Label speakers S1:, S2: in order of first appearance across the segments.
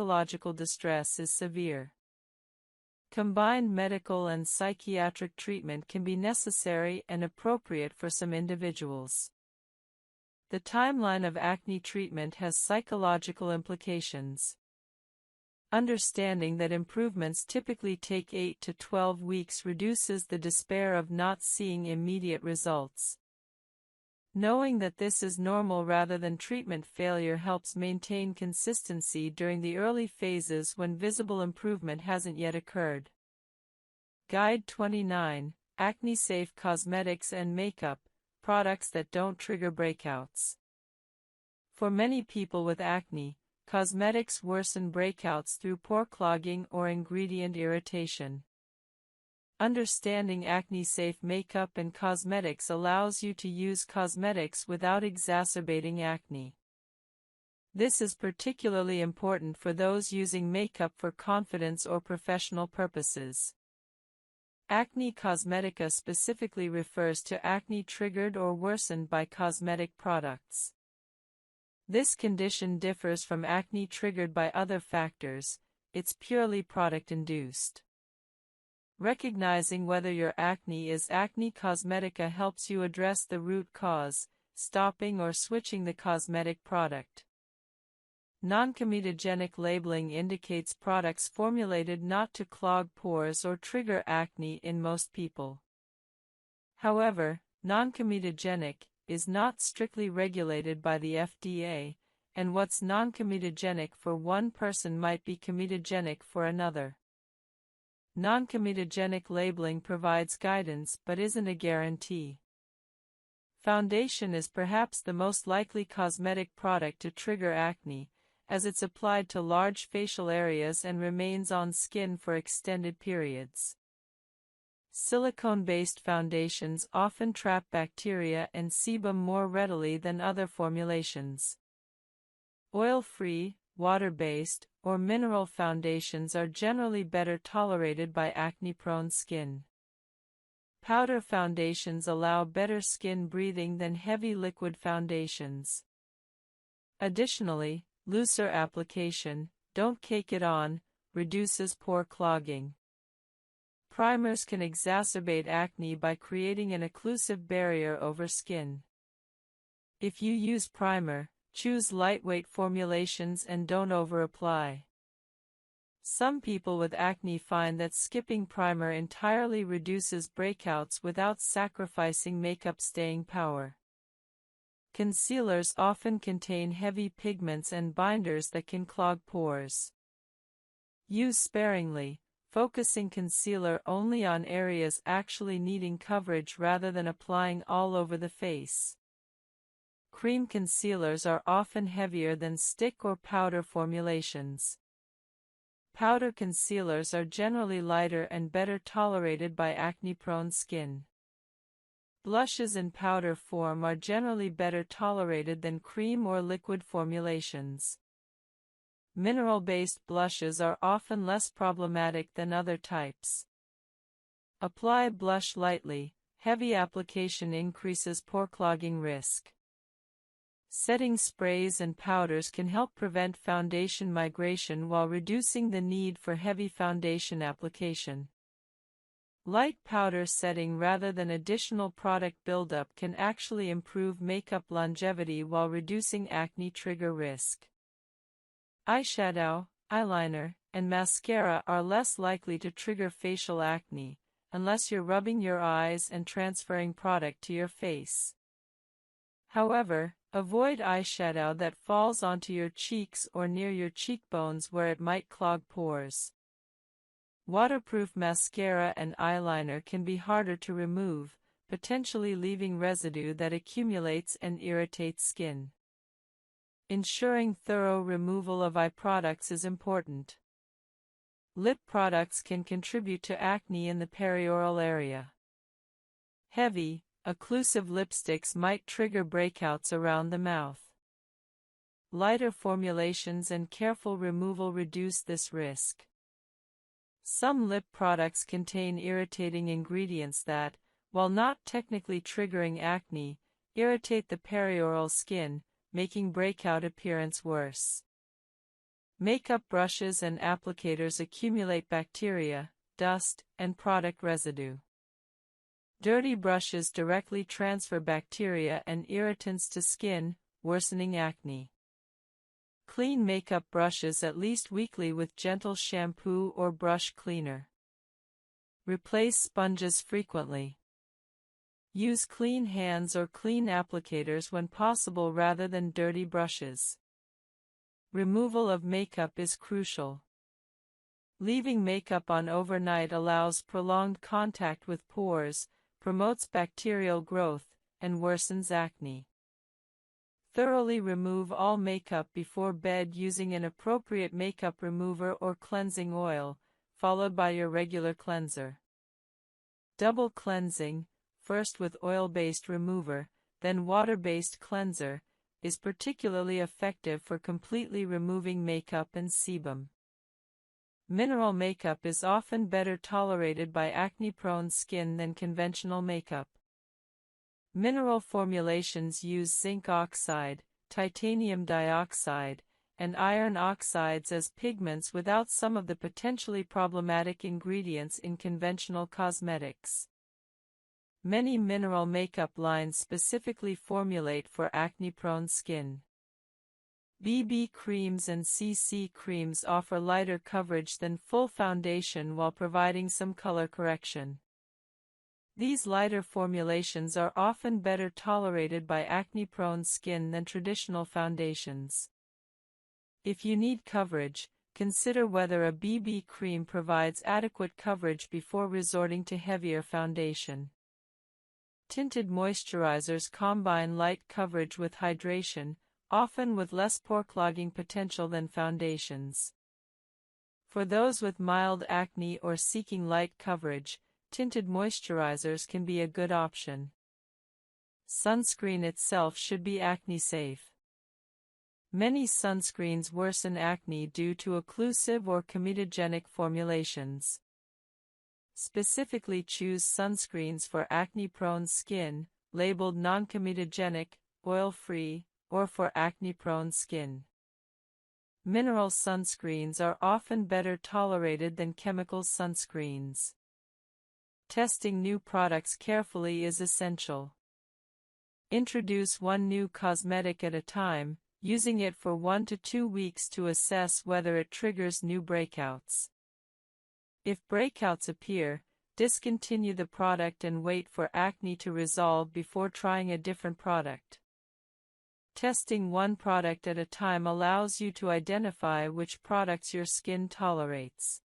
S1: psychological distress is severe. Combined medical and psychiatric treatment can be necessary and appropriate for some individuals. The timeline of acne treatment has psychological implications. Understanding that improvements typically take 8 to 12 weeks reduces the despair of not seeing immediate results. Knowing that this is normal rather than treatment failure helps maintain consistency during the early phases when visible improvement hasn't yet occurred. Guide 29, Acne-Safe Cosmetics and Makeup, Products that don't trigger breakouts. For many people with acne, cosmetics worsen breakouts through pore clogging or ingredient irritation. Understanding acne-safe makeup and cosmetics allows you to use cosmetics without exacerbating acne. This is particularly important for those using makeup for confidence or professional purposes. Acne cosmetica specifically refers to acne triggered or worsened by cosmetic products. This condition differs from acne triggered by other factors; it's purely product-induced. Recognizing whether your acne is acne cosmetica helps you address the root cause, stopping or switching the cosmetic product. Non-comedogenic labeling indicates products formulated not to clog pores or trigger acne in most people. However, non-comedogenic is not strictly regulated by the FDA, and what's non-comedogenic for one person might be comedogenic for another. Non-comedogenic labeling provides guidance but isn't a guarantee. Foundation is perhaps the most likely cosmetic product to trigger acne, as it's applied to large facial areas and remains on skin for extended periods. Silicone-based foundations often trap bacteria and sebum more readily than other formulations. Oil-free, water-based, or mineral foundations are generally better tolerated by acne-prone skin. Powder foundations allow better skin breathing than heavy liquid foundations. Additionally, looser application, don't cake it on, reduces pore clogging. Primers can exacerbate acne by creating an occlusive barrier over skin. If you use primer, choose lightweight formulations and don't over-apply. Some people with acne find that skipping primer entirely reduces breakouts without sacrificing makeup staying power. Concealers often contain heavy pigments and binders that can clog pores. Use sparingly, focusing concealer only on areas actually needing coverage rather than applying all over the face. Cream concealers are often heavier than stick or powder formulations. Powder concealers are generally lighter and better tolerated by acne-prone skin. Blushes in powder form are generally better tolerated than cream or liquid formulations. Mineral-based blushes are often less problematic than other types. Apply blush lightly; heavy application increases pore clogging risk. Setting sprays and powders can help prevent foundation migration while reducing the need for heavy foundation application. Light powder setting rather than additional product buildup can actually improve makeup longevity while reducing acne trigger risk. Eyeshadow, eyeliner, and mascara are less likely to trigger facial acne, unless you're rubbing your eyes and transferring product to your face. However, avoid eyeshadow that falls onto your cheeks or near your cheekbones where it might clog pores. Waterproof mascara and eyeliner can be harder to remove, potentially leaving residue that accumulates and irritates skin. Ensuring thorough removal of eye products is important. Lip products can contribute to acne in the perioral area. Heavy, occlusive lipsticks might trigger breakouts around the mouth. Lighter formulations and careful removal reduce this risk. Some lip products contain irritating ingredients that, while not technically triggering acne, irritate the perioral skin, making breakout appearance worse. Makeup brushes and applicators accumulate bacteria, dust, and product residue. Dirty brushes directly transfer bacteria and irritants to skin, worsening acne. Clean makeup brushes at least weekly with gentle shampoo or brush cleaner. Replace sponges frequently. Use clean hands or clean applicators when possible rather than dirty brushes. Removal of makeup is crucial. Leaving makeup on overnight allows prolonged contact with pores, promotes bacterial growth, and worsens acne. Thoroughly remove all makeup before bed using an appropriate makeup remover or cleansing oil, followed by your regular cleanser. Double cleansing, first with oil-based remover, then water-based cleanser, is particularly effective for completely removing makeup and sebum. Mineral makeup is often better tolerated by acne-prone skin than conventional makeup. Mineral formulations use zinc oxide, titanium dioxide, and iron oxides as pigments without some of the potentially problematic ingredients in conventional cosmetics. Many mineral makeup lines specifically formulate for acne-prone skin. BB creams and CC creams offer lighter coverage than full foundation while providing some color correction. These lighter formulations are often better tolerated by acne-prone skin than traditional foundations. If you need coverage, consider whether a BB cream provides adequate coverage before resorting to heavier foundation. Tinted moisturizers combine light coverage with hydration, often with less pore clogging potential than foundations. For those with mild acne or seeking light coverage, tinted moisturizers can be a good option. Sunscreen itself should be acne-safe. Many sunscreens worsen acne due to occlusive or comedogenic formulations. Specifically choose sunscreens for acne-prone skin, labeled non-comedogenic, oil-free, or for acne-prone skin. Mineral sunscreens are often better tolerated than chemical sunscreens. Testing new products carefully is essential. Introduce one new cosmetic at a time, using it for 1 to 2 weeks to assess whether it triggers new breakouts. If breakouts appear, discontinue the product and wait for acne to resolve before trying a different product. Testing one product at a time allows you to identify which products your skin tolerates.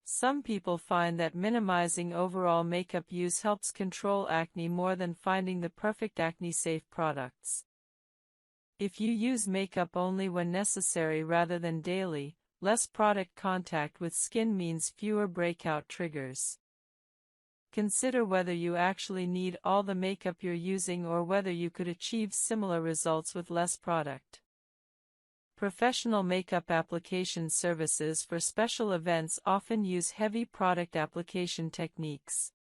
S1: Some people find that minimizing overall makeup use helps control acne more than finding the perfect acne-safe products. If you use makeup only when necessary rather than daily, less product contact with skin means fewer breakout triggers. Consider whether you actually need all the makeup you're using or whether you could achieve similar results with less product. Professional makeup application services for special events often use heavy product application techniques.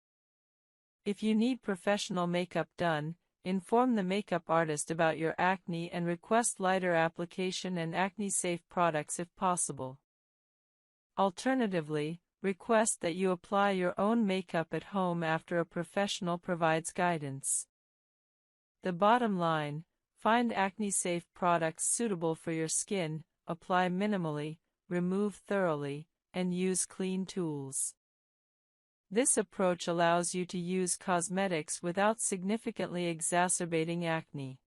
S1: If you need professional makeup done, inform the makeup artist about your acne and request lighter application and acne-safe products if possible. Alternatively, request that you apply your own makeup at home after a professional provides guidance. The bottom line: find acne-safe products suitable for your skin, apply minimally, remove thoroughly, and use clean tools. This approach allows you to use cosmetics without significantly exacerbating acne.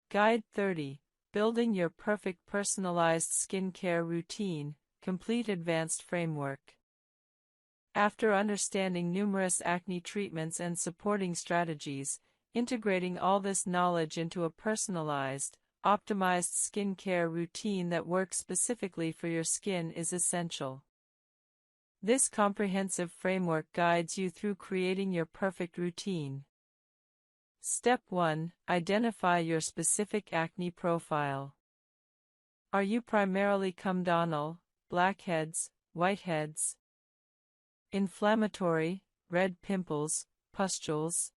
S1: Guide 30: Building your perfect personalized skincare routine, complete advanced framework. After understanding numerous acne treatments and supporting strategies, integrating all this knowledge into a personalized, optimized skincare routine that works specifically for your skin is essential. This comprehensive framework guides you through creating your perfect routine. Step 1: Identify your specific acne profile. Are you primarily comedonal, blackheads, whiteheads? Inflammatory, red pimples, pustules?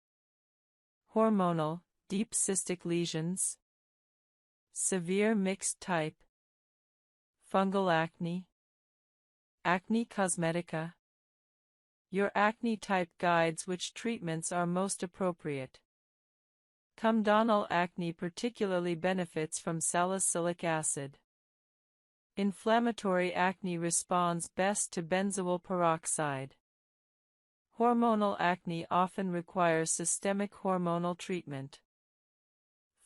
S1: Hormonal, deep cystic lesions? Severe mixed type? Fungal acne. Acne cosmetica. Your acne type guides which treatments are most appropriate. Comedonal acne particularly benefits from salicylic acid. Inflammatory acne responds best to benzoyl peroxide. Hormonal acne often requires systemic hormonal treatment.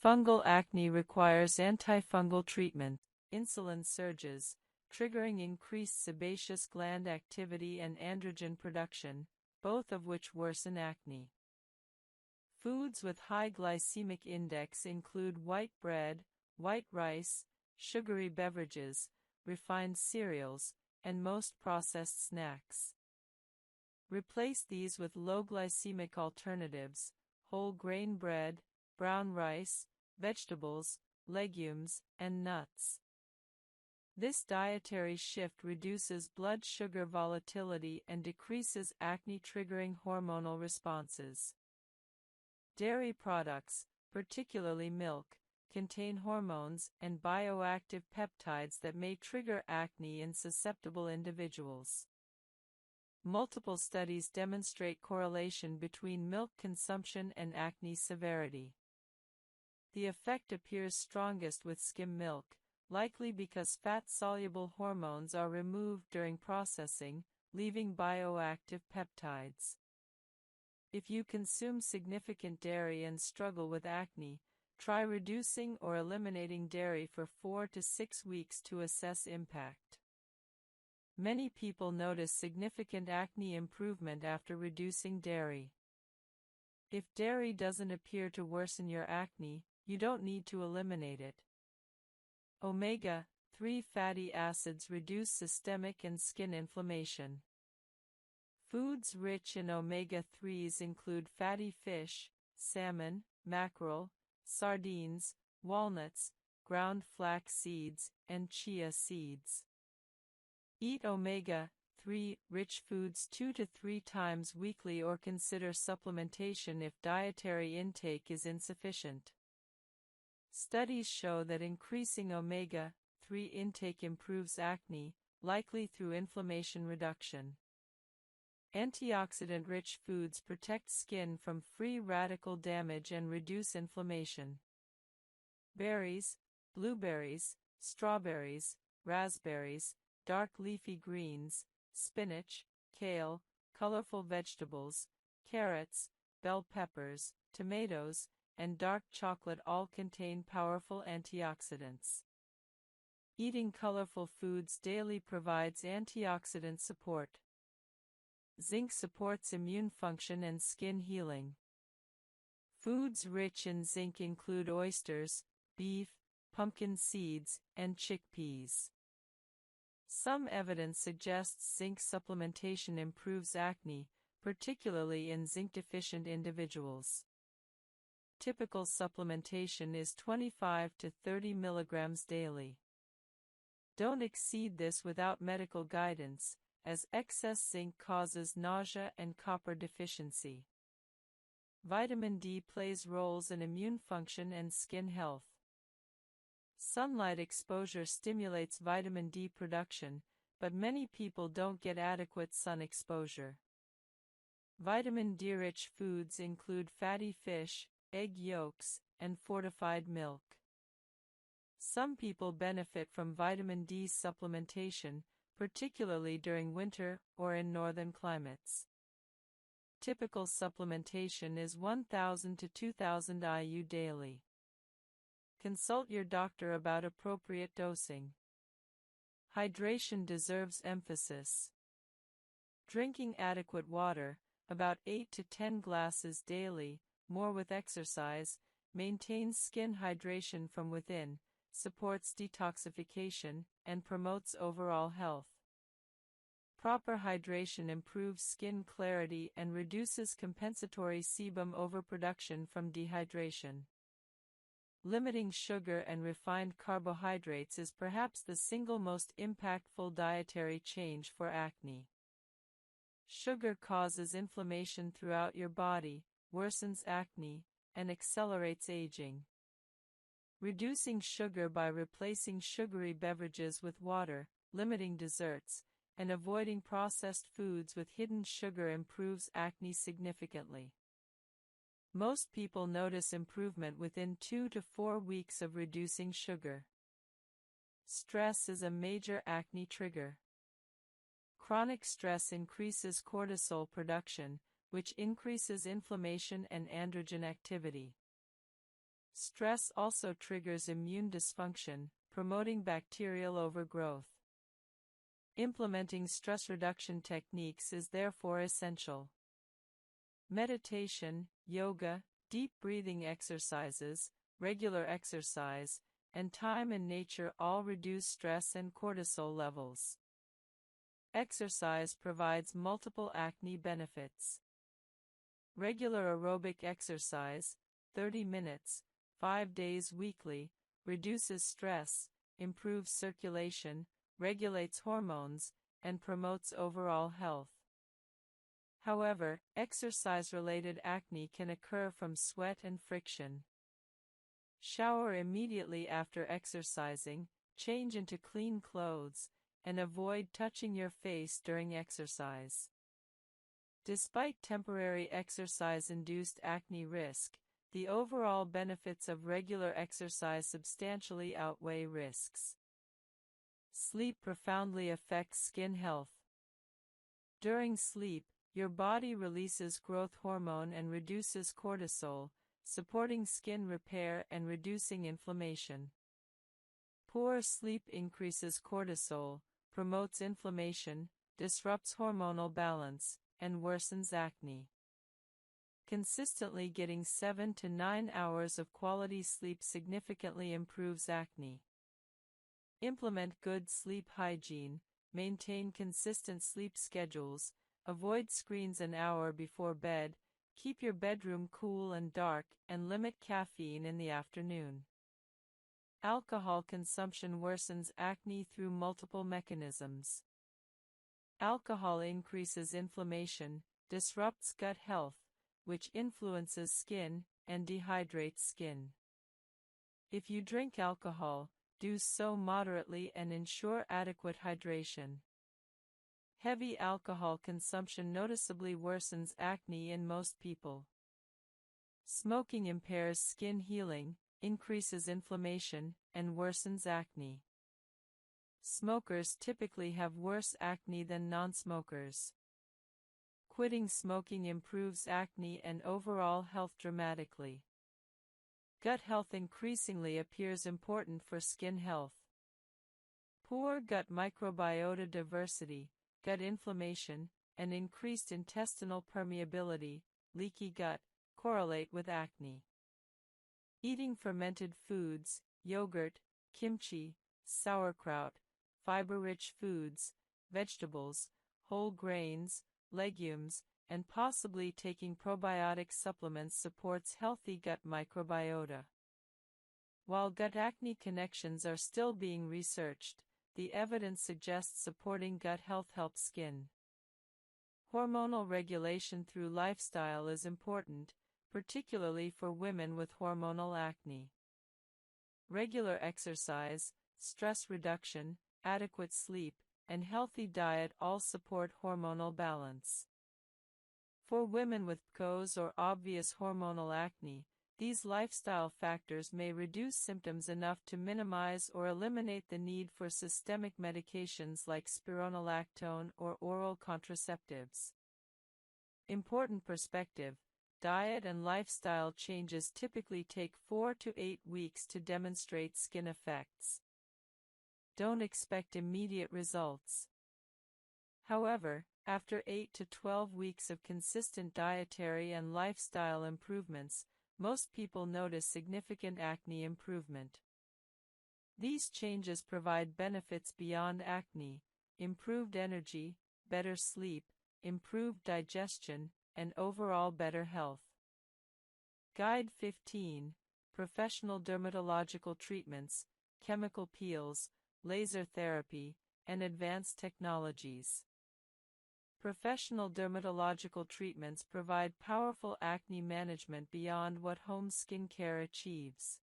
S1: Fungal acne requires antifungal treatment. Insulin surges, triggering increased sebaceous gland activity and androgen production, both of which worsen acne. Foods with high glycemic index include white bread, white rice, sugary beverages, refined cereals, and most processed snacks. Replace these with low glycemic alternatives: whole grain bread, brown rice, vegetables, legumes, and nuts. This dietary shift reduces blood sugar volatility and decreases acne-triggering hormonal responses. Dairy products, particularly milk, contain hormones and bioactive peptides that may trigger acne in susceptible individuals. Multiple studies demonstrate correlation between milk consumption and acne severity. The effect appears strongest with skim milk, likely because fat-soluble hormones are removed during processing, leaving bioactive peptides. If you consume significant dairy and struggle with acne, try reducing or eliminating dairy for 4 to 6 weeks to assess impact. Many people notice significant acne improvement after reducing dairy. If dairy doesn't appear to worsen your acne, you don't need to eliminate it. Omega-3 fatty acids reduce systemic and skin inflammation. Foods rich in omega-3s include fatty fish, salmon, mackerel, sardines, walnuts, ground flax seeds, and chia seeds. Eat omega-3 rich foods 2 to 3 times weekly or consider supplementation if dietary intake is insufficient. Studies show that increasing omega-3 intake improves acne, likely through inflammation reduction. Antioxidant-rich foods protect skin from free radical damage and reduce inflammation. Berries, blueberries, strawberries, raspberries, dark leafy greens, spinach, kale, colorful vegetables, carrots, bell peppers, tomatoes, and dark chocolate all contain powerful antioxidants. Eating colorful foods daily provides antioxidant support. Zinc supports immune function and skin healing. Foods rich in zinc include oysters, beef, pumpkin seeds, and chickpeas. Some evidence suggests zinc supplementation improves acne, particularly in zinc-deficient individuals. Typical supplementation is 25 to 30 milligrams daily. Don't exceed this without medical guidance, as excess zinc causes nausea and copper deficiency. Vitamin D plays roles in immune function and skin health. Sunlight exposure stimulates vitamin D production, but many people don't get adequate sun exposure. Vitamin D-rich foods include fatty fish, egg yolks, and fortified milk. Some people benefit from vitamin D supplementation, particularly during winter or in northern climates. Typical supplementation is 1,000 to 2,000 IU daily. Consult your doctor about appropriate dosing. Hydration deserves emphasis. Drinking adequate water, about 8 to 10 glasses daily, more with exercise, maintains skin hydration from within, supports detoxification, and promotes overall health. Proper hydration improves skin clarity and reduces compensatory sebum overproduction from dehydration. Limiting sugar and refined carbohydrates is perhaps the single most impactful dietary change for acne. Sugar causes inflammation throughout your body, worsens acne, and accelerates aging. Reducing sugar by replacing sugary beverages with water, limiting desserts, and avoiding processed foods with hidden sugar improves acne significantly. Most people notice improvement within 2 to 4 weeks of reducing sugar. Stress is a major acne trigger. Chronic stress increases cortisol production, which increases inflammation and androgen activity. Stress also triggers immune dysfunction, promoting bacterial overgrowth. Implementing stress reduction techniques is therefore essential. Meditation, yoga, deep breathing exercises, regular exercise, and time in nature all reduce stress and cortisol levels. Exercise provides multiple acne benefits. Regular aerobic exercise, 30 minutes, 5 days weekly, reduces stress, improves circulation, regulates hormones, and promotes overall health. However, exercise-related acne can occur from sweat and friction. Shower immediately after exercising, change into clean clothes, and avoid touching your face during exercise. Despite temporary exercise-induced acne risk, the overall benefits of regular exercise substantially outweigh risks. Sleep profoundly affects skin health. During sleep, your body releases growth hormone and reduces cortisol, supporting skin repair and reducing inflammation. Poor sleep increases cortisol, promotes inflammation, disrupts hormonal balance, and worsens acne. Consistently getting 7 to 9 hours of quality sleep significantly improves acne. Implement good sleep hygiene, maintain consistent sleep schedules, avoid screens an hour before bed, keep your bedroom cool and dark, and limit caffeine in the afternoon. Alcohol consumption worsens acne through multiple mechanisms. Alcohol increases inflammation, disrupts gut health, which influences skin, and dehydrates skin. If you drink alcohol, do so moderately and ensure adequate hydration. Heavy alcohol consumption noticeably worsens acne in most people. Smoking impairs skin healing, increases inflammation, and worsens acne. Smokers typically have worse acne than non-smokers. Quitting smoking improves acne and overall health dramatically. Gut health increasingly appears important for skin health. Poor gut microbiota diversity, gut inflammation, and increased intestinal permeability, leaky gut, correlate with acne. Eating fermented foods, yogurt, kimchi, sauerkraut, fiber-rich foods, vegetables, whole grains, legumes, and possibly taking probiotic supplements supports healthy gut microbiota. While gut acne connections are still being researched, the evidence suggests supporting gut health helps skin. Hormonal regulation through lifestyle is important, particularly for women with hormonal acne. Regular exercise, stress reduction, adequate sleep, and healthy diet all support hormonal balance. For women with PCOS or obvious hormonal acne, these lifestyle factors may reduce symptoms enough to minimize or eliminate the need for systemic medications like spironolactone or oral contraceptives. Important perspective: diet and lifestyle changes typically take 4 to 8 weeks to demonstrate skin effects. Don't expect immediate results. However, after 8 to 12 weeks of consistent dietary and lifestyle improvements, most people notice significant acne improvement. These changes provide benefits beyond acne: improved energy, better sleep, improved digestion, and overall better health. Guide 15: Professional dermatological treatments, chemical peels, laser therapy, and advanced technologies. Professional dermatological treatments provide powerful acne management beyond what home skincare achieves.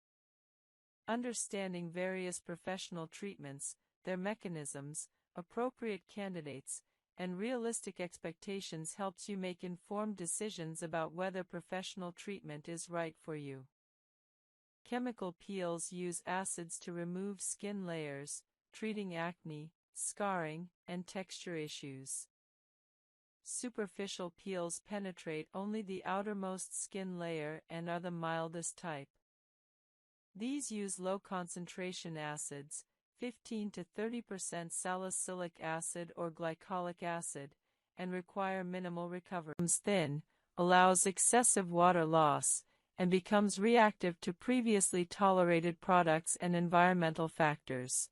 S1: Understanding various professional treatments, their mechanisms, appropriate candidates, and realistic expectations helps you make informed decisions about whether professional treatment is right for you. Chemical peels use acids to remove skin layers, treating acne, scarring, and texture issues. Superficial peels penetrate only the outermost skin layer and are the mildest type. These use low-concentration acids, 15 to 30% salicylic acid or glycolic acid, and require minimal recovery. Thin, allows excessive water loss, and becomes reactive to previously tolerated products and environmental factors.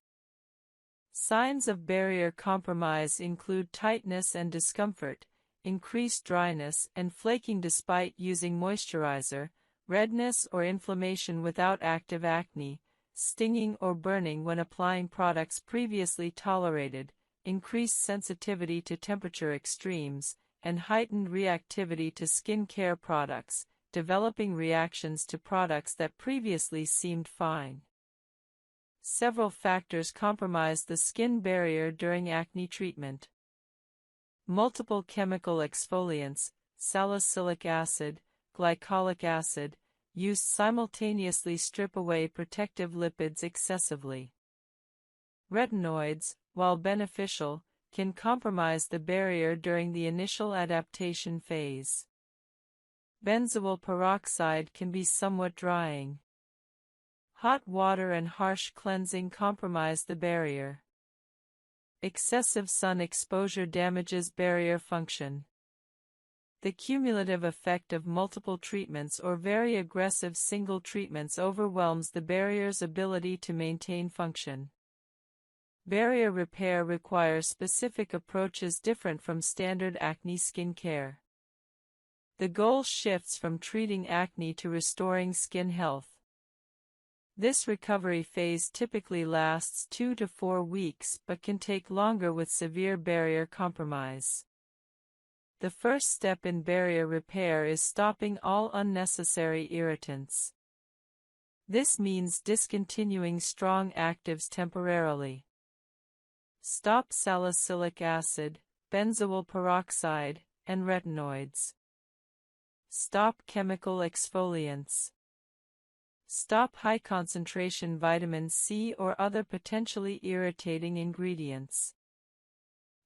S1: Signs of barrier compromise include tightness and discomfort, increased dryness and flaking despite using moisturizer, redness or inflammation without active acne, stinging or burning when applying products previously tolerated, increased sensitivity to temperature extremes, and heightened reactivity to skin care products, developing reactions to products that previously seemed fine. Several factors compromise the skin barrier during acne treatment. Multiple chemical exfoliants, salicylic acid, glycolic acid, used simultaneously strip away protective lipids excessively. Retinoids, while beneficial, can compromise the barrier during the initial adaptation phase. Benzoyl peroxide can be somewhat drying. Hot water and harsh cleansing compromise the barrier. Excessive sun exposure damages barrier function. The cumulative effect of multiple treatments or very aggressive single treatments overwhelms the barrier's ability to maintain function. Barrier repair requires specific approaches different from standard acne skin care. The goal shifts from treating acne to restoring skin health. This recovery phase typically lasts 2 to 4 weeks but can take longer with severe barrier compromise. The first step in barrier repair is stopping all unnecessary irritants. This means discontinuing strong actives temporarily. Stop salicylic acid, benzoyl peroxide, and retinoids. Stop chemical exfoliants. Stop high-concentration vitamin C or other potentially irritating ingredients.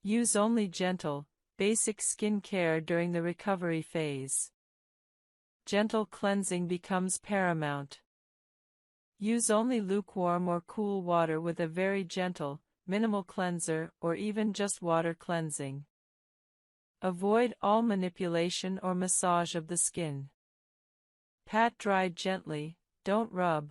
S1: Use only gentle, basic skin care during the recovery phase. Gentle cleansing becomes paramount. Use only lukewarm or cool water with a very gentle, minimal cleanser or even just water cleansing. Avoid all manipulation or massage of the skin. Pat dry gently, don't rub.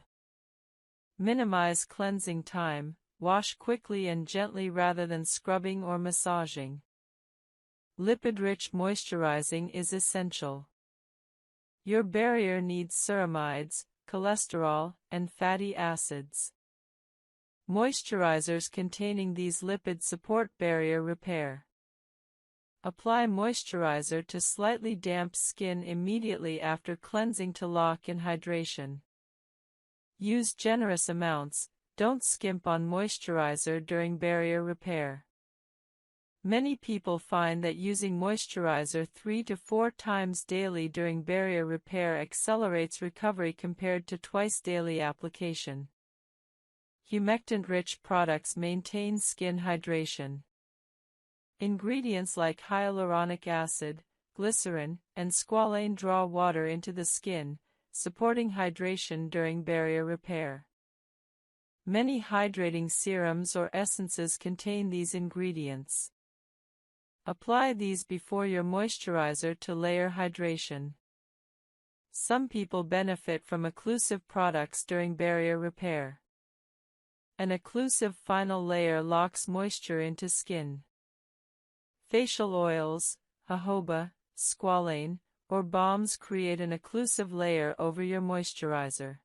S1: Minimize cleansing time, wash quickly and gently rather than scrubbing or massaging. Lipid-rich moisturizing is essential. Your barrier needs ceramides, cholesterol, and fatty acids. Moisturizers containing these lipids support barrier repair. Apply moisturizer to slightly damp skin immediately after cleansing to lock in hydration. Use generous amounts, don't skimp on moisturizer during barrier repair. Many people find that using moisturizer 3 to 4 times daily during barrier repair accelerates recovery compared to twice daily application. Humectant-rich products maintain skin hydration. Ingredients like hyaluronic acid, glycerin, and squalane draw water into the skin, supporting hydration during barrier repair. Many hydrating serums or essences contain these ingredients. Apply these before your moisturizer to layer hydration. Some people benefit from occlusive products during barrier repair. An occlusive final layer locks moisture into skin. Facial oils, jojoba, squalane, or balms create an occlusive layer over your moisturizer.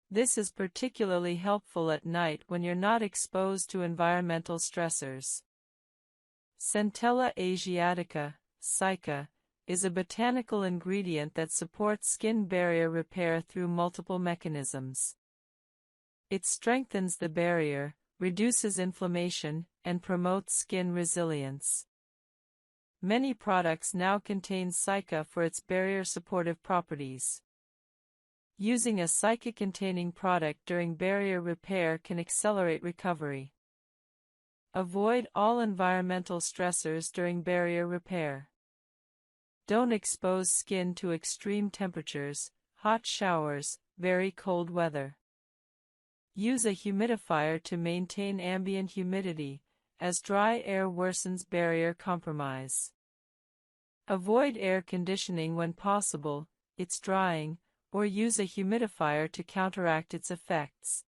S1: This is particularly helpful at night when you're not exposed to environmental stressors. Centella asiatica, SICA, is a botanical ingredient that supports skin barrier repair through multiple mechanisms. It strengthens the barrier, reduces inflammation, and promotes skin resilience. Many products now contain silica for its barrier-supportive properties. Using a silica-containing product during barrier repair can accelerate recovery. Avoid all environmental stressors during barrier repair. Don't expose skin to extreme temperatures, hot showers, very cold weather. Use a humidifier to maintain ambient humidity, as dry air worsens barrier compromise. Avoid air conditioning when possible, it's drying, or use a humidifier to counteract its effects.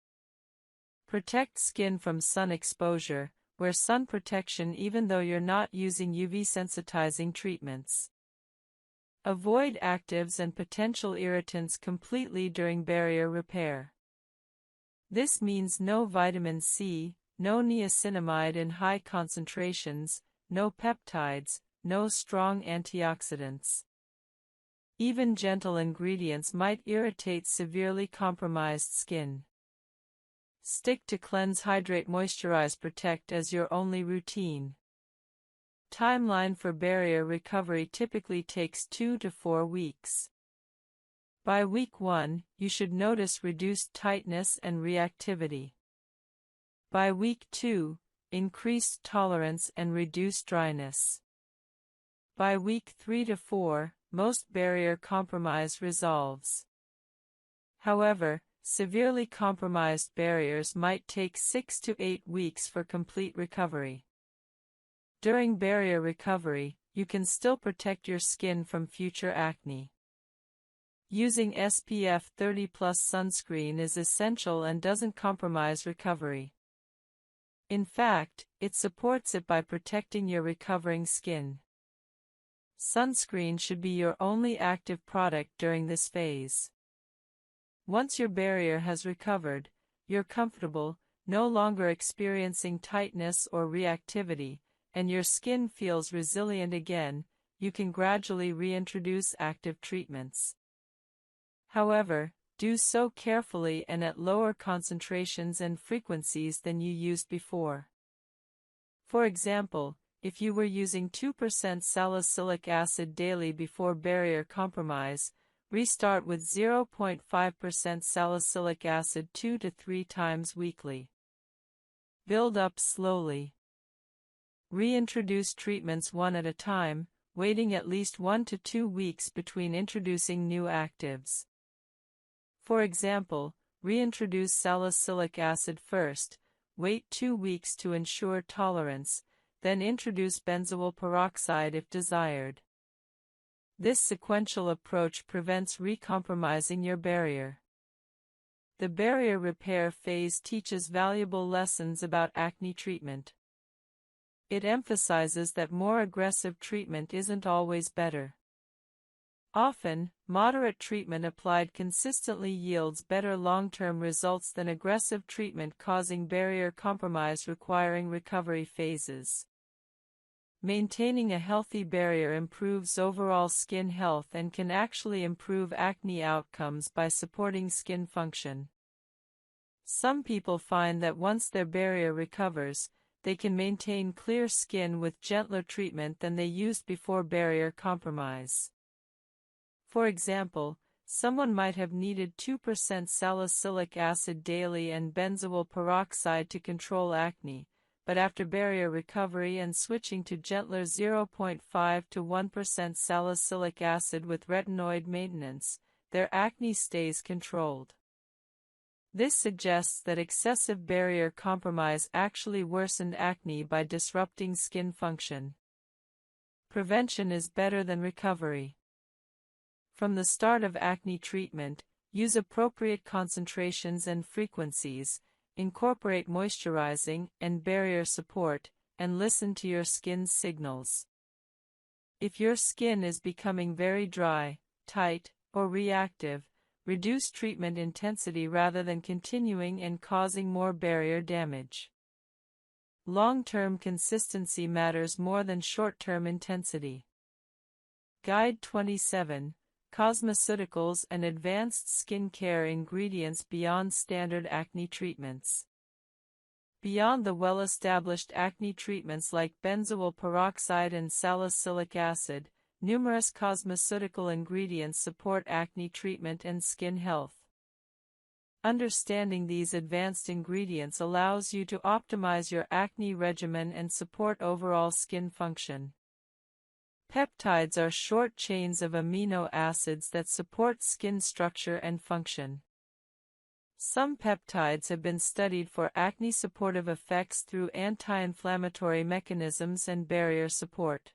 S1: Protect skin from sun exposure. Wear sun protection even though you're not using UV sensitizing treatments. Avoid actives and potential irritants completely during barrier repair. This means no vitamin C, no niacinamide in high concentrations, no peptides, no strong antioxidants. Even gentle ingredients might irritate severely compromised skin. Stick to cleanse, hydrate, moisturize, protect as your only routine. Timeline for barrier recovery typically takes 2 to 4 weeks. By week 1, you should notice reduced tightness and reactivity. By week 2, increased tolerance and reduced dryness. By week 3 to 4, most barrier compromise resolves. However, severely compromised barriers might take 6 to 8 weeks for complete recovery. During barrier recovery, you can still protect your skin from future acne. Using SPF 30+ sunscreen is essential and doesn't compromise recovery. In fact, it supports it by protecting your recovering skin. Sunscreen should be your only active product during this phase. Once your barrier has recovered, you're comfortable, no longer experiencing tightness or reactivity, and your skin feels resilient again, you can gradually reintroduce active treatments. However, do so carefully and at lower concentrations and frequencies than you used before. For example, if you were using 2% salicylic acid daily before barrier compromise, restart with 0.5% salicylic acid 2 to 3 times weekly. Build up slowly. Reintroduce treatments one at a time, waiting at least 1 to 2 weeks between introducing new actives. For example, reintroduce salicylic acid first, wait 2 weeks to ensure tolerance, then introduce benzoyl peroxide if desired. This sequential approach prevents recompromising your barrier. The barrier repair phase teaches valuable lessons about acne treatment. It emphasizes that more aggressive treatment isn't always better. Often, moderate treatment applied consistently yields better long-term results than aggressive treatment causing barrier compromise requiring recovery phases. Maintaining a healthy barrier improves overall skin health and can actually improve acne outcomes by supporting skin function. Some people find that once their barrier recovers, they can maintain clear skin with gentler treatment than they used before barrier compromise. For example, someone might have needed 2% salicylic acid daily and benzoyl peroxide to control acne, but after barrier recovery and switching to gentler 0.5 to 1% salicylic acid with retinoid maintenance, their acne stays controlled. This suggests that excessive barrier compromise actually worsened acne by disrupting skin function. Prevention is better than recovery. From the start of acne treatment, use appropriate concentrations and frequencies, incorporate moisturizing and barrier support, and listen to your skin's signals. If your skin is becoming very dry, tight, or reactive, reduce treatment intensity rather than continuing and causing more barrier damage. Long-term consistency matters more than short-term intensity. Guide 27. cosmeceuticals and advanced skincare ingredients beyond standard acne treatments. Beyond the well-established acne treatments like benzoyl peroxide and salicylic acid, numerous cosmeceutical ingredients support acne treatment and skin health. Understanding these advanced ingredients allows you to optimize your acne regimen and support overall skin function. Peptides are short chains of amino acids that support skin structure and function. Some peptides have been studied for acne-supportive effects through anti-inflammatory mechanisms and barrier support.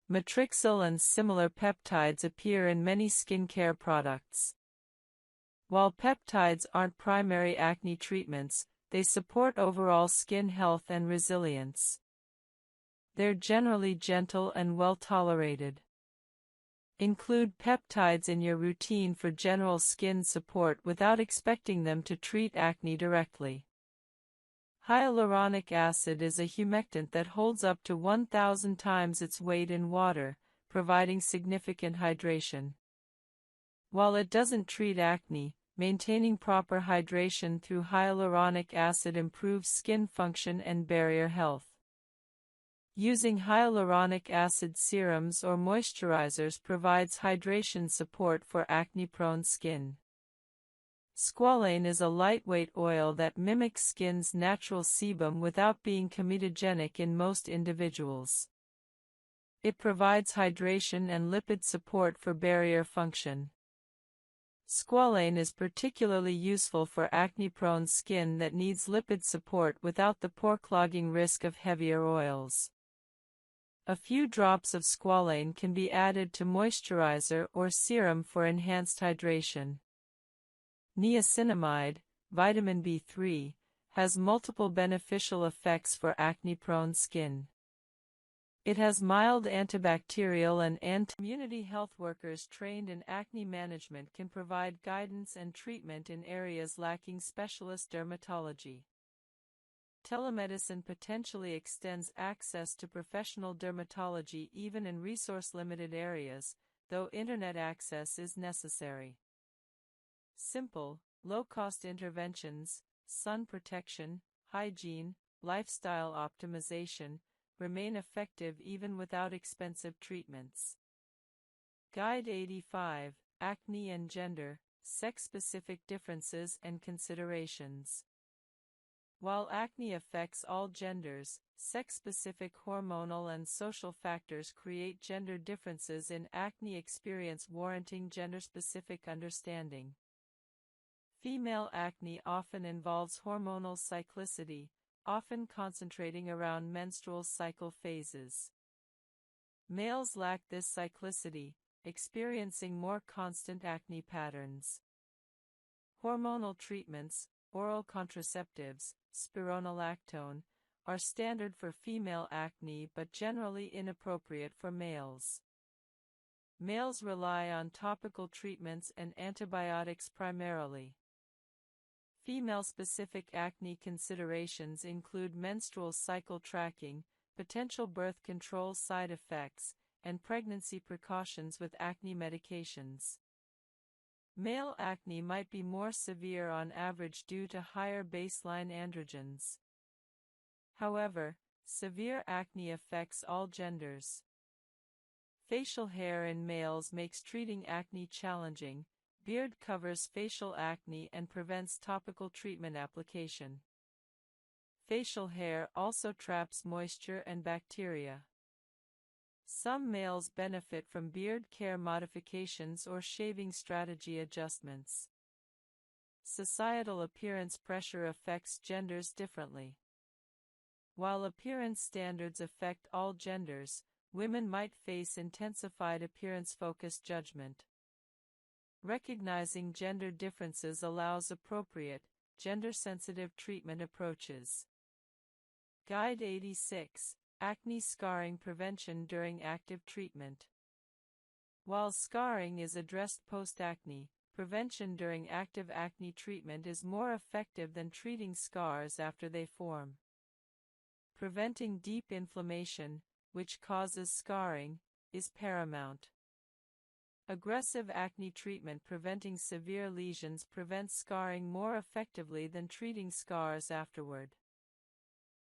S1: Matrixyl and similar peptides appear in many skincare products. While peptides aren't primary acne treatments, they support overall skin health and resilience. They're generally gentle and well tolerated. Include peptides in your routine for general skin support without expecting them to treat acne directly. Hyaluronic acid is a humectant that holds up to 1,000 times its weight in water, providing significant hydration. While it doesn't treat acne, maintaining proper hydration through hyaluronic acid improves skin function and barrier health. Using hyaluronic acid serums or moisturizers provides hydration support for acne-prone skin. Squalane is a lightweight oil that mimics skin's natural sebum without being comedogenic in most individuals. It provides hydration and lipid support for barrier function. Squalane is particularly useful for acne-prone skin that needs lipid support without the pore-clogging risk of heavier oils. A few drops of squalane can be added to moisturizer or serum for enhanced hydration. Niacinamide, vitamin B3, has multiple beneficial effects for acne-prone skin. It has mild antibacterial and community health workers trained in acne management can provide guidance and treatment in areas lacking specialist dermatology. Telemedicine potentially extends access to professional dermatology even in resource-limited areas, though internet access is necessary. Simple, low-cost interventions, sun protection, hygiene, lifestyle optimization, remain effective even without expensive treatments. Guide 85, Acne and Gender, Sex-Specific Differences and Considerations. While acne affects all genders, sex-specific hormonal and social factors create gender differences in acne experience warranting gender-specific understanding. Female acne often involves hormonal cyclicity, often concentrating around menstrual cycle phases. Males lack this cyclicity, experiencing more constant acne patterns. Hormonal treatments, oral contraceptives, spironolactone, are standard for female acne but generally inappropriate for males. Males rely on topical treatments and antibiotics primarily. Female-specific acne considerations include menstrual cycle tracking, potential birth control side effects, and pregnancy precautions with acne medications. Male acne might be more severe on average due to higher baseline androgens. However, severe acne affects all genders. Facial hair in males makes treating acne challenging. Beard covers facial acne and prevents topical treatment application. Facial hair also traps moisture and bacteria. Some males benefit from beard care modifications or shaving strategy adjustments. Societal appearance pressure affects genders differently. While appearance standards affect all genders, women might face intensified appearance-focused judgment. Recognizing gender differences allows appropriate, gender-sensitive treatment approaches. Guide 86, Acne Scarring Prevention During Active Treatment. While scarring is addressed post-acne, prevention during active acne treatment is more effective than treating scars after they form. Preventing deep inflammation, which causes scarring, is paramount. Aggressive acne treatment preventing severe lesions prevents scarring more effectively than treating scars afterward.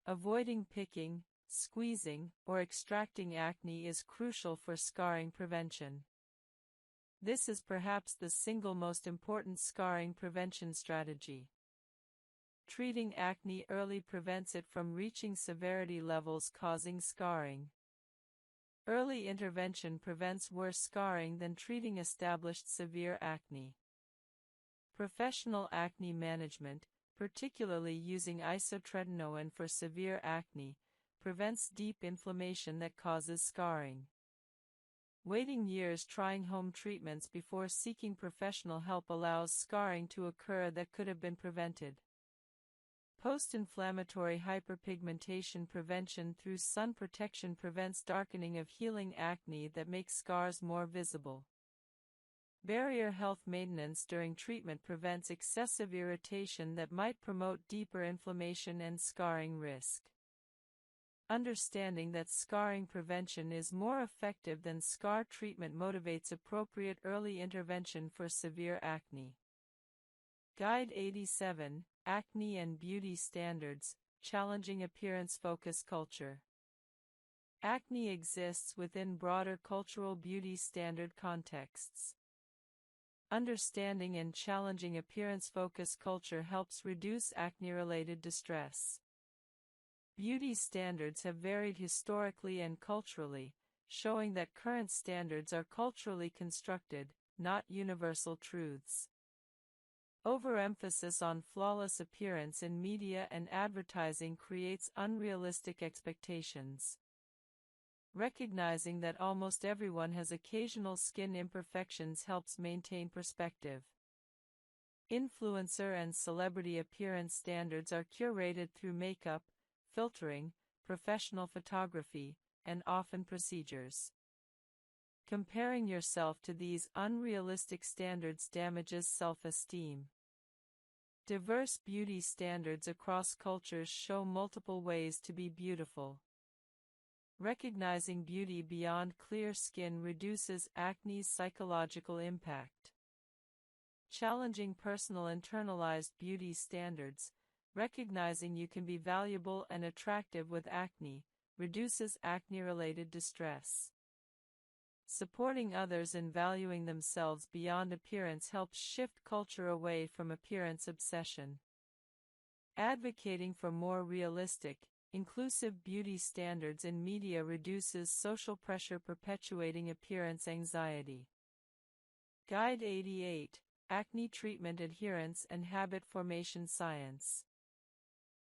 S1: Avoiding picking, squeezing, or extracting acne is crucial for scarring prevention. This is perhaps the single most important scarring prevention strategy. Treating acne early prevents it from reaching severity levels causing scarring. Early intervention prevents worse scarring than treating established severe acne. Professional acne management, particularly using isotretinoin for severe acne, prevents deep inflammation that causes scarring. Waiting years trying home treatments before seeking professional help allows scarring to occur that could have been prevented. Post-inflammatory hyperpigmentation prevention through sun protection prevents darkening of healing acne that makes scars more visible. Barrier health maintenance during treatment prevents excessive irritation that might promote deeper inflammation and scarring risk. Understanding that scarring prevention is more effective than scar treatment motivates appropriate early intervention for severe acne. Guide 87, Acne and Beauty Standards, Challenging Appearance-Focused Culture. Acne exists within broader cultural beauty standard contexts. Understanding and challenging appearance-focused culture helps reduce acne-related distress. Beauty standards have varied historically and culturally, showing that current standards are culturally constructed, not universal truths. Overemphasis on flawless appearance in media and advertising creates unrealistic expectations. Recognizing that almost everyone has occasional skin imperfections helps maintain perspective. Influencer and celebrity appearance standards are curated through makeup, filtering, professional photography, and often procedures. Comparing yourself to these unrealistic standards damages self-esteem. Diverse beauty standards across cultures show multiple ways to be beautiful. Recognizing beauty beyond clear skin reduces acne's psychological impact. Challenging personal internalized beauty standards, recognizing you can be valuable and attractive with acne, reduces acne-related distress. Supporting others in valuing themselves beyond appearance helps shift culture away from appearance obsession. Advocating for more realistic, inclusive beauty standards in media reduces social pressure perpetuating appearance anxiety. Guide 88, Acne Treatment Adherence and Habit Formation Science.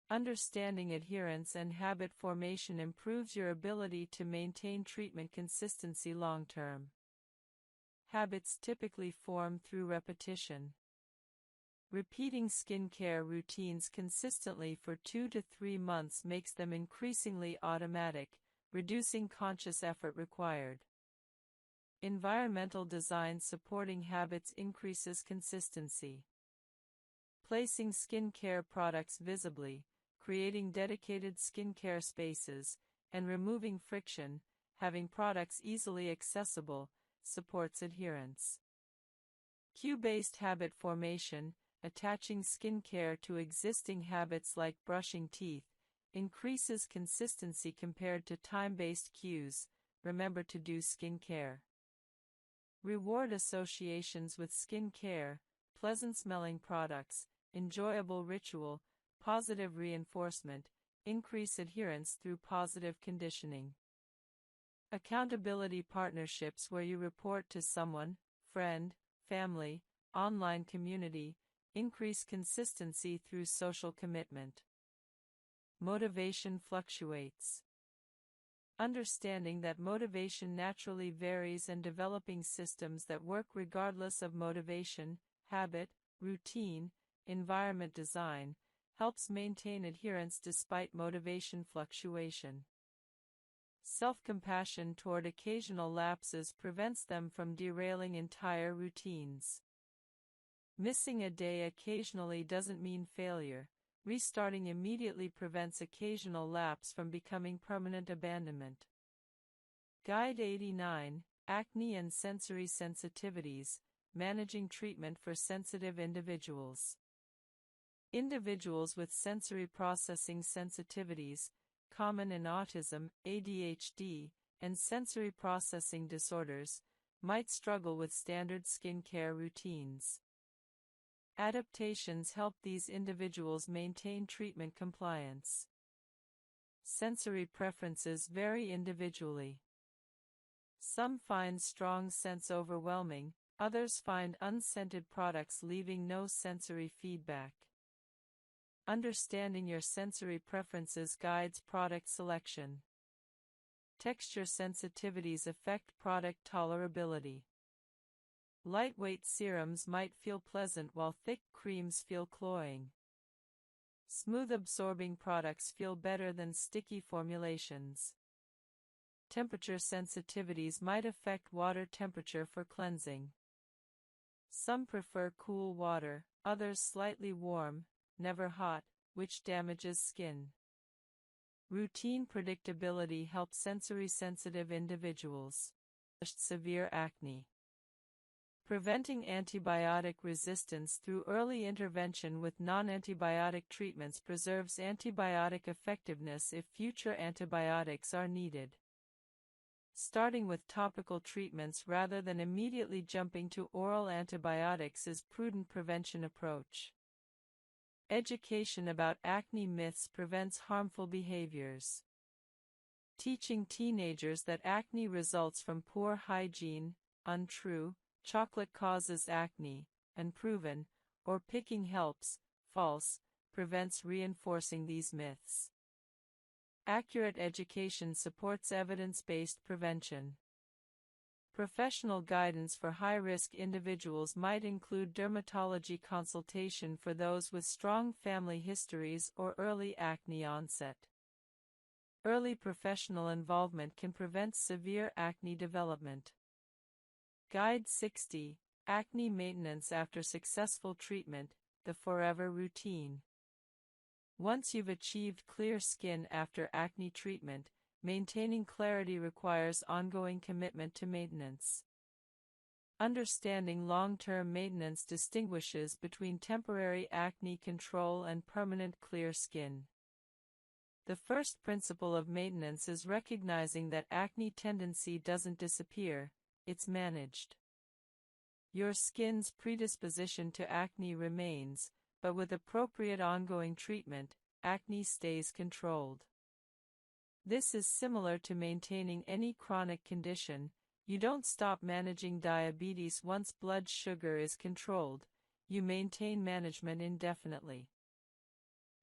S1: Understanding adherence and habit formation improves your ability to maintain treatment consistency long-term. Habits typically form through repetition. Repeating skincare routines consistently for 2 to 3 months makes them increasingly automatic, reducing conscious effort required. Environmental design supporting habits increases consistency. Placing skincare products visibly, creating dedicated skincare spaces, and removing friction, having products easily accessible, supports adherence. Cue-based habit formation, attaching skincare to existing habits like brushing teeth, increases consistency compared to time-based cues. Remember to do skincare. Reward associations with skincare, pleasant-smelling products, enjoyable ritual, positive reinforcement, increase adherence through positive conditioning. Accountability partnerships where you report to someone, friend, family, online community, increase consistency through social commitment. Motivation fluctuates. Understanding that motivation naturally varies and developing systems that work regardless of motivation, habit, routine, environment design, helps maintain adherence despite motivation fluctuation. Self-compassion toward occasional lapses prevents them from derailing entire routines. Missing a day occasionally doesn't mean failure. Restarting immediately prevents occasional lapse from becoming permanent abandonment. Guide 89, Acne and sensory sensitivities, managing treatment for sensitive individuals. Individuals with sensory processing sensitivities, common in autism, ADHD, and sensory processing disorders, might struggle with standard skin care routines. Adaptations help these individuals maintain treatment compliance. Sensory preferences vary individually. Some find strong scents overwhelming, others find unscented products leaving no sensory feedback. Understanding your sensory preferences guides product selection. Texture sensitivities affect product tolerability. Lightweight serums might feel pleasant while thick creams feel cloying. Smooth absorbing products feel better than sticky formulations. Temperature sensitivities might affect water temperature for cleansing. Some prefer cool water, others slightly warm, never hot, which damages skin. Routine predictability helps sensory-sensitive individuals. Severe acne. Preventing antibiotic resistance through early intervention with non-antibiotic treatments preserves antibiotic effectiveness if future antibiotics are needed. Starting with topical treatments rather than immediately jumping to oral antibiotics is prudent prevention approach. Education about acne myths prevents harmful behaviors. Teaching teenagers that acne results from poor hygiene, untrue, chocolate causes acne, unproven, or picking helps, false, prevents reinforcing these myths. Accurate education supports evidence-based prevention. Professional guidance for high-risk individuals might include dermatology consultation for those with strong family histories or early acne onset. Early professional involvement can prevent severe acne development. Guide 60, Acne Maintenance After Successful Treatment, the Forever Routine. Once you've achieved clear skin after acne treatment, maintaining clarity requires ongoing commitment to maintenance. Understanding long-term maintenance distinguishes between temporary acne control and permanent clear skin. The first principle of maintenance is recognizing that acne tendency doesn't disappear, it's managed. Your skin's predisposition to acne remains, but with appropriate ongoing treatment, acne stays controlled. This is similar to maintaining any chronic condition. You don't stop managing diabetes once blood sugar is controlled, you maintain management indefinitely.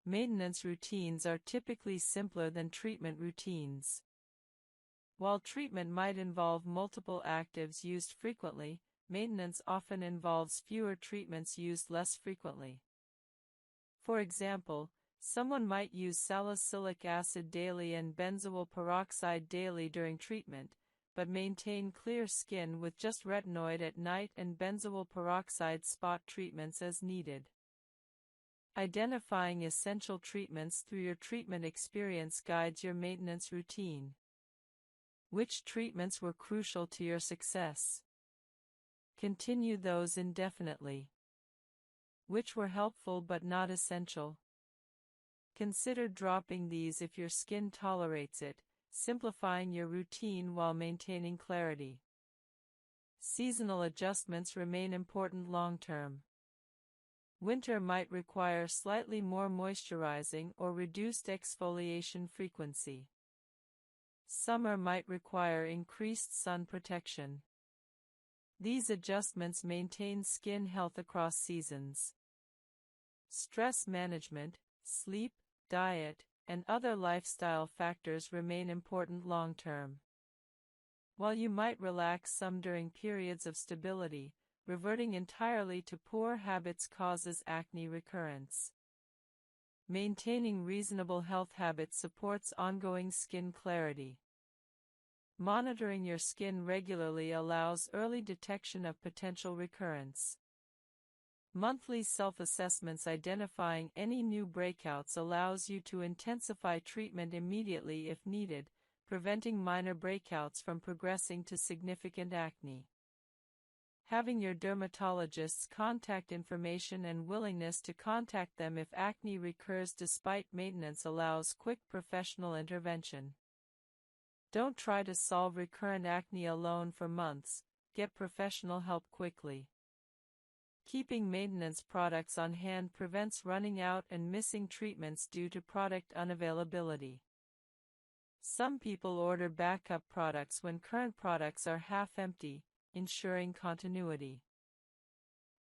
S1: Maintenance routines are typically simpler than treatment routines. While treatment might involve multiple actives used frequently, maintenance often involves fewer treatments used less frequently. For example, someone might use salicylic acid daily and benzoyl peroxide daily during treatment, but maintain clear skin with just retinoid at night and benzoyl peroxide spot treatments as needed. Identifying essential treatments through your treatment experience guides your maintenance routine. Which treatments were crucial to your success? Continue those indefinitely. Which were helpful but not essential? Consider dropping these if your skin tolerates it, simplifying your routine while maintaining clarity. Seasonal adjustments remain important long-term. Winter might require slightly more moisturizing or reduced exfoliation frequency. Summer might require increased sun protection. These adjustments maintain skin health across seasons. Stress management, sleep, diet, and other lifestyle factors remain important long-term. While you might relax some during periods of stability, reverting entirely to poor habits causes acne recurrence. Maintaining reasonable health habits supports ongoing skin clarity. Monitoring your skin regularly allows early detection of potential recurrence. Monthly self-assessments identifying any new breakouts allows you to intensify treatment immediately if needed, preventing minor breakouts from progressing to significant acne. Having your dermatologist's contact information and willingness to contact them if acne recurs despite maintenance allows quick professional intervention. Don't try to solve recurrent acne alone for months, get professional help quickly. Keeping maintenance products on hand prevents running out and missing treatments due to product unavailability. Some people order backup products when current products are half empty, ensuring continuity.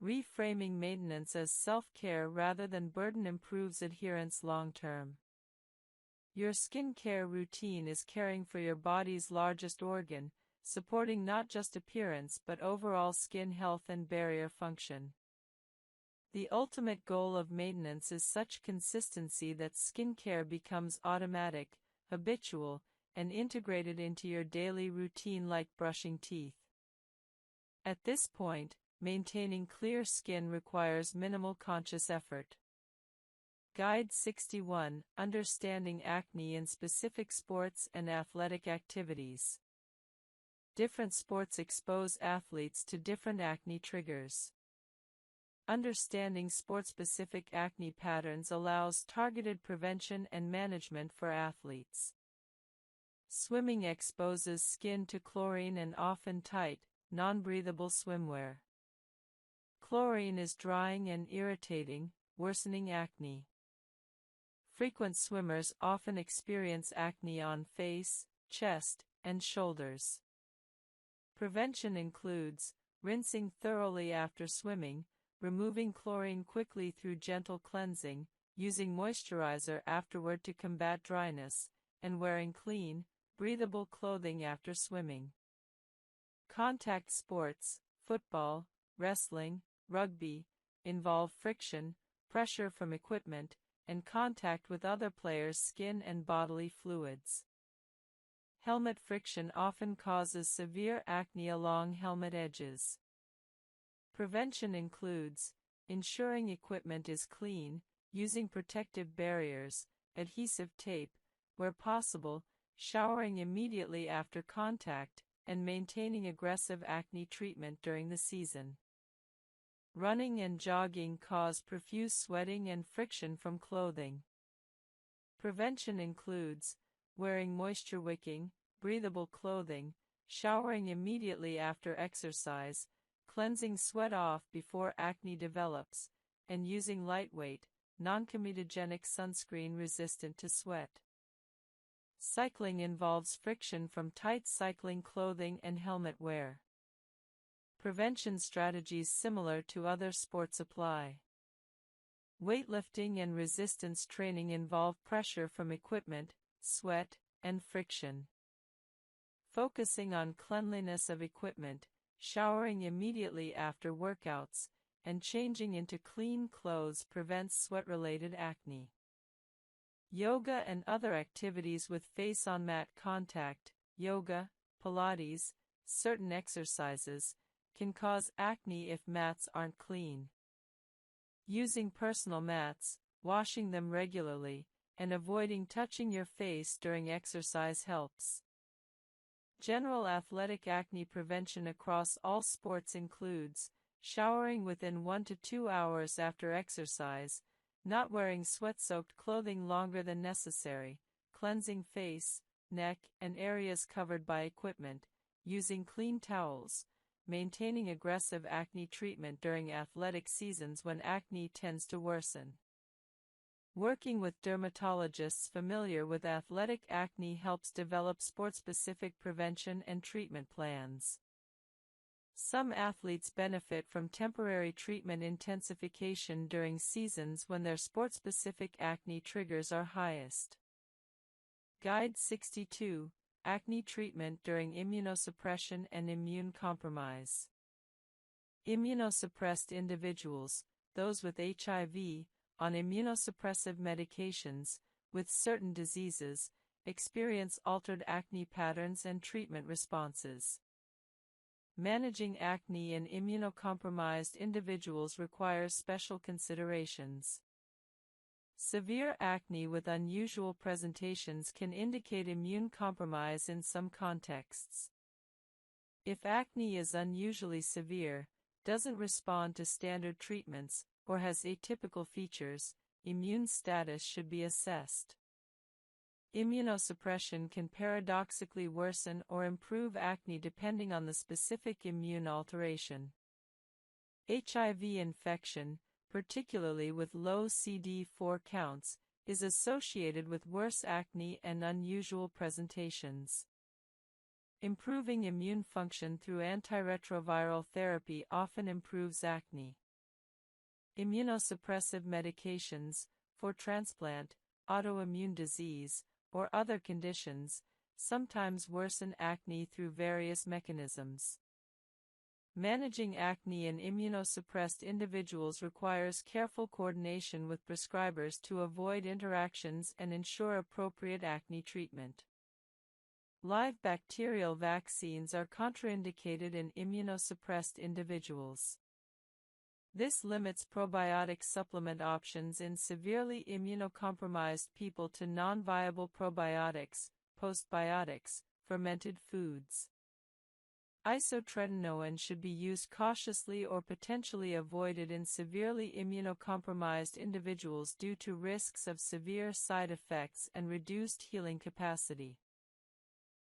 S1: Reframing maintenance as self-care rather than burden improves adherence long-term. Your skincare routine is caring for your body's largest organ, supporting not just appearance but overall skin health and barrier function. The ultimate goal of maintenance is such consistency that skincare becomes automatic, habitual, and integrated into your daily routine like brushing teeth. At this point, maintaining clear skin requires minimal conscious effort. Guide 61: Understanding acne in specific sports and athletic activities. Different sports expose athletes to different acne triggers. Understanding sport-specific acne patterns allows targeted prevention and management for athletes. Swimming exposes skin to chlorine and often tight, non-breathable swimwear. Chlorine is drying and irritating, worsening acne. Frequent swimmers often experience acne on face, chest, and shoulders. Prevention includes rinsing thoroughly after swimming, removing chlorine quickly through gentle cleansing, using moisturizer afterward to combat dryness, and wearing clean, breathable clothing after swimming. Contact sports, football, wrestling, rugby, involve friction, pressure from equipment, and contact with other players' skin and bodily fluids. Helmet friction often causes severe acne along helmet edges. Prevention includes ensuring equipment is clean, using protective barriers, adhesive tape, where possible, showering immediately after contact, and maintaining aggressive acne treatment during the season. Running and jogging cause profuse sweating and friction from clothing. Prevention includes wearing moisture-wicking, breathable clothing, showering immediately after exercise, cleansing sweat off before acne develops, and using lightweight, non-comedogenic sunscreen resistant to sweat. Cycling involves friction from tight cycling clothing and helmet wear. Prevention strategies similar to other sports apply. Weightlifting and resistance training involve pressure from equipment, sweat, and friction. Focusing on cleanliness of equipment, showering immediately after workouts, and changing into clean clothes prevents sweat-related acne. Yoga and other activities with face-on-mat contact, yoga, Pilates, certain exercises, can cause acne if mats aren't clean. Using personal mats, washing them regularly, and avoiding touching your face during exercise helps. General athletic acne prevention across all sports includes showering within 1 to 2 hours after exercise, not wearing sweat-soaked clothing longer than necessary, cleansing face, neck, and areas covered by equipment, using clean towels, maintaining aggressive acne treatment during athletic seasons when acne tends to worsen. Working with dermatologists familiar with athletic acne helps develop sport-specific prevention and treatment plans. Some athletes benefit from temporary treatment intensification during seasons when their sport-specific acne triggers are highest. Guide 62: Acne treatment during immunosuppression and immune compromise. Immunosuppressed individuals, those with HIV, on immunosuppressive medications, with certain diseases, experience altered acne patterns and treatment responses. Managing acne in immunocompromised individuals requires special considerations. Severe acne with unusual presentations can indicate immune compromise in some contexts. If acne is unusually severe, doesn't respond to standard treatments, or has atypical features, immune status should be assessed. Immunosuppression can paradoxically worsen or improve acne depending on the specific immune alteration. HIV infection, particularly with low CD4 counts, is associated with worse acne and unusual presentations. Improving immune function through antiretroviral therapy often improves acne. Immunosuppressive medications, for transplant, autoimmune disease, or other conditions, sometimes worsen acne through various mechanisms. Managing acne in immunosuppressed individuals requires careful coordination with prescribers to avoid interactions and ensure appropriate acne treatment. Live bacterial vaccines are contraindicated in immunosuppressed individuals. This limits probiotic supplement options in severely immunocompromised people to non-viable probiotics, postbiotics, fermented foods. Isotretinoin should be used cautiously or potentially avoided in severely immunocompromised individuals due to risks of severe side effects and reduced healing capacity.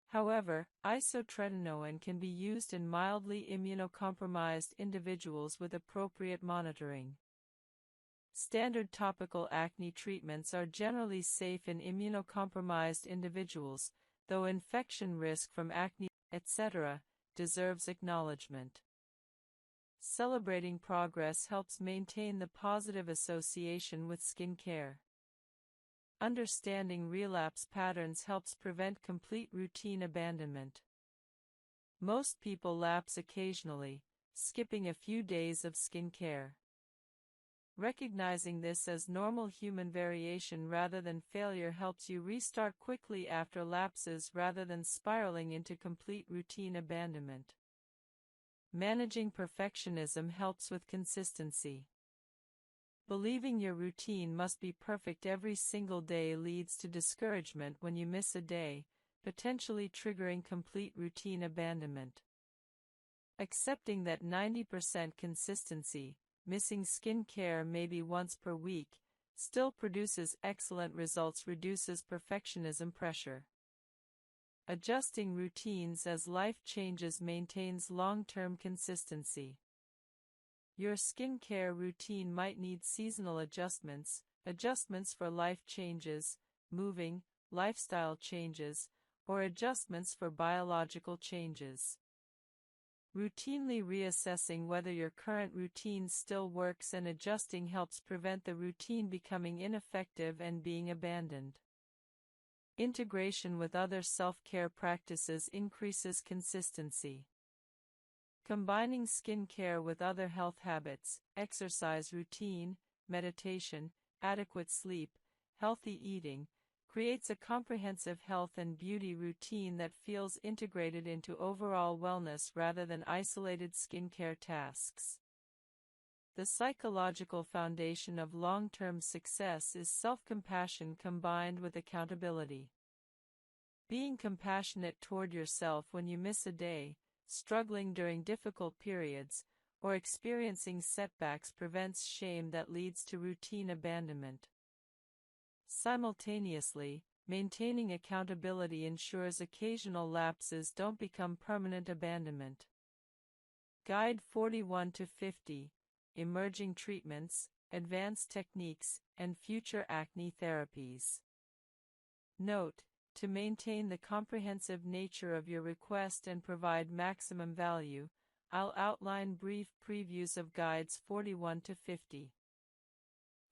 S1: However, isotretinoin can be used in mildly immunocompromised individuals with appropriate monitoring. Standard topical acne treatments are generally safe in immunocompromised individuals, though infection risk from acne, etc., deserves acknowledgement. Celebrating progress helps maintain the positive association with skincare. Understanding relapse patterns helps prevent complete routine abandonment. Most people lapse occasionally, skipping a few days of skincare. Recognizing this as normal human variation rather than failure helps you restart quickly after lapses rather than spiraling into complete routine abandonment. Managing perfectionism helps with consistency. Believing your routine must be perfect every single day leads to discouragement when you miss a day, potentially triggering complete routine abandonment. Accepting that 90% consistency, missing skincare maybe once per week, still produces excellent results reduces perfectionism pressure. Adjusting routines as life changes maintains long-term consistency. Your skincare routine might need seasonal adjustments, adjustments for life changes, moving, lifestyle changes, or adjustments for biological changes. Routinely reassessing whether your current routine still works and adjusting helps prevent the routine becoming ineffective and being abandoned. Integration with other self-care practices increases consistency. Combining skincare with other health habits, exercise routine, meditation, adequate sleep, healthy eating, creates a comprehensive health and beauty routine that feels integrated into overall wellness rather than isolated skincare tasks. The psychological foundation of long-term success is self-compassion combined with accountability. Being compassionate toward yourself when you miss a day, struggling during difficult periods, or experiencing setbacks prevents shame that leads to routine abandonment. Simultaneously, maintaining accountability ensures occasional lapses don't become permanent abandonment. Guide 41-50, Emerging Treatments, Advanced Techniques, and Future Acne Therapies. Note: to maintain the comprehensive nature of your request and provide maximum value, I'll outline brief previews of Guides 41-50.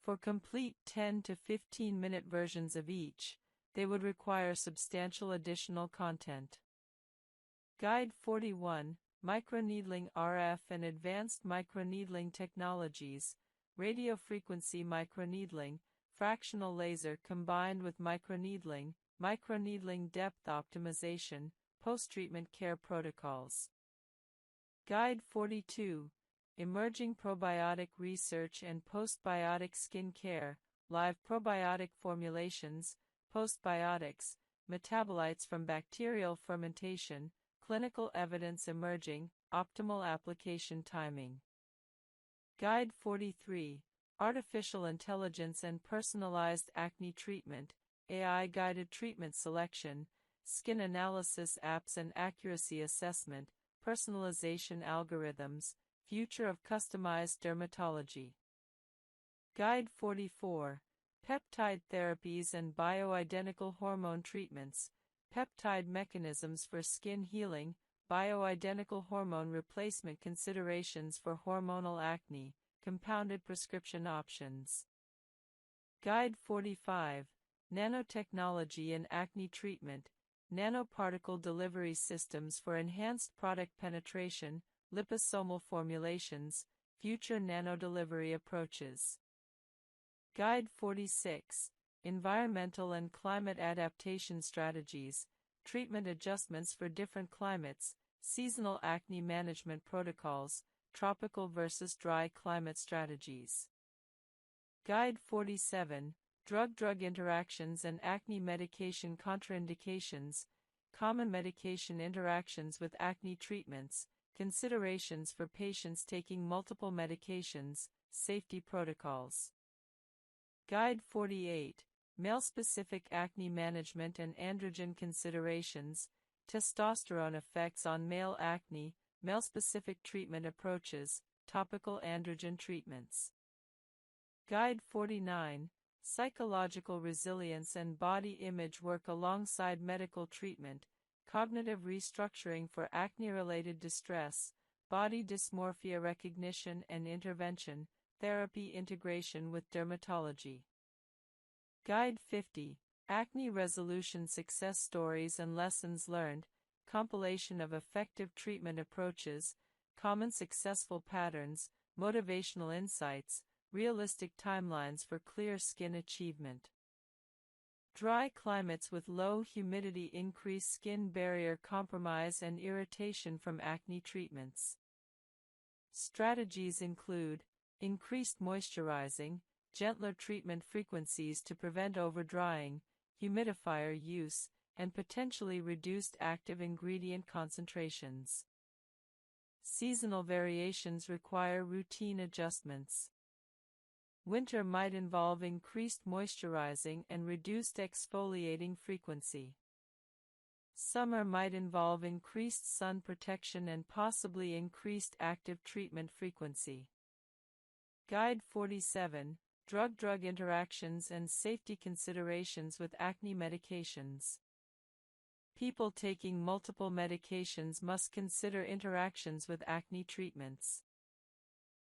S1: For complete 10 to 15-minute versions of each, they would require substantial additional content. Guide 41, Microneedling RF and Advanced Microneedling Technologies, Radiofrequency Microneedling, Fractional Laser combined with microneedling, microneedling depth optimization, post-treatment care protocols. Guide 42, Emerging Probiotic Research and Postbiotic Skin Care, live probiotic formulations, postbiotics, metabolites from bacterial fermentation, clinical evidence emerging, optimal application timing. Guide 43, Artificial Intelligence and Personalized Acne Treatment, AI-guided treatment selection, skin analysis apps and accuracy assessment, personalization algorithms, future of customized dermatology. Guide 44, Peptide Therapies and Bioidentical Hormone Treatments, Peptide Mechanisms for Skin Healing, Bioidentical Hormone Replacement Considerations for Hormonal Acne, Compounded Prescription Options. Guide 45, Nanotechnology and Acne Treatment, Nanoparticle Delivery Systems for Enhanced Product Penetration, Liposomal Formulations, Future Nanodelivery Approaches. Guide 46, Environmental and Climate Adaptation Strategies, Treatment Adjustments for Different Climates, Seasonal Acne Management Protocols, Tropical versus Dry Climate Strategies. Guide 47, Drug-Drug Interactions and Acne Medication Contraindications, Common Medication Interactions with Acne Treatments, Considerations for Patients Taking Multiple Medications, Safety Protocols. Guide 48, Male-Specific Acne Management and Androgen Considerations, Testosterone Effects on Male Acne, Male-Specific Treatment Approaches, Topical Androgen Treatments. Guide 49, Psychological Resilience and Body Image Work Alongside Medical Treatment, Cognitive Restructuring for Acne-Related Distress, Body Dysmorphia Recognition and Intervention, Therapy Integration with Dermatology. Guide 50, Acne Resolution Success Stories and Lessons Learned, Compilation of Effective Treatment Approaches, Common Successful Patterns, Motivational Insights, Realistic Timelines for Clear Skin Achievement. Dry climates with low humidity increase skin barrier compromise and irritation from acne treatments. Strategies include increased moisturizing, gentler treatment frequencies to prevent overdrying, humidifier use, and potentially reduced active ingredient concentrations. Seasonal variations require routine adjustments. Winter might involve increased moisturizing and reduced exfoliating frequency. Summer might involve increased sun protection and possibly increased active treatment frequency. Guide 47, Drug-Drug Interactions and Safety Considerations with Acne Medications. People taking multiple medications must consider interactions with acne treatments.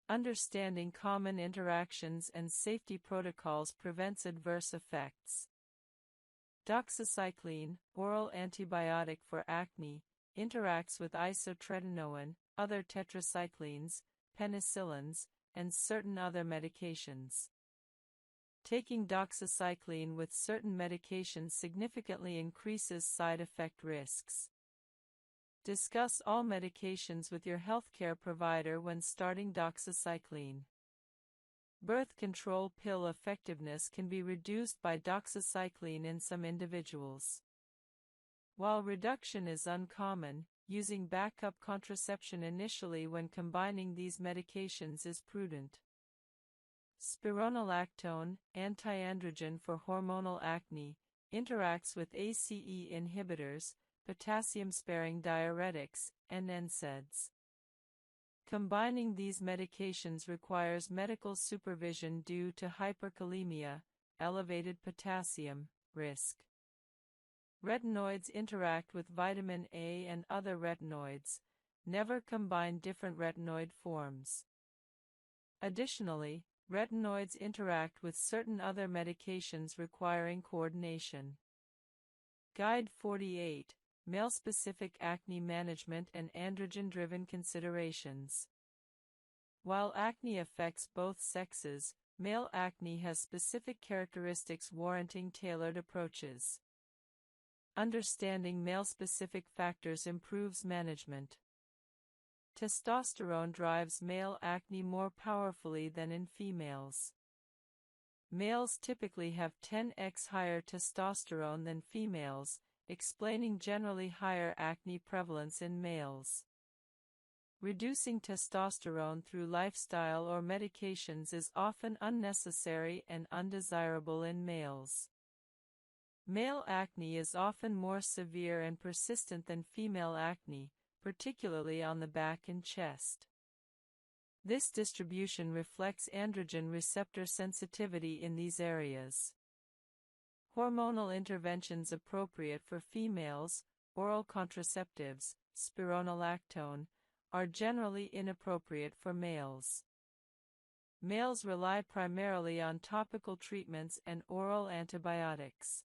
S1: Understanding common interactions and safety protocols prevents adverse effects. Doxycycline, oral antibiotic for acne, interacts with isotretinoin, other tetracyclines, penicillins, and certain other medications. Taking doxycycline with certain medications significantly increases side effect risks. Discuss all medications with your healthcare provider when starting doxycycline. Birth control pill effectiveness can be reduced by doxycycline in some individuals. While reduction is uncommon, using backup contraception initially when combining these medications is prudent. Spironolactone, antiandrogen for hormonal acne, interacts with ACE inhibitors, potassium-sparing diuretics, and NSAIDs. Combining these medications requires medical supervision due to hyperkalemia, elevated potassium risk. Retinoids interact with vitamin A and other retinoids. Never combine different retinoid forms. Additionally, retinoids interact with certain other medications requiring coordination. Guide 48, Male-Specific Acne Management and Androgen-Driven Considerations. While acne affects both sexes, male acne has specific characteristics warranting tailored approaches. Understanding male-specific factors improves management. Testosterone drives male acne more powerfully than in females. Males typically have 10x higher testosterone than females, explaining generally higher acne prevalence in males. Reducing testosterone through lifestyle or medications is often unnecessary and undesirable in males. Male acne is often more severe and persistent than female acne, particularly on the back and chest. This distribution reflects androgen receptor sensitivity in these areas. Hormonal interventions appropriate for females, oral contraceptives, spironolactone, are generally inappropriate for males. Males rely primarily on topical treatments and oral antibiotics.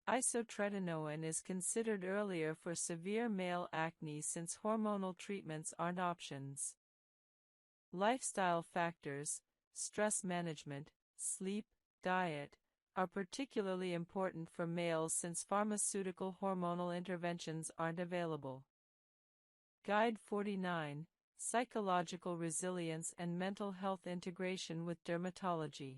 S1: Isotretinoin is considered earlier for severe male acne since hormonal treatments aren't options. Lifestyle factors, stress management, sleep, diet, are particularly important for males since pharmaceutical hormonal interventions aren't available. Guide 49, Psychological Resilience and Mental Health Integration with Dermatology.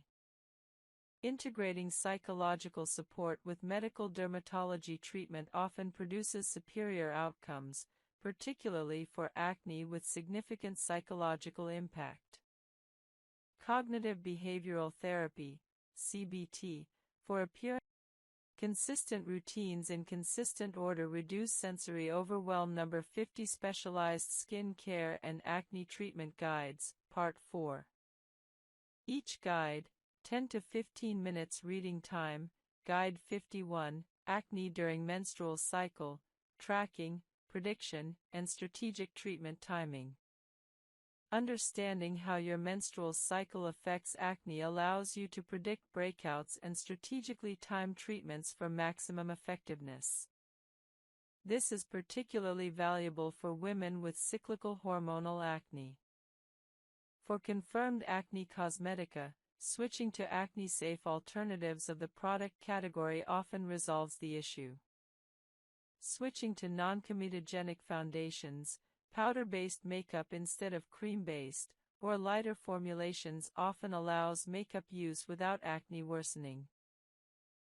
S1: Integrating psychological support with medical dermatology treatment often produces superior outcomes, particularly for acne with significant psychological impact. Cognitive behavioral therapy, CBT, for appearance. Consistent routines in consistent order reduce sensory overwhelm. Number 50 Specialized Skin Care and Acne Treatment Guides, Part 4. Each guide, 10 to 15 minutes reading time. Guide 51, Acne During Menstrual Cycle, Tracking, Prediction, and Strategic Treatment Timing. Understanding how your menstrual cycle affects acne allows you to predict breakouts and strategically time treatments for maximum effectiveness. This is particularly valuable for women with cyclical hormonal acne. For confirmed acne cosmetica, switching to acne-safe alternatives of the product category often resolves the issue. Switching to non-comedogenic foundations, powder-based makeup instead of cream-based, or lighter formulations often allows makeup use without acne worsening.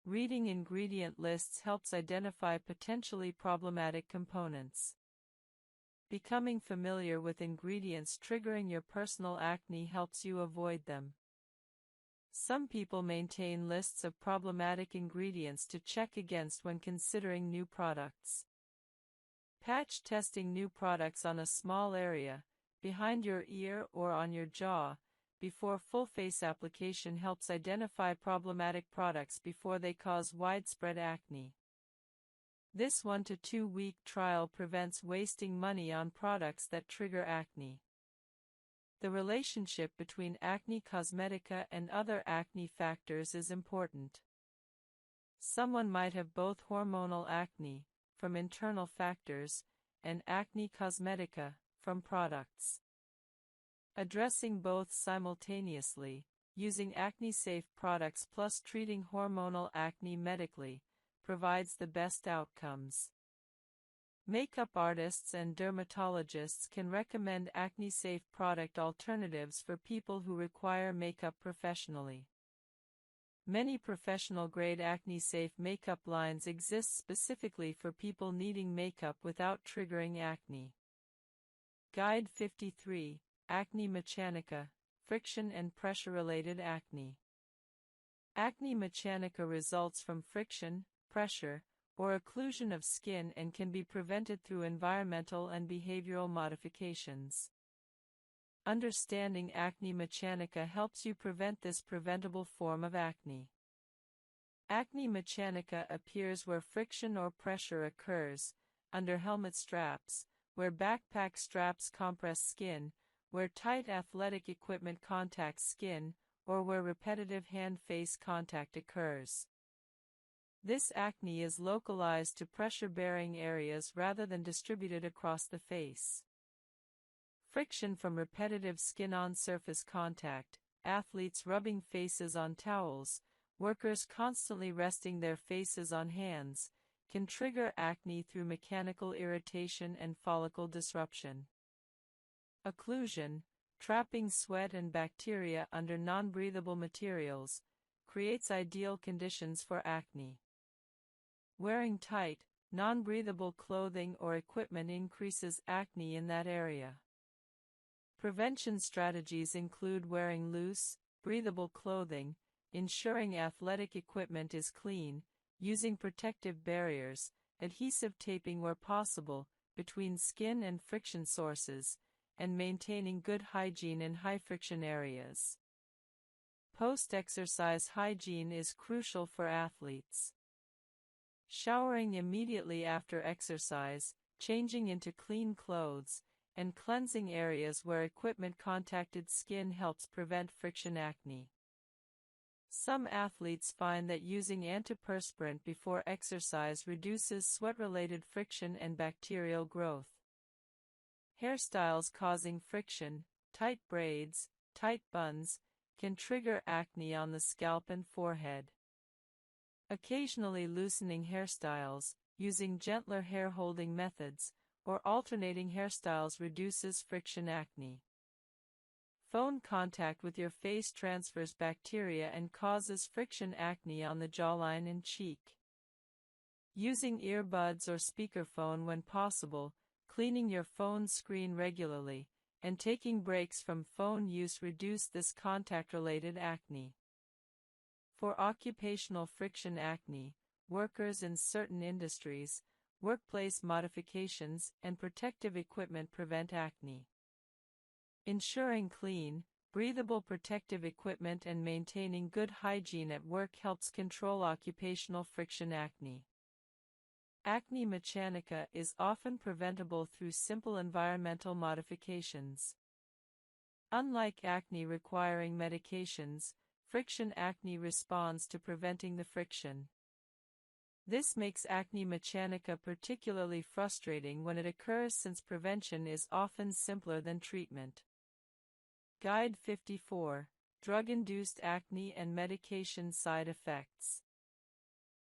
S1: Reading ingredient lists helps identify potentially problematic components. Becoming familiar with ingredients triggering your personal acne helps you avoid them. Some people maintain lists of problematic ingredients to check against when considering new products. Patch testing new products on a small area, behind your ear or on your jaw, before full face application helps identify problematic products before they cause widespread acne. This 1 to 2 week trial prevents wasting money on products that trigger acne. The relationship between acne cosmetica and other acne factors is important. Someone might have both hormonal acne, from internal factors, and acne cosmetica, from products. Addressing both simultaneously, using acne-safe products plus treating hormonal acne medically, provides the best outcomes. Makeup artists and dermatologists can recommend acne-safe product alternatives for people who require makeup professionally. Many professional-grade acne-safe makeup lines exist specifically for people needing makeup without triggering acne. Guide 53, Acne Mechanica, Friction and Pressure-Related Acne. Acne mechanica results from friction, pressure, or occlusion of skin and can be prevented through environmental and behavioral modifications. Understanding acne mechanica helps you prevent this preventable form of acne. Acne mechanica appears where friction or pressure occurs, under helmet straps, where backpack straps compress skin, where tight athletic equipment contacts skin, or where repetitive hand-face contact occurs. This acne is localized to pressure-bearing areas rather than distributed across the face. Friction from repetitive skin-on-surface contact, athletes rubbing faces on towels, workers constantly resting their faces on hands, can trigger acne through mechanical irritation and follicle disruption. Occlusion, trapping sweat and bacteria under non-breathable materials, creates ideal conditions for acne. Wearing tight, non-breathable clothing or equipment increases acne in that area. Prevention strategies include wearing loose, breathable clothing, ensuring athletic equipment is clean, using protective barriers, adhesive taping where possible, between skin and friction sources, and maintaining good hygiene in high-friction areas. Post-exercise hygiene is crucial for athletes. Showering immediately after exercise, changing into clean clothes, and cleansing areas where equipment contacted skin helps prevent friction acne. Some athletes find that using antiperspirant before exercise reduces sweat-related friction and bacterial growth. Hairstyles causing friction, tight braids, tight buns, can trigger acne on the scalp and forehead. Occasionally loosening hairstyles, using gentler hair-holding methods, or alternating hairstyles reduces friction acne. Phone contact with your face transfers bacteria and causes friction acne on the jawline and cheek. Using earbuds or speakerphone when possible, cleaning your phone screen regularly, and taking breaks from phone use reduce this contact-related acne. For occupational friction acne, workers in certain industries, workplace modifications and protective equipment prevent acne. Ensuring clean, breathable protective equipment and maintaining good hygiene at work helps control occupational friction acne. Acne mechanica is often preventable through simple environmental modifications. Unlike acne requiring medications, friction acne responds to preventing the friction. This makes acne mechanica particularly frustrating when it occurs since prevention is often simpler than treatment. Guide 54: Drug-induced acne and medication side effects.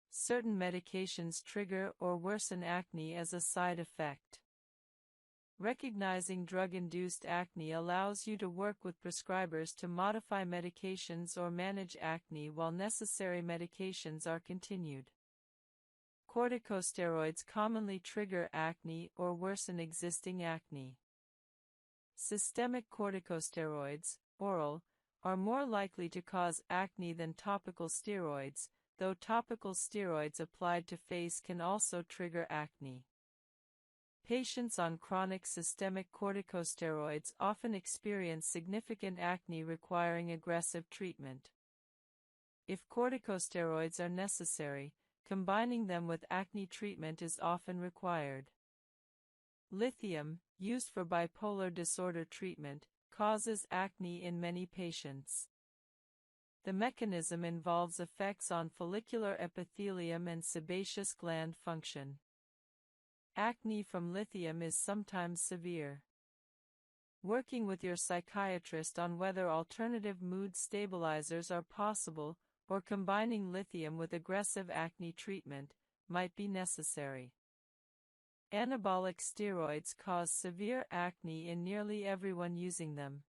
S1: Certain medications trigger or worsen acne as a side effect. Recognizing drug-induced acne allows you to work with prescribers to modify medications or manage acne while necessary medications are continued. Corticosteroids commonly trigger acne or worsen existing acne. Systemic corticosteroids, oral, are more likely to cause acne than topical steroids, though topical steroids applied to face can also trigger acne. Patients on chronic systemic corticosteroids often experience significant acne requiring aggressive treatment. If corticosteroids are necessary, combining them with acne treatment is often required. Lithium, used for bipolar disorder treatment, causes acne in many patients. The mechanism involves effects on follicular epithelium and sebaceous gland function. Acne from lithium is sometimes severe. Working with your psychiatrist on whether alternative mood stabilizers are possible, or combining lithium with aggressive acne treatment, might be necessary. Anabolic steroids cause severe acne in nearly everyone using them.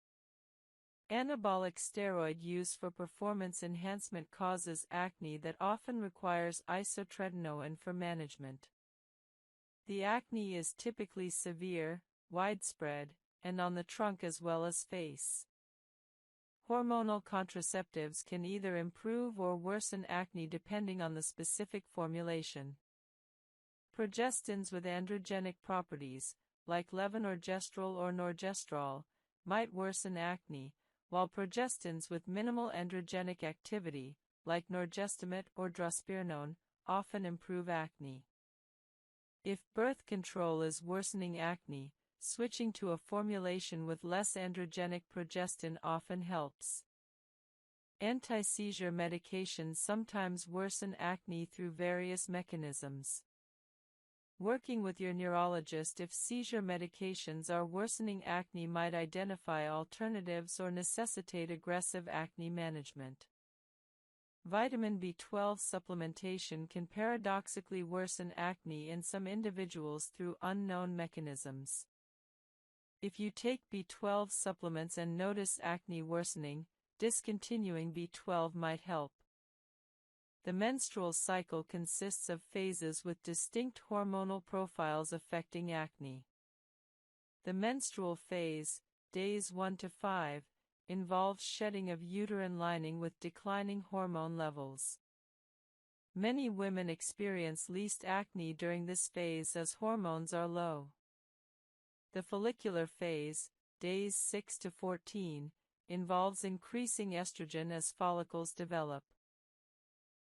S1: Anabolic steroid use for performance enhancement causes acne that often requires isotretinoin for management. The acne is typically severe, widespread, and on the trunk as well as face. Hormonal contraceptives can either improve or worsen acne depending on the specific formulation. Progestins with androgenic properties, like levonorgestrel or norgestrol, might worsen acne, while progestins with minimal androgenic activity, like norgestimate or drospirenone, often improve acne. If birth control is worsening acne, switching to a formulation with less androgenic progestin often helps. Anti-seizure medications sometimes worsen acne through various mechanisms. Working with your neurologist if seizure medications are worsening acne might identify alternatives or necessitate aggressive acne management. Vitamin B12 supplementation can paradoxically worsen acne in some individuals through unknown mechanisms. If you take B12 supplements and notice acne worsening, discontinuing B12 might help. The menstrual cycle consists of phases with distinct hormonal profiles affecting acne. The menstrual phase, days 1 to 5, involves shedding of uterine lining with declining hormone levels. Many women experience least acne during this phase as hormones are low. The follicular phase, days 6 to 14, involves increasing estrogen as follicles develop.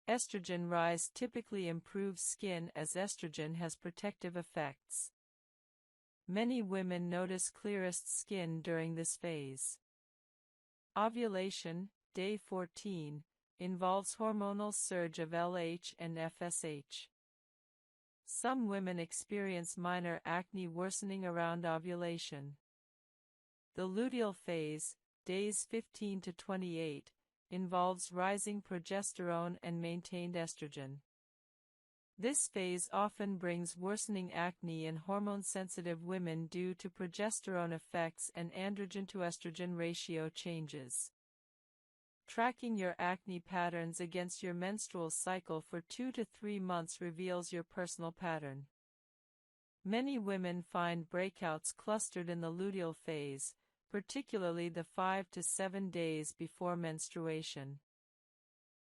S1: Estrogen rise typically improves skin as estrogen has protective effects. Many women notice clearest skin during this phase. Ovulation, day 14, involves hormonal surge of LH and FSH. Some women experience minor acne worsening around ovulation. The luteal phase, days 15 to 28, involves rising progesterone and maintained estrogen. This phase often brings worsening acne in hormone-sensitive women due to progesterone effects and androgen to estrogen ratio changes. Tracking your acne patterns against your menstrual cycle for 2 to 3 months reveals your personal pattern. Many women find breakouts clustered in the luteal phase, particularly the 5 to 7 days before menstruation.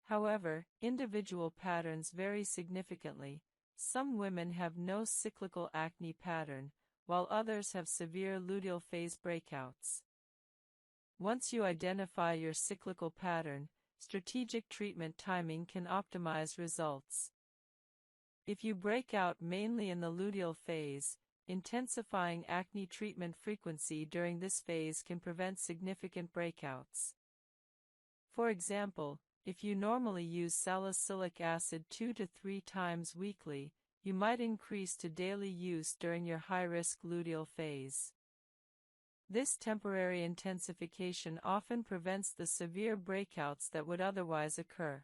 S1: However, individual patterns vary significantly. Some women have no cyclical acne pattern, while others have severe luteal phase breakouts. Once you identify your cyclical pattern, strategic treatment timing can optimize results. If you break out mainly in the luteal phase, intensifying acne treatment frequency during this phase can prevent significant breakouts. For example, if you normally use salicylic acid 2 to 3 times weekly, you might increase to daily use during your high-risk luteal phase. This temporary intensification often prevents the severe breakouts that would otherwise occur.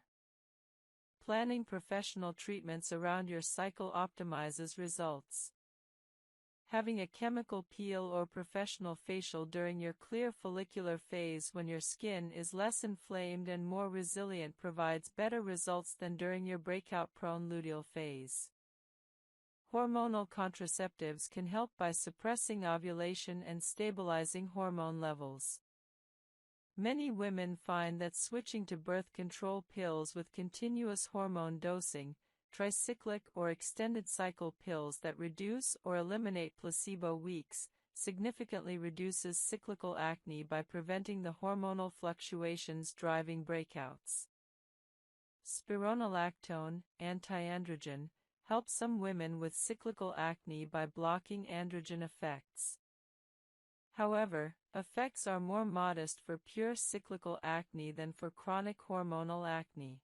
S1: Planning professional treatments around your cycle optimizes results. Having a chemical peel or professional facial during your clear follicular phase when your skin is less inflamed and more resilient provides better results than during your breakout-prone luteal phase. Hormonal contraceptives can help by suppressing ovulation and stabilizing hormone levels. Many women find that switching to birth control pills with continuous hormone dosing, tricyclic or extended cycle pills that reduce or eliminate placebo weeks, significantly reduces cyclical acne by preventing the hormonal fluctuations driving breakouts. Spironolactone, antiandrogen, helps some women with cyclical acne by blocking androgen effects. However, effects are more modest for pure cyclical acne than for chronic hormonal acne.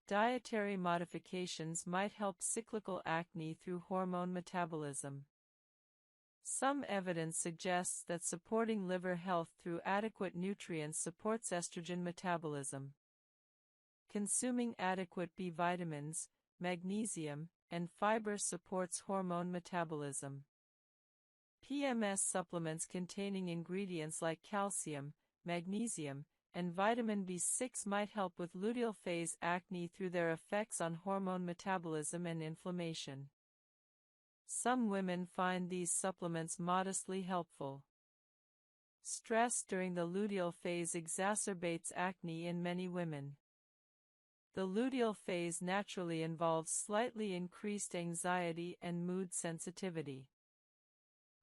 S1: Dietary modifications might help cyclical acne through hormone metabolism. Some evidence suggests that supporting liver health through adequate nutrients supports estrogen metabolism. Consuming adequate B vitamins, magnesium, and fiber supports hormone metabolism. PMS supplements containing ingredients like calcium, magnesium, and vitamin B6 might help with luteal phase acne through their effects on hormone metabolism and inflammation. Some women find these supplements modestly helpful. Stress during the luteal phase exacerbates acne in many women. The luteal phase naturally involves slightly increased anxiety and mood sensitivity.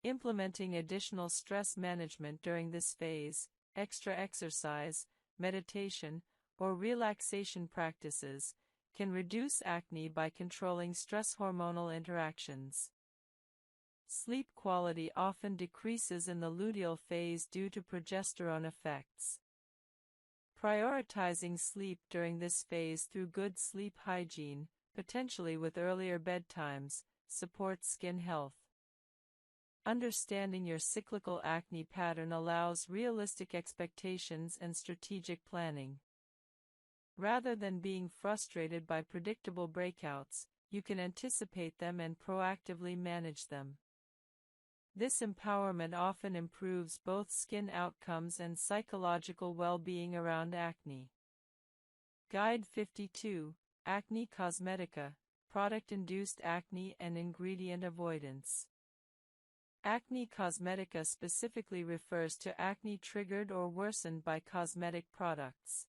S1: Implementing additional stress management during this phase, extra exercise, meditation, or relaxation practices, can reduce acne by controlling stress hormonal interactions. Sleep quality often decreases in the luteal phase due to progesterone effects. Prioritizing sleep during this phase through good sleep hygiene, potentially with earlier bedtimes, supports skin health. Understanding your cyclical acne pattern allows realistic expectations and strategic planning. Rather than being frustrated by predictable breakouts, you can anticipate them and proactively manage them. This empowerment often improves both skin outcomes and psychological well-being around acne. Guide 52, Acne Cosmetica, Product-Induced Acne and Ingredient Avoidance. Acne cosmetica specifically refers to acne triggered or worsened by cosmetic products.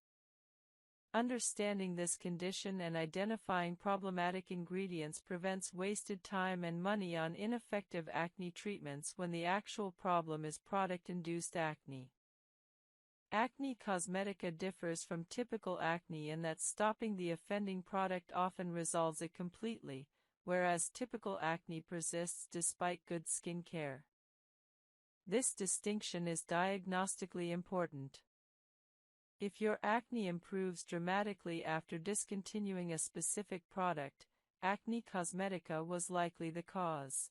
S1: Understanding this condition and identifying problematic ingredients prevents wasted time and money on ineffective acne treatments when the actual problem is product-induced acne. Acne cosmetica differs from typical acne in that stopping the offending product often resolves it completely, whereas typical acne persists despite good skin care. This distinction is diagnostically important. If your acne improves dramatically after discontinuing a specific product, acne cosmetica was likely the cause.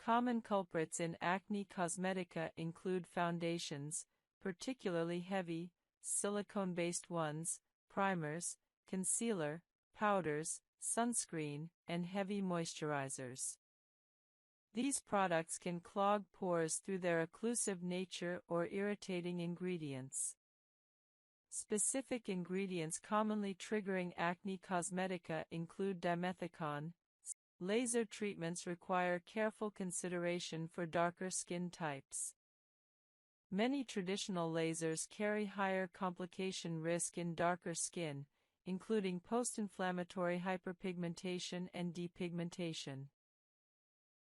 S1: Common culprits in acne cosmetica include foundations, particularly heavy, silicone-based ones, primers, concealer, powders, sunscreen, and heavy moisturizers. These products can clog pores through their occlusive nature or irritating ingredients. Specific ingredients commonly triggering acne cosmetica include dimethicone. Laser treatments require careful consideration for darker skin types. Many traditional lasers carry higher complication risk in darker skin, including post-inflammatory hyperpigmentation and depigmentation.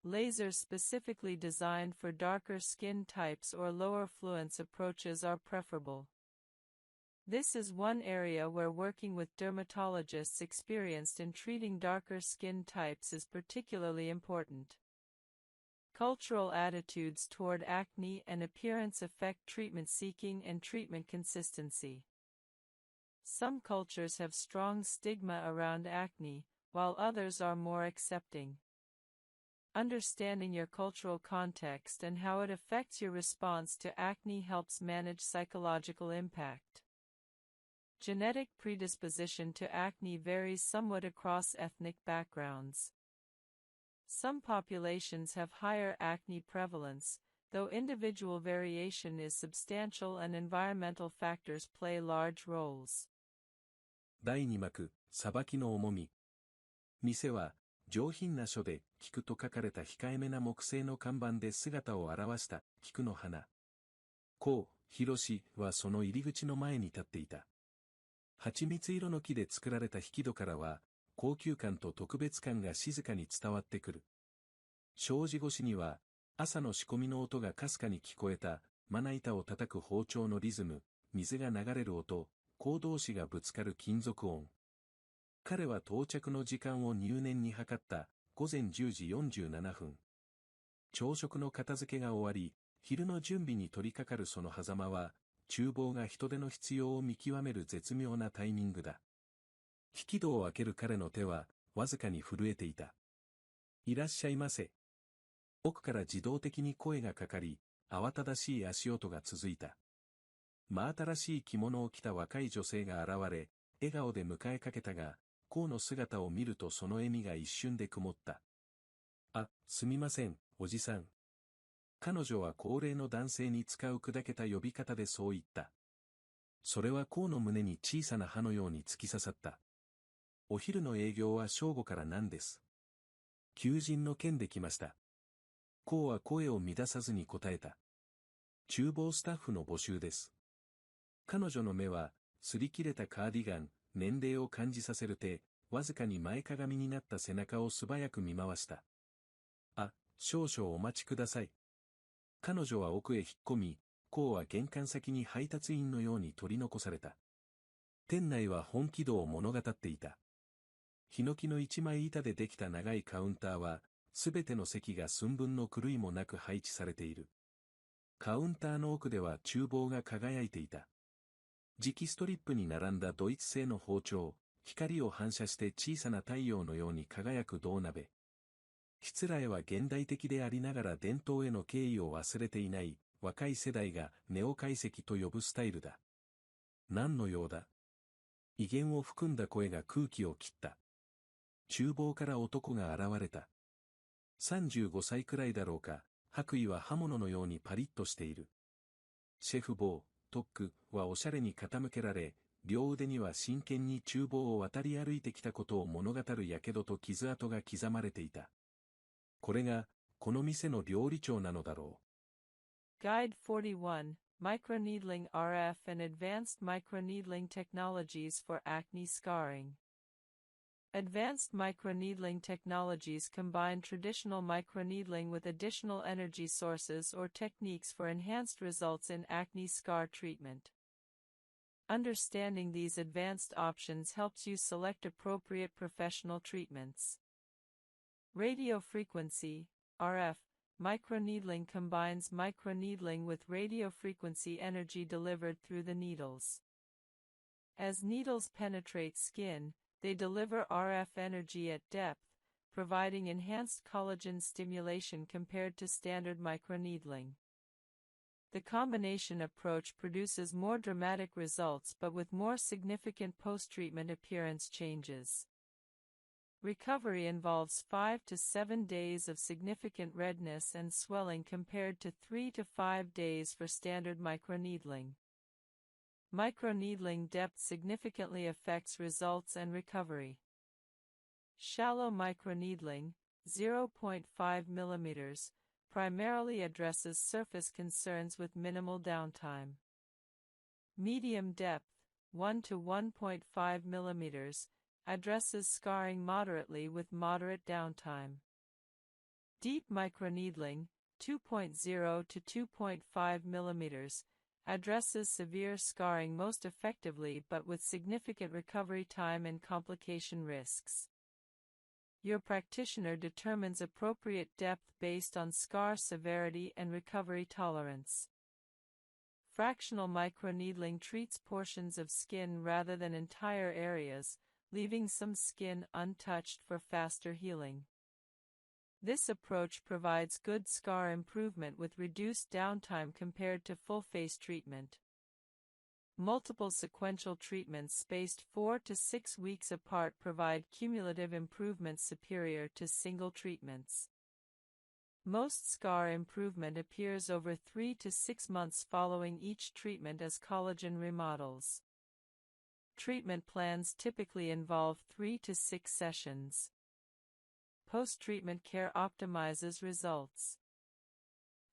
S1: Lasers specifically designed for darker skin types or lower fluence approaches are preferable. This is one area where working with dermatologists experienced in treating darker skin types is particularly important. Cultural attitudes toward acne and appearance affect treatment seeking and treatment consistency. Some cultures have strong stigma around acne, while others are more accepting. Understanding your cultural context and how it affects your response to acne helps manage psychological impact. Genetic predisposition to acne varies somewhat across ethnic backgrounds. Some populations have higher acne prevalence, though individual variation is substantial and environmental factors play large roles.
S2: 第2幕、裁きの重み。店は、上品な書で、菊と書かれた控えめな木製の看板で姿を現した、菊の花。こう、広しはその入り口の前に立っていた。蜂蜜色の木で作られた引き戸からは、高級感と特別感が静かに伝わってくる。障子越しには、朝の仕込みの音がかすかに聞こえた、まな板を叩く包丁のリズム、水が流れる音、鋼同士がぶつかる金属音。彼は到着の時間を入念に測った、午前10時47分。朝食の片付けが終わり、昼の準備に取り掛かるその狭間は、厨房が人手の必要を見極める絶妙なタイミングだ。引き戸を開ける彼の手は、わずかに震えていた。いらっしゃいませ。奥から自動的に声がかかり、慌ただしい足音が続いた。真新しい着物を着た若い女性が現れ、笑顔で迎えかけたが、コウの姿を見るとその笑みが一瞬で曇った。あ、すみません、おじさん。彼女は高齢の男性に使う砕けた呼び方でそう言った。それはコウの胸に小さな刃のように突き刺さった。お昼の営業は正午からなんです。求人の件で来ました。コウは声を乱さずに答えた。厨房スタッフの募集です。彼女の目は、擦り切れたカーディガン、年齢を感じさせる手、わずかに前かがみになった背中を素早く見回した。あ、少々お待ちください。彼女は奥へ引っ込み、コウは玄関先に配達員のように取り残された。店内は本気度を物語っていた。ヒノキの一枚板でできた長いカウンターは、すべての席が寸分の狂いもなく配置されている。カウンターの奥では厨房が輝いていた。磁気ストリップに並んだドイツ製の包丁、光を反射して小さな太陽のように輝く銅鍋。しつらえは現代的でありながら伝統への敬意を忘れていない若い世代がネオ解析と呼ぶスタイルだ。何の用だ。威厳を含んだ声が空気を切った。厨房から男が現れた。35歳くらいだろうか、白衣は刃物のようにパリッとしている。シェフボー、トックはおしゃれに傾けられ、両腕には真剣に厨房を渡り歩いてきたことを物語る火傷と傷跡が刻まれていた。これが、この店の料理長なのだろ
S1: う。Guide 41, Microneedling RF and Advanced Microneedling Technologies for Acne Scarring. Advanced microneedling technologies combine traditional microneedling with additional energy sources or techniques for enhanced results in acne scar treatment. Understanding these advanced options helps you select appropriate professional treatments. Radiofrequency, RF, microneedling combines microneedling with radiofrequency energy delivered through the needles. As needles penetrate skin, they deliver RF energy at depth, providing enhanced collagen stimulation compared to standard microneedling. The combination approach produces more dramatic results but with more significant post-treatment appearance changes. Recovery involves 5 to 7 days of significant redness and swelling compared to 3 to 5 days for standard microneedling. Microneedling depth significantly affects results and recovery. Shallow microneedling, 0.5 mm, primarily addresses surface concerns with minimal downtime. Medium depth, 1 to 1.5 mm, addresses scarring moderately with moderate downtime. Deep microneedling, 2.0 to 2.5 mm, addresses severe scarring most effectively but with significant recovery time and complication risks. Your practitioner determines appropriate depth based on scar severity and recovery tolerance. Fractional microneedling treats portions of skin rather than entire areas, leaving some skin untouched for faster healing. This approach provides good scar improvement with reduced downtime compared to full-face treatment. Multiple sequential treatments spaced 4 to 6 weeks apart provide cumulative improvements superior to single treatments. Most scar improvement appears over 3 to 6 months following each treatment as collagen remodels. Treatment plans typically involve 3 to 6 sessions. Post-treatment care optimizes results.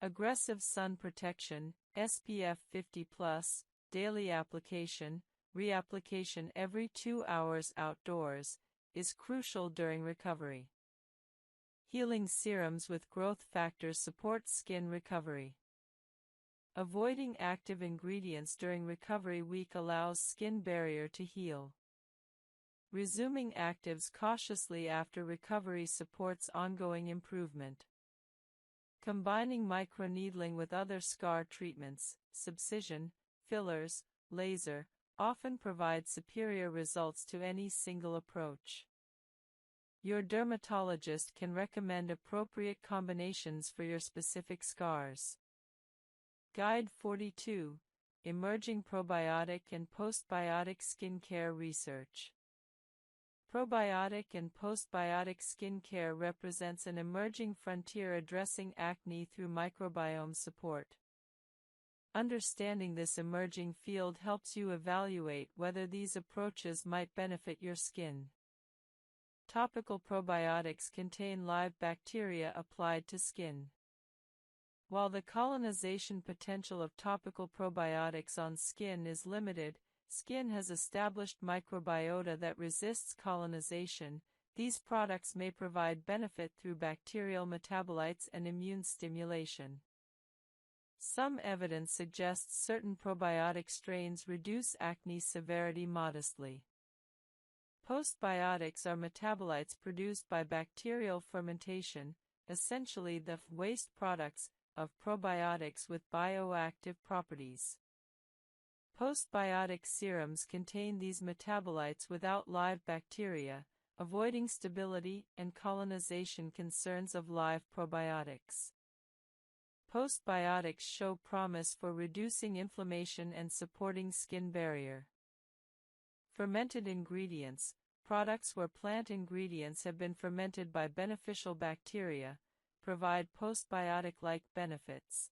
S1: Aggressive sun protection, SPF 50+, daily application, reapplication every 2 hours outdoors, is crucial during recovery. Healing serums with growth factors support skin recovery. Avoiding active ingredients during recovery week allows skin barrier to heal. Resuming actives cautiously after recovery supports ongoing improvement. Combining microneedling with other scar treatments, subcision, fillers, laser, often provide superior results to any single approach. Your dermatologist can recommend appropriate combinations for your specific scars. Guide 42, Emerging Probiotic and Postbiotic Skincare Research. Probiotic and postbiotic skincare represents an emerging frontier addressing acne through microbiome support. Understanding this emerging field helps you evaluate whether these approaches might benefit your skin. Topical probiotics contain live bacteria applied to skin. While the colonization potential of topical probiotics on skin is limited, skin has established microbiota that resists colonization. These products may provide benefit through bacterial metabolites and immune stimulation. Some evidence suggests certain probiotic strains reduce acne severity modestly. Postbiotics are metabolites produced by bacterial fermentation, essentially the waste products of probiotics with bioactive properties. Postbiotic serums contain these metabolites without live bacteria, avoiding stability and colonization concerns of live probiotics. Postbiotics show promise for reducing inflammation and supporting skin barrier. Fermented ingredients, products where plant ingredients have been fermented by beneficial bacteria, provide postbiotic-like benefits.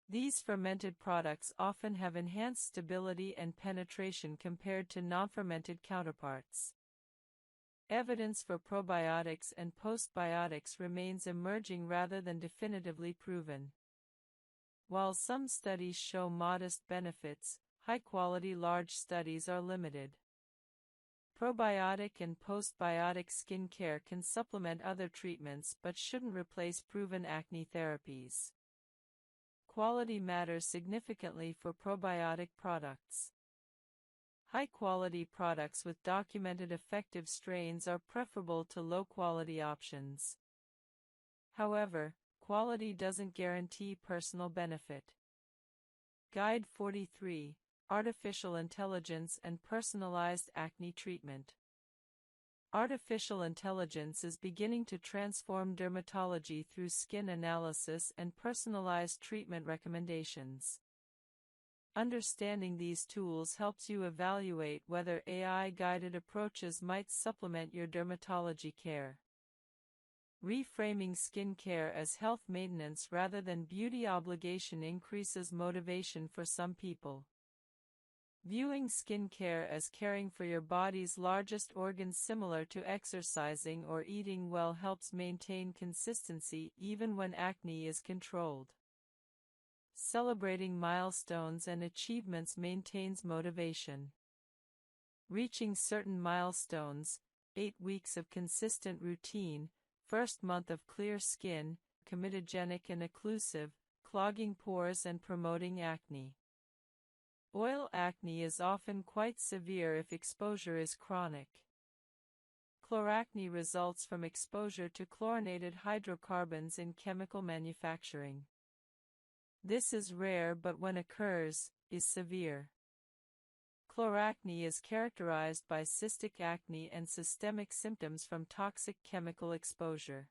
S1: These fermented products often have enhanced stability and penetration compared to non-fermented counterparts. Evidence for probiotics and postbiotics remains emerging rather than definitively proven. While some studies show modest benefits, high-quality large studies are limited. Probiotic and postbiotic skin care can supplement other treatments but shouldn't replace proven acne therapies. Quality matters significantly for probiotic products. High-quality products with documented effective strains are preferable to low-quality options. However, quality doesn't guarantee personal benefit. Guide 43: Artificial Intelligence and Personalized Acne Treatment. Artificial intelligence is beginning to transform dermatology through skin analysis and personalized treatment recommendations. Understanding these tools helps you evaluate whether AI-guided approaches might supplement your dermatology care. Reframing skin care as health maintenance rather than beauty obligation increases motivation for some people. Viewing skin care as caring for your body's largest organ similar to exercising or eating well helps maintain consistency even when acne is controlled. Celebrating milestones and achievements maintains motivation. Reaching certain milestones, 8 weeks of consistent routine, first month of clear skin, comedogenic and occlusive, clogging pores and promoting acne. Oil acne is often quite severe if exposure is chronic. Chloracne results from exposure to chlorinated hydrocarbons in chemical manufacturing. This is rare but when occurs, is severe. Chloracne is characterized by cystic acne and systemic symptoms from toxic chemical exposure.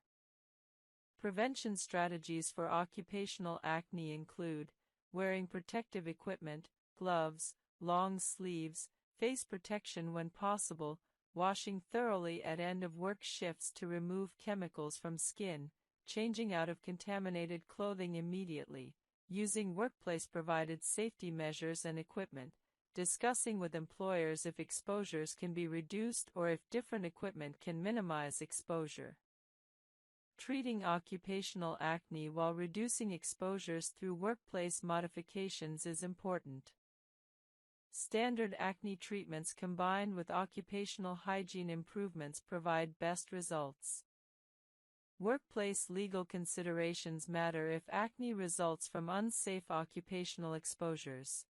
S1: Prevention strategies for occupational acne include wearing protective equipment, gloves, long sleeves, face protection when possible, washing thoroughly at end-of-work shifts to remove chemicals from skin, changing out of contaminated clothing immediately, using workplace-provided safety measures and equipment, discussing with employers if exposures can be reduced or if different equipment can minimize exposure. Treating occupational acne while reducing exposures through workplace modifications is important. Standard acne treatments combined with occupational hygiene improvements provide best results. Workplace legal considerations matter if acne results from unsafe occupational exposures.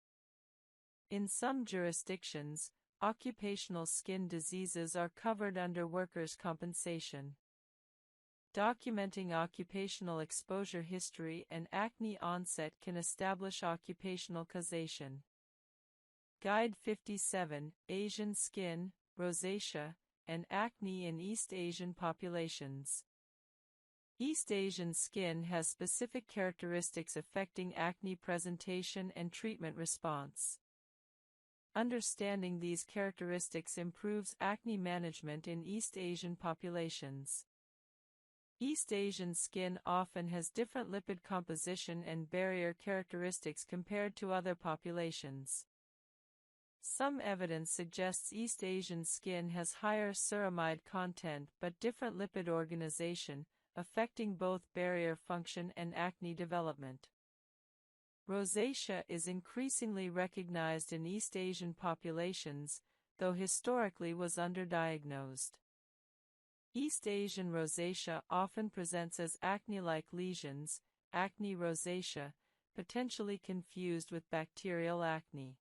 S1: In some jurisdictions, occupational skin diseases are covered under workers' compensation. Documenting occupational exposure history and acne onset can establish occupational causation. Guide 57: Asian Skin, Rosacea, and Acne in East Asian Populations. East Asian skin has specific characteristics affecting acne presentation and treatment response. Understanding these characteristics improves acne management in East Asian populations. East Asian skin often has different lipid composition and barrier characteristics compared to other populations. Some evidence suggests East Asian skin has higher ceramide content but different lipid organization, affecting both barrier function and acne development. Rosacea is increasingly recognized in East Asian populations, though historically was underdiagnosed. East Asian rosacea often presents as acne-like lesions, acne rosacea, potentially confused with bacterial acne.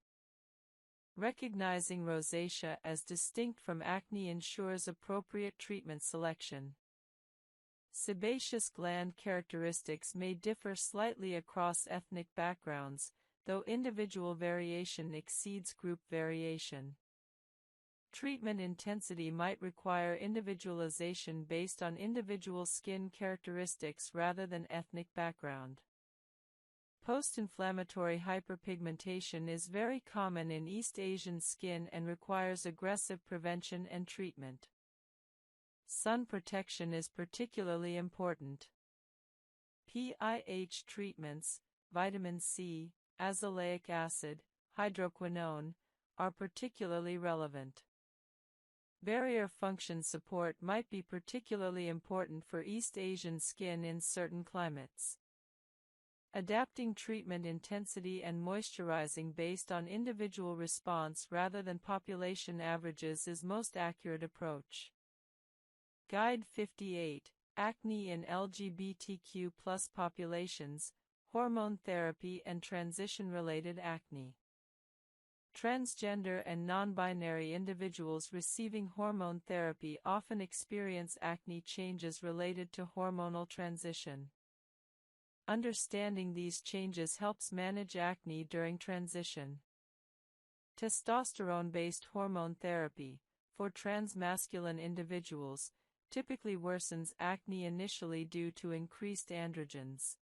S1: Recognizing rosacea as distinct from acne ensures appropriate treatment selection. Sebaceous gland characteristics may differ slightly across ethnic backgrounds, though individual variation exceeds group variation. Treatment intensity might require individualization based on individual skin characteristics rather than ethnic background. Post-inflammatory hyperpigmentation is very common in East Asian skin and requires aggressive prevention and treatment. Sun protection is particularly important. PIH treatments, vitamin C, azelaic acid, hydroquinone, are particularly relevant. Barrier function support might be particularly important for East Asian skin in certain climates. Adapting treatment intensity and moisturizing based on individual response rather than population averages is most accurate approach. Guide 58, Acne in LGBTQ+ populations, hormone therapy and transition-related acne. Transgender and non-binary individuals receiving hormone therapy often experience acne changes related to hormonal transition. Understanding these changes helps manage acne during transition. Testosterone-based hormone therapy, for transmasculine individuals, typically worsens acne initially due to increased androgens.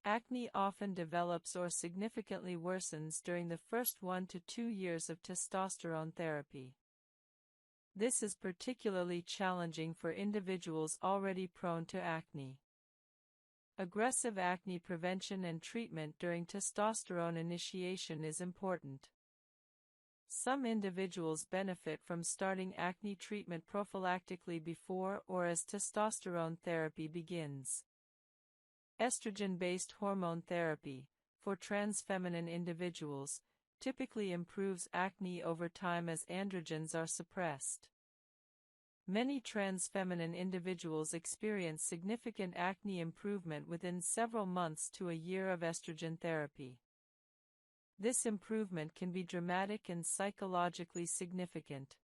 S1: Acne often develops or significantly worsens during the first 1 to 2 years of testosterone therapy. This is particularly challenging for individuals already prone to acne. Aggressive acne prevention and treatment during testosterone initiation is important. Some individuals benefit from starting acne treatment prophylactically before or as testosterone therapy begins. Estrogen-based hormone therapy, for trans-feminine individuals, typically improves acne over time as androgens are suppressed. Many trans-feminine individuals experience significant acne improvement within several months to a year of estrogen therapy. This improvement can be dramatic and psychologically significant.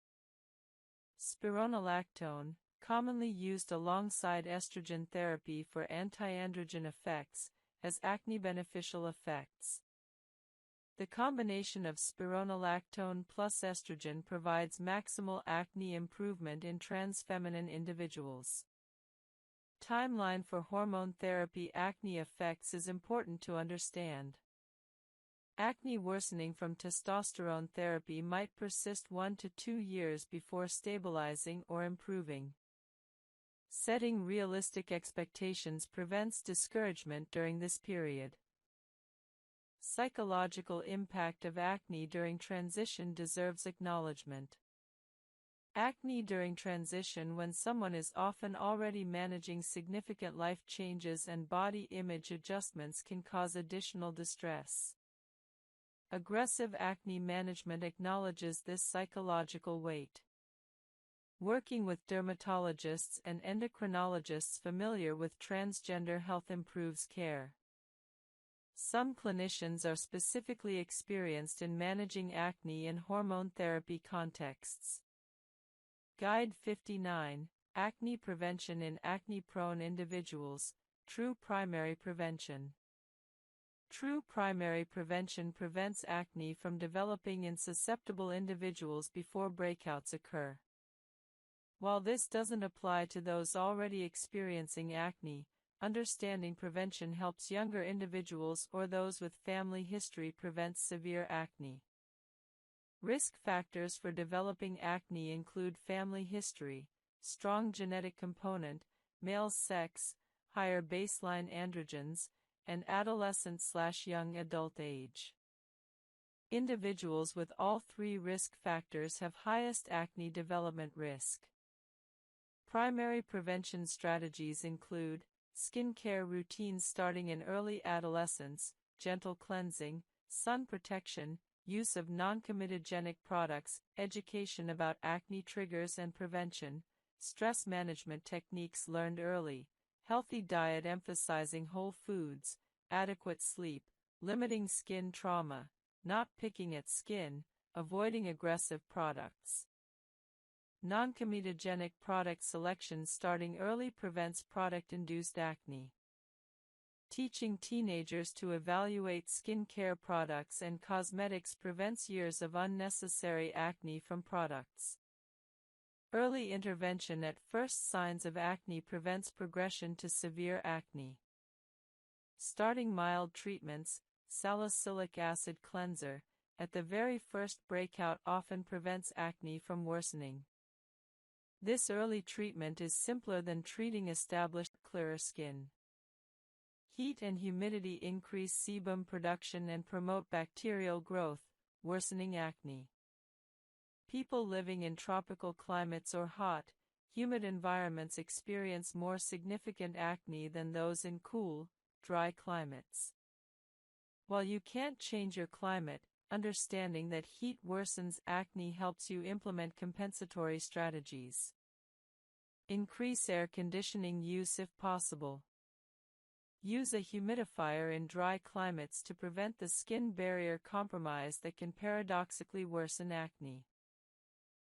S1: Spironolactone, commonly used alongside estrogen therapy for anti-androgen effects, has acne beneficial effects. The combination of spironolactone plus estrogen provides maximal acne improvement in trans-feminine individuals. Timeline for hormone therapy acne effects is important to understand. Acne worsening from testosterone therapy might persist 1 to 2 years before stabilizing or improving. Setting realistic expectations prevents discouragement during this period. Psychological impact of acne during transition deserves acknowledgement. Acne during transition, when someone is often already managing significant life changes and body image adjustments, can cause additional distress. Aggressive acne management acknowledges this psychological weight. Working with dermatologists and endocrinologists familiar with transgender health improves care. Some clinicians are specifically experienced in managing acne in hormone therapy contexts. Guide 59, Acne Prevention in Acne-Prone Individuals, True Primary Prevention. True primary prevention prevents acne from developing in susceptible individuals before breakouts occur. While this doesn't apply to those already experiencing acne, understanding prevention helps younger individuals or those with family history prevent severe acne. Risk factors for developing acne include family history, strong genetic component, male sex, higher baseline androgens, and adolescent/young adult age. Individuals with all three risk factors have highest acne development risk. Primary prevention strategies include skincare routines starting in early adolescence, gentle cleansing, sun protection, use of non-comedogenic products, education about acne triggers and prevention, stress management techniques learned early, healthy diet emphasizing whole foods, adequate sleep, limiting skin trauma, not picking at skin, avoiding aggressive products. Non-comedogenic product selection starting early prevents product-induced acne. Teaching teenagers to evaluate skincare products and cosmetics prevents years of unnecessary acne from products. Early intervention at first signs of acne prevents progression to severe acne. Starting mild treatments, salicylic acid cleanser, at the very first breakout often prevents acne from worsening. This early treatment is simpler than treating established, clearer skin. Heat and humidity increase sebum production and promote bacterial growth, worsening acne. People living in tropical climates or hot, humid environments experience more significant acne than those in cool, dry climates. While you can't change your climate, understanding that heat worsens acne helps you implement compensatory strategies. Increase air conditioning use if possible. Use a humidifier in dry climates to prevent the skin barrier compromise that can paradoxically worsen acne.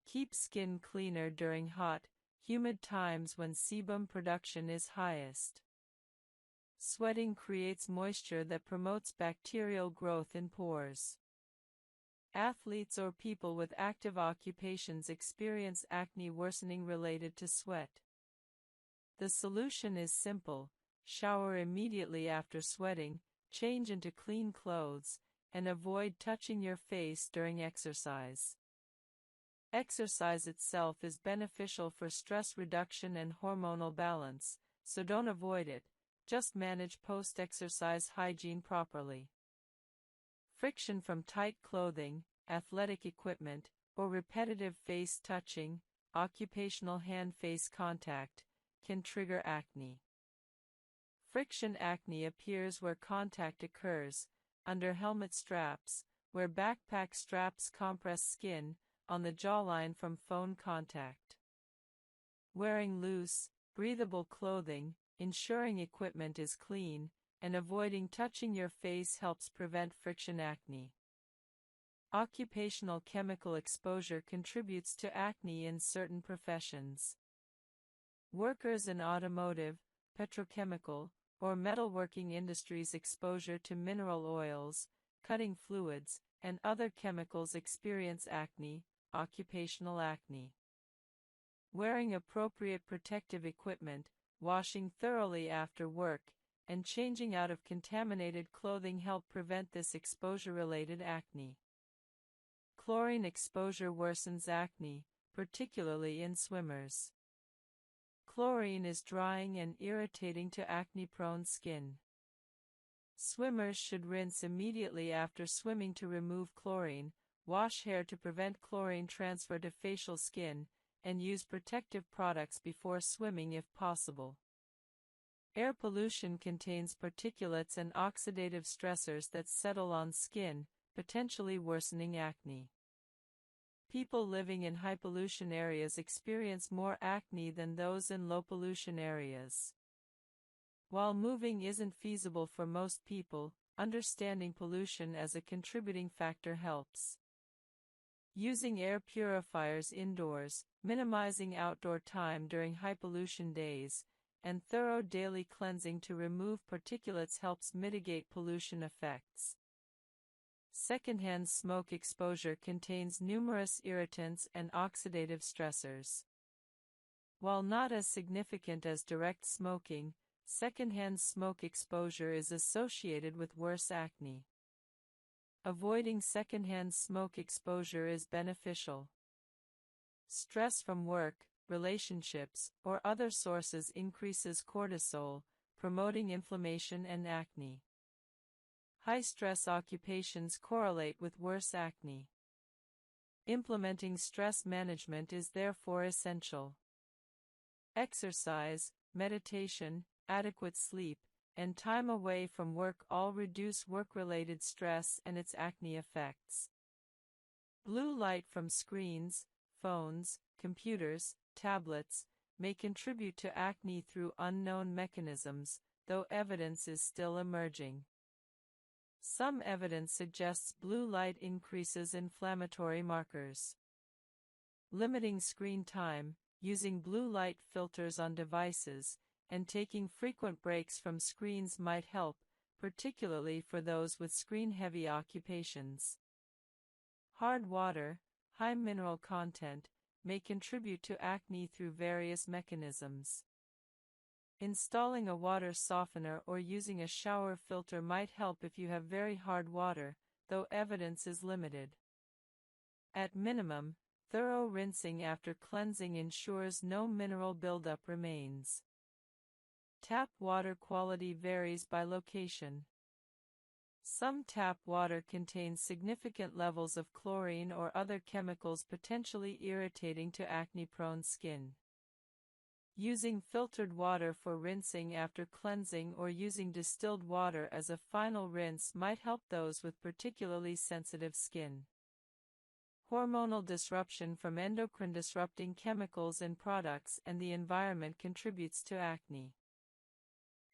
S1: Keep skin cleaner during hot, humid times when sebum production is highest. Sweating creates moisture that promotes bacterial growth in pores. Athletes or people with active occupations experience acne worsening related to sweat. The solution is simple: shower immediately after sweating, change into clean clothes, and avoid touching your face during exercise. Exercise itself is beneficial for stress reduction and hormonal balance, so don't avoid it, just manage post-exercise hygiene properly. Friction from tight clothing, athletic equipment, or repetitive face touching, occupational hand-face contact, can trigger acne. Friction acne appears where contact occurs, under helmet straps, where backpack straps compress skin, on the jawline from phone contact. Wearing loose, breathable clothing, ensuring equipment is clean, and avoiding touching your face helps prevent friction acne. Occupational chemical exposure contributes to acne in certain professions. Workers in automotive, petrochemical, or metalworking industries' exposure to mineral oils, cutting fluids, and other chemicals experience acne, occupational acne. Wearing appropriate protective equipment, washing thoroughly after work, and changing out of contaminated clothing help prevent this exposure-related acne. Chlorine exposure worsens acne, particularly in swimmers. Chlorine is drying and irritating to acne-prone skin. Swimmers should rinse immediately after swimming to remove chlorine, wash hair to prevent chlorine transfer to facial skin, and use protective products before swimming if possible. Air pollution contains particulates and oxidative stressors that settle on skin, potentially worsening acne. People living in high-pollution areas experience more acne than those in low-pollution areas. While moving isn't feasible for most people, understanding pollution as a contributing factor helps. Using air purifiers indoors, minimizing outdoor time during high-pollution days, and thorough daily cleansing to remove particulates helps mitigate pollution effects. Secondhand smoke exposure contains numerous irritants and oxidative stressors. While not as significant as direct smoking, secondhand smoke exposure is associated with worse acne. Avoiding secondhand smoke exposure is beneficial. Stress from work, relationships, or other sources increases cortisol, promoting inflammation and acne. High-stress occupations correlate with worse acne. Implementing stress management is therefore essential. Exercise, meditation, adequate sleep, and time away from work all reduce work-related stress and its acne effects. Blue light from screens, phones, computers, tablets, may contribute to acne through unknown mechanisms, though evidence is still emerging. Some evidence suggests blue light increases inflammatory markers. Limiting screen time, using blue light filters on devices, and taking frequent breaks from screens might help, particularly for those with screen-heavy occupations. Hard water, high mineral content, may contribute to acne through various mechanisms. Installing a water softener or using a shower filter might help if you have very hard water, though evidence is limited. At minimum, thorough rinsing after cleansing ensures no mineral buildup remains. Tap water quality varies by location. Some tap water contains significant levels of chlorine or other chemicals potentially irritating to acne-prone skin. Using filtered water for rinsing after cleansing or using distilled water as a final rinse might help those with particularly sensitive skin. Hormonal disruption from endocrine-disrupting chemicals in products and the environment contributes to acne.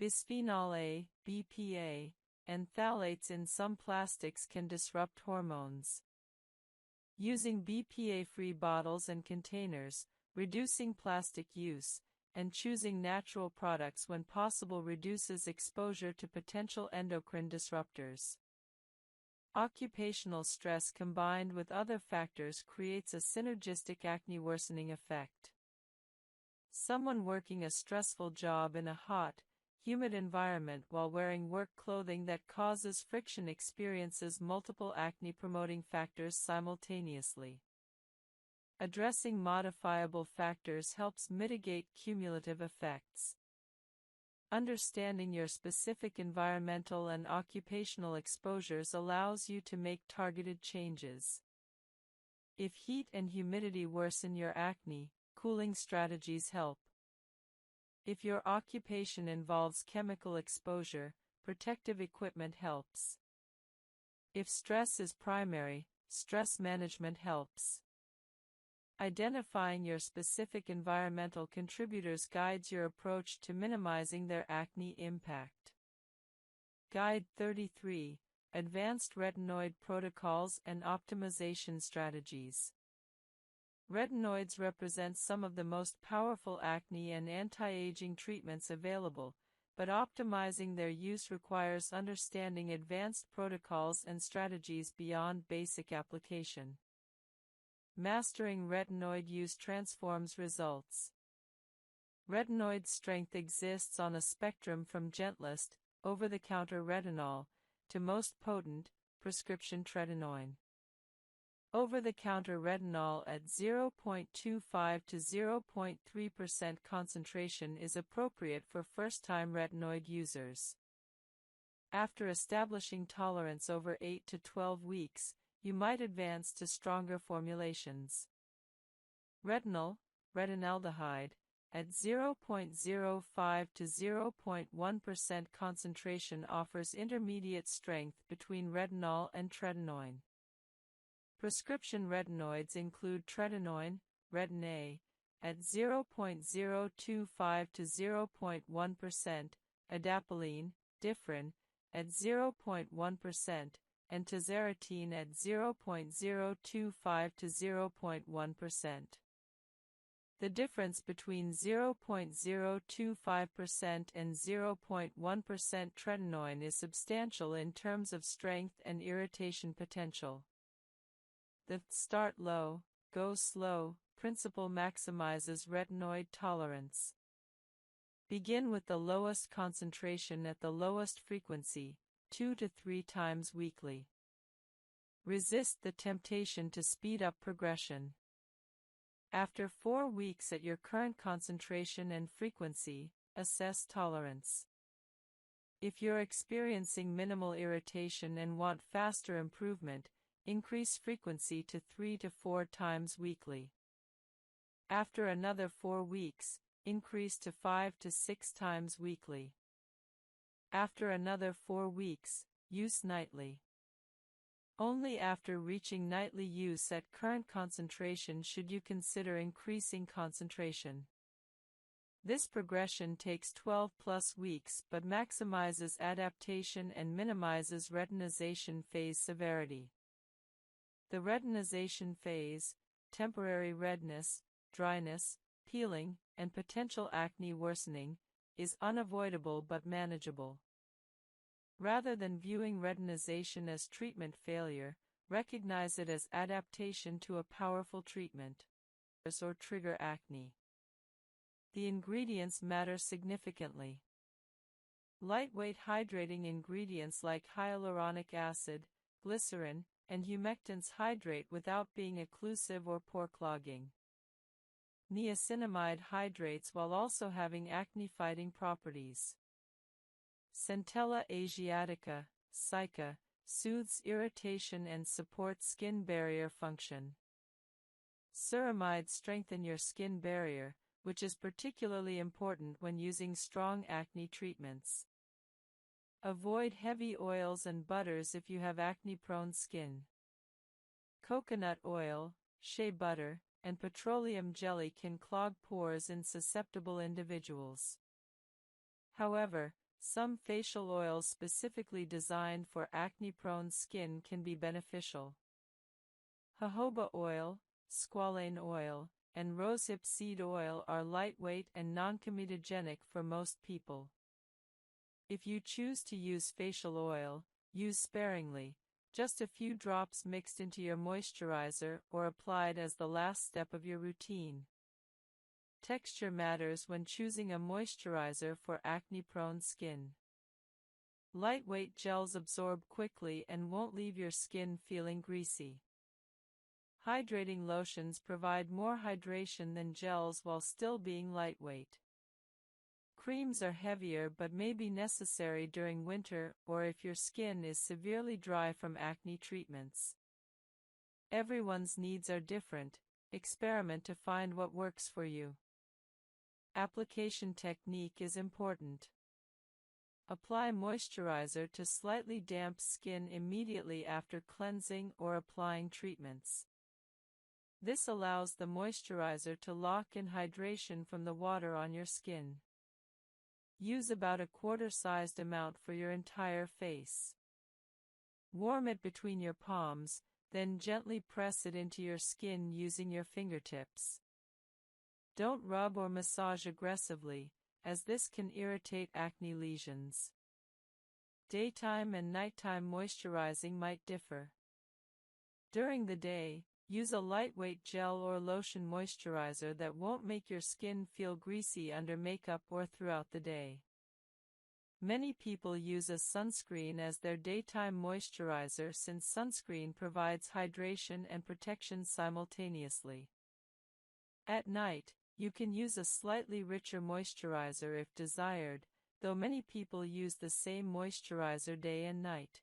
S1: Bisphenol A, BPA, and phthalates in some plastics can disrupt hormones. Using BPA-free bottles and containers, reducing plastic use, and choosing natural products when possible reduces exposure to potential endocrine disruptors. Occupational stress combined with other factors creates a synergistic acne worsening effect. Someone working a stressful job in a hot, humid environment while wearing work clothing that causes friction experiences multiple acne-promoting factors simultaneously. Addressing modifiable factors helps mitigate cumulative effects. Understanding your specific environmental and occupational exposures allows you to make targeted changes. If heat and humidity worsen your acne, cooling strategies help. If your occupation involves chemical exposure, protective equipment helps. If stress is primary, stress management helps. Identifying your specific environmental contributors guides your approach to minimizing their acne impact. Guide 33: Advanced Retinoid Protocols and Optimization Strategies. Retinoids represent some of the most powerful acne and anti-aging treatments available, but optimizing their use requires understanding advanced protocols and strategies beyond basic application. Mastering retinoid use transforms results. Retinoid strength exists on a spectrum from gentlest, over-the-counter retinol, to most potent, prescription tretinoin. Over-the-counter retinol at 0.25 to 0.3% concentration is appropriate for first-time retinoid users. After establishing tolerance over 8 to 12 weeks, you might advance to stronger formulations. Retinol, retinaldehyde, at 0.05 to 0.1% concentration offers intermediate strength between retinol and tretinoin. Prescription retinoids include tretinoin, Retin-A, at 0.025 to 0.1%, adapalene, Differin, at 0.1%, and tazarotene at 0.025 to 0.1%. The difference between 0.025% and 0.1% tretinoin is substantial in terms of strength and irritation potential. The start low, go slow principle maximizes retinoid tolerance. Begin with the lowest concentration at the lowest frequency, 2 to 3 times weekly. Resist the temptation to speed up progression. After 4 weeks at your current concentration and frequency, assess tolerance. If you're experiencing minimal irritation and want faster improvement, increase frequency to 3 to 4 times weekly. After another 4 weeks, increase to 5 to 6 times weekly. After another 4 weeks, use nightly. Only after reaching nightly use at current concentration should you consider increasing concentration. This progression takes 12+ weeks but maximizes adaptation and minimizes retinization phase severity. The retinization phase, temporary redness, dryness, peeling, and potential acne worsening, is unavoidable but manageable. Rather than viewing retinization as treatment failure, recognize it as adaptation to a powerful treatment or trigger acne. The ingredients matter significantly. Lightweight hydrating ingredients like hyaluronic acid, glycerin, and humectants hydrate without being occlusive or pore clogging. Niacinamide hydrates while also having acne-fighting properties. Centella asiatica, SICA, soothes irritation and supports skin barrier function. Ceramides strengthen your skin barrier, which is particularly important when using strong acne treatments. Avoid heavy oils and butters if you have acne-prone skin. Coconut oil, shea butter, and petroleum jelly can clog pores in susceptible individuals. However, some facial oils specifically designed for acne-prone skin can be beneficial. Jojoba oil, squalane oil, and rosehip seed oil are lightweight and non-comedogenic for most people. If you choose to use facial oil, use sparingly, just a few drops mixed into your moisturizer or applied as the last step of your routine. Texture matters when choosing a moisturizer for acne-prone skin. Lightweight gels absorb quickly and won't leave your skin feeling greasy. Hydrating lotions provide more hydration than gels while still being lightweight. Creams are heavier but may be necessary during winter or if your skin is severely dry from acne treatments. Everyone's needs are different. Experiment to find what works for you. Application technique is important. Apply moisturizer to slightly damp skin immediately after cleansing or applying treatments. This allows the moisturizer to lock in hydration from the water on your skin. Use about a quarter-sized amount for your entire face. Warm it between your palms, then gently press it into your skin using your fingertips. Don't rub or massage aggressively, as this can irritate acne lesions. Daytime and nighttime moisturizing might differ. During the day, use a lightweight gel or lotion moisturizer that won't make your skin feel greasy under makeup or throughout the day. Many people use a sunscreen as their daytime moisturizer since sunscreen provides hydration and protection simultaneously. At night, you can use a slightly richer moisturizer if desired, though many people use the same moisturizer day and night.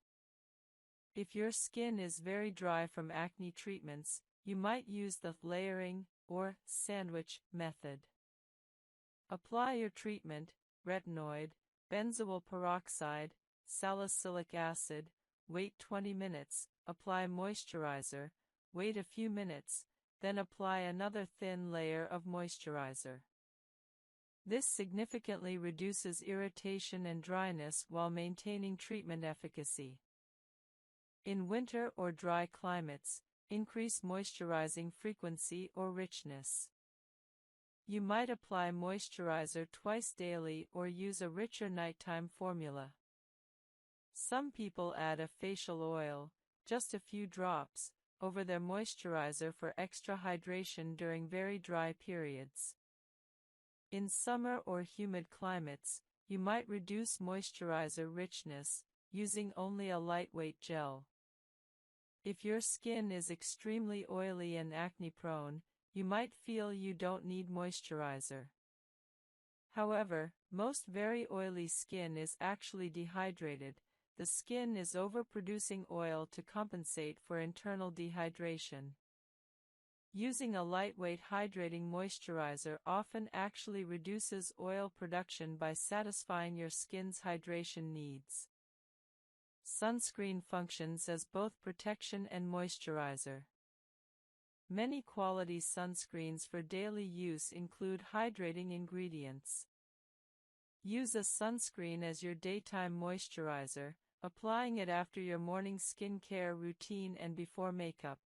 S1: If your skin is very dry from acne treatments, you might use the layering or sandwich method. Apply your treatment, retinoid, benzoyl peroxide, salicylic acid, wait 20 minutes, apply moisturizer, wait a few minutes, then apply another thin layer of moisturizer. This significantly reduces irritation and dryness while maintaining treatment efficacy. In winter or dry climates, increase moisturizing frequency or richness. You might apply moisturizer twice daily or use a richer nighttime formula. Some people add a facial oil, just a few drops, over their moisturizer for extra hydration during very dry periods. In summer or humid climates, you might reduce moisturizer richness, using only a lightweight gel. If your skin is extremely oily and acne-prone, you might feel you don't need moisturizer. However, most very oily skin is actually dehydrated. The skin is overproducing oil to compensate for internal dehydration. Using a lightweight hydrating moisturizer often actually reduces oil production by satisfying your skin's hydration needs. Sunscreen functions as both protection and moisturizer. Many quality sunscreens for daily use include hydrating ingredients. Use a sunscreen as your daytime moisturizer, applying it after your morning skincare routine and before makeup.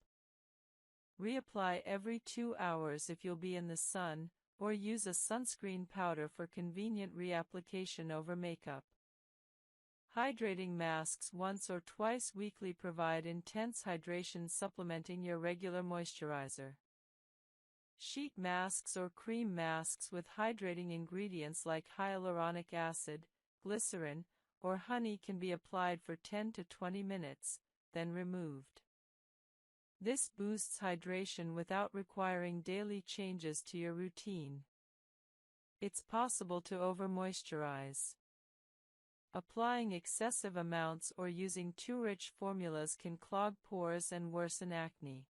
S1: Reapply every 2 hours if you'll be in the sun, or use a sunscreen powder for convenient reapplication over makeup. Hydrating masks once or twice weekly provide intense hydration supplementing your regular moisturizer. Sheet masks or cream masks with hydrating ingredients like hyaluronic acid, glycerin, or honey can be applied for 10 to 20 minutes, then removed. This boosts hydration without requiring daily changes to your routine. It's possible to over-moisturize. Applying excessive amounts or using too rich formulas can clog pores and worsen acne.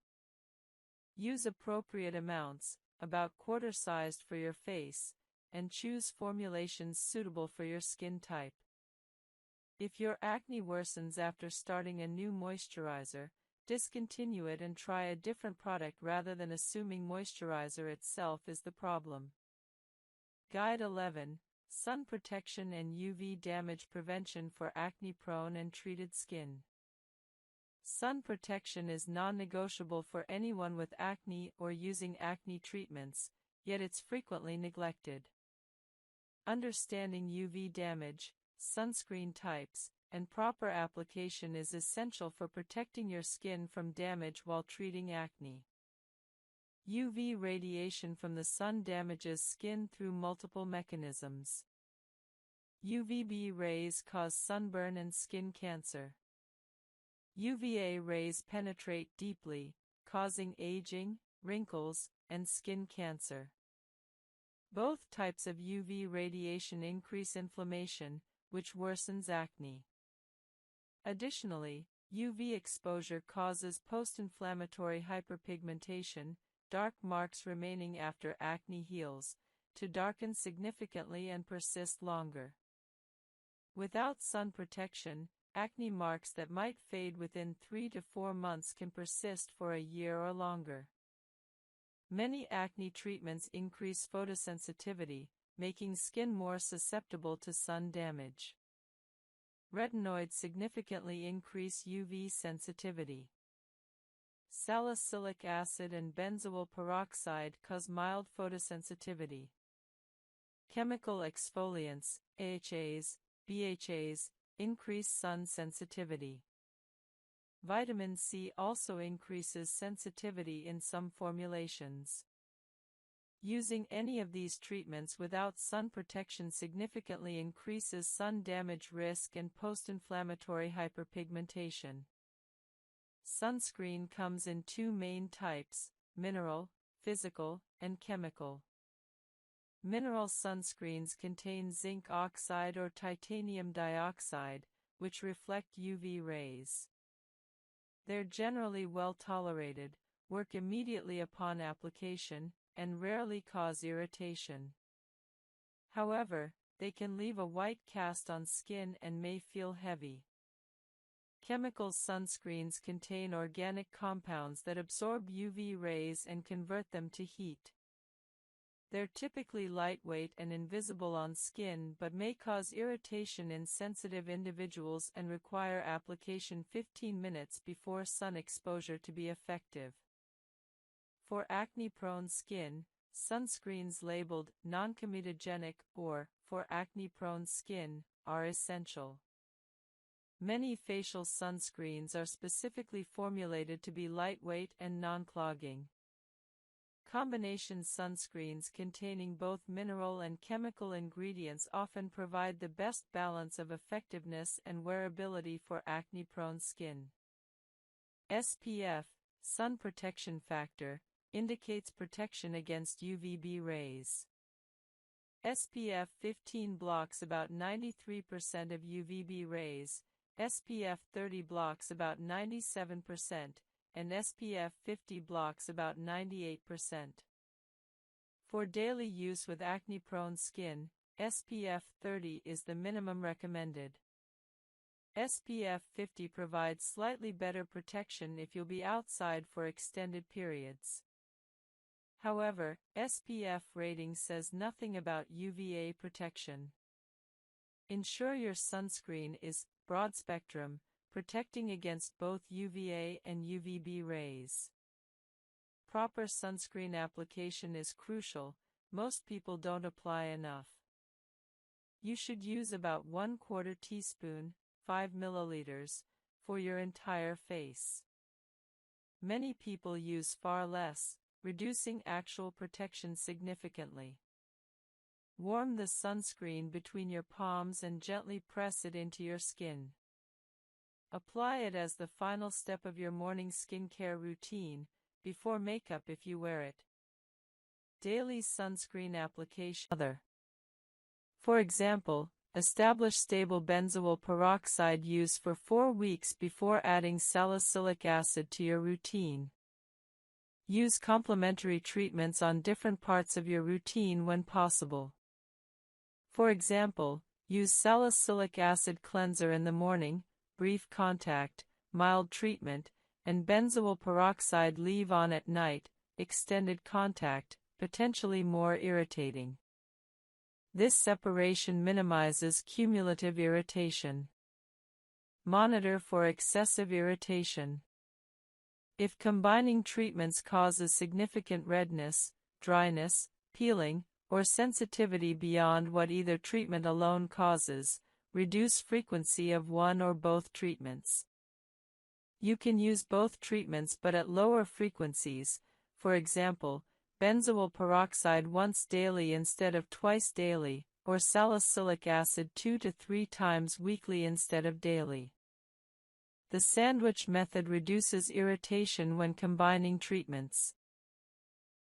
S1: Use appropriate amounts, about quarter-sized for your face, and choose formulations suitable for your skin type. If your acne worsens after starting a new moisturizer, discontinue it and try a different product rather than assuming moisturizer itself is the problem. Guide 11. Sun Protection and UV Damage Prevention for Acne-Prone and Treated Skin. Sun protection is non-negotiable for anyone with acne or using acne treatments, yet it's frequently neglected. Understanding UV damage, sunscreen types, and proper application is essential for protecting your skin from damage while treating acne. UV radiation from the sun damages skin through multiple mechanisms. UVB rays cause sunburn and skin cancer. UVA rays penetrate deeply, causing aging, wrinkles, and skin cancer. Both types of UV radiation increase inflammation, which worsens acne. Additionally, UV exposure causes post-inflammatory hyperpigmentation, dark marks remaining after acne heals, to darken significantly and persist longer. Without sun protection, acne marks that might fade within 3 to 4 months can persist for a year or longer. Many acne treatments increase photosensitivity, making skin more susceptible to sun damage. Retinoids significantly increase UV sensitivity. Salicylic acid and benzoyl peroxide cause mild photosensitivity. Chemical exfoliants, AHAs, BHAs, increase sun sensitivity. Vitamin C also increases sensitivity in some formulations. Using any of these treatments without sun protection significantly increases sun damage risk and post-inflammatory hyperpigmentation. Sunscreen comes in 2 main types: mineral, physical, and chemical. Mineral sunscreens contain zinc oxide or titanium dioxide, which reflect UV rays. They're generally well tolerated, work immediately upon application, and rarely cause irritation. However, they can leave a white cast on skin and may feel heavy. Chemical sunscreens contain organic compounds that absorb UV rays and convert them to heat. They're typically lightweight and invisible on skin but may cause irritation in sensitive individuals and require application 15 minutes before sun exposure to be effective. For acne-prone skin, sunscreens labeled non-comedogenic or for acne-prone skin are essential. Many facial sunscreens are specifically formulated to be lightweight and non-clogging. Combination sunscreens containing both mineral and chemical ingredients often provide the best balance of effectiveness and wearability for acne-prone skin. SPF, sun protection factor, indicates protection against UVB rays. SPF 15 blocks about 93% of UVB rays, SPF 30 blocks about 97%, and SPF 50 blocks about 98%. For daily use with acne-prone skin, SPF 30 is the minimum recommended. SPF 50 provides slightly better protection if you'll be outside for extended periods. However, SPF rating says nothing about UVA protection. Ensure your sunscreen is broad spectrum, protecting against both UVA and UVB rays. Proper sunscreen application is crucial. Most people don't apply enough. You should use about 1/4 teaspoon, 5 milliliters, for your entire face. Many people use far less, reducing actual protection significantly. Warm the sunscreen between your palms and gently press it into your skin. Apply it as the final step of your morning skincare routine, before makeup if you wear it. Daily sunscreen application. For example, establish stable benzoyl peroxide use for 4 weeks before adding salicylic acid to your routine. Use complementary treatments on different parts of your routine when possible. For example, use salicylic acid cleanser in the morning, brief contact, mild treatment, and benzoyl peroxide leave-on at night, extended contact, potentially more irritating. This separation minimizes cumulative irritation. Monitor for excessive irritation. If combining treatments causes significant redness, dryness, peeling, or sensitivity beyond what either treatment alone causes, reduce frequency of one or both treatments. You can use both treatments but at lower frequencies, for example, benzoyl peroxide once daily instead of twice daily, or salicylic acid 2 to 3 times weekly instead of daily. The sandwich method reduces irritation when combining treatments.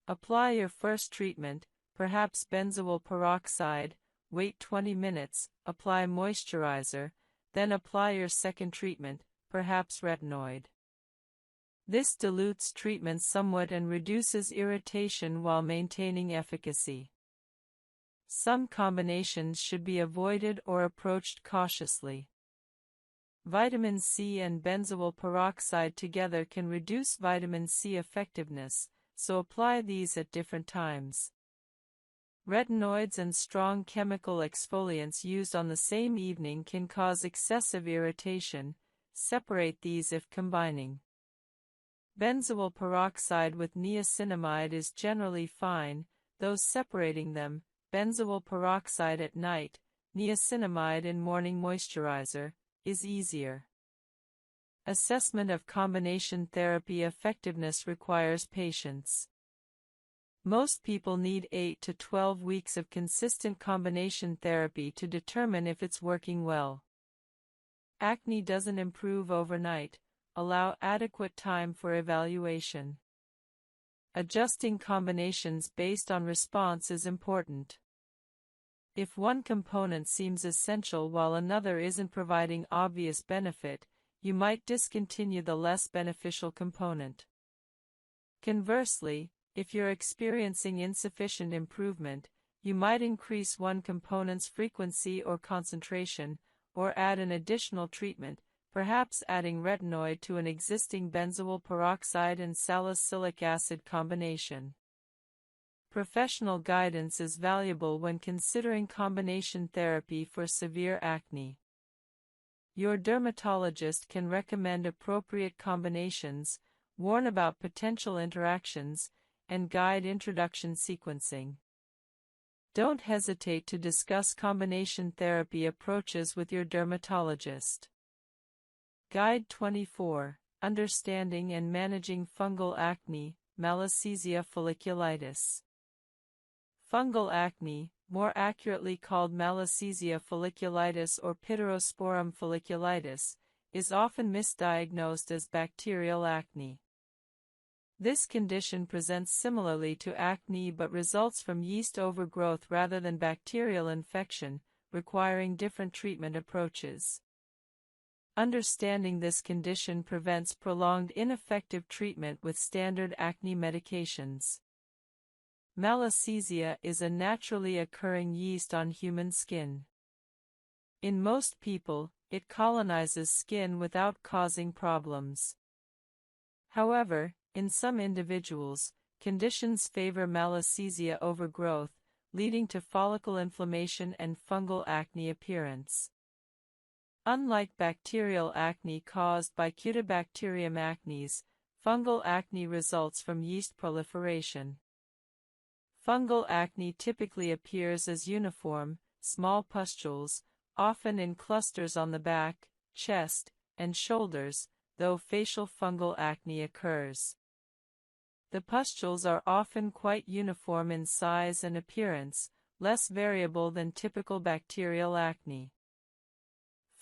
S1: Apply your first treatment, perhaps benzoyl peroxide, wait 20 minutes, apply moisturizer, then apply your second treatment, perhaps retinoid. This dilutes treatment somewhat and reduces irritation while maintaining efficacy. Some combinations should be avoided or approached cautiously. Vitamin C and benzoyl peroxide together can reduce vitamin C effectiveness, so apply these at different times. Retinoids and strong chemical exfoliants used on the same evening can cause excessive irritation. Separate these if combining. Benzoyl peroxide with niacinamide is generally fine, though separating them, benzoyl peroxide at night, niacinamide in morning moisturizer, is easier. Assessment of combination therapy effectiveness requires patience. Most people need 8 to 12 weeks of consistent combination therapy to determine if it's working well. Acne doesn't improve overnight. Allow adequate time for evaluation. Adjusting combinations based on response is important. If one component seems essential while another isn't providing obvious benefit, you might discontinue the less beneficial component. Conversely, if you're experiencing insufficient improvement, you might increase one component's frequency or concentration, or add an additional treatment, perhaps adding retinoid to an existing benzoyl peroxide and salicylic acid combination. Professional guidance is valuable when considering combination therapy for severe acne. Your dermatologist can recommend appropriate combinations, warn about potential interactions, and guide introduction sequencing. Don't hesitate to discuss combination therapy approaches with your dermatologist. Guide 24, Understanding and Managing Fungal Acne, Malassezia folliculitis. Fungal acne, more accurately called Malassezia folliculitis or Pityrosporum folliculitis, is often misdiagnosed as bacterial acne. This condition presents similarly to acne but results from yeast overgrowth rather than bacterial infection, requiring different treatment approaches. Understanding this condition prevents prolonged ineffective treatment with standard acne medications. Malassezia is a naturally occurring yeast on human skin. In most people, it colonizes skin without causing problems. However, in some individuals, conditions favor Malassezia overgrowth, leading to follicle inflammation and fungal acne appearance. Unlike bacterial acne caused by Cutibacterium acnes, fungal acne results from yeast proliferation. Fungal acne typically appears as uniform, small pustules, often in clusters on the back, chest, and shoulders, though facial fungal acne occurs. The pustules are often quite uniform in size and appearance, less variable than typical bacterial acne.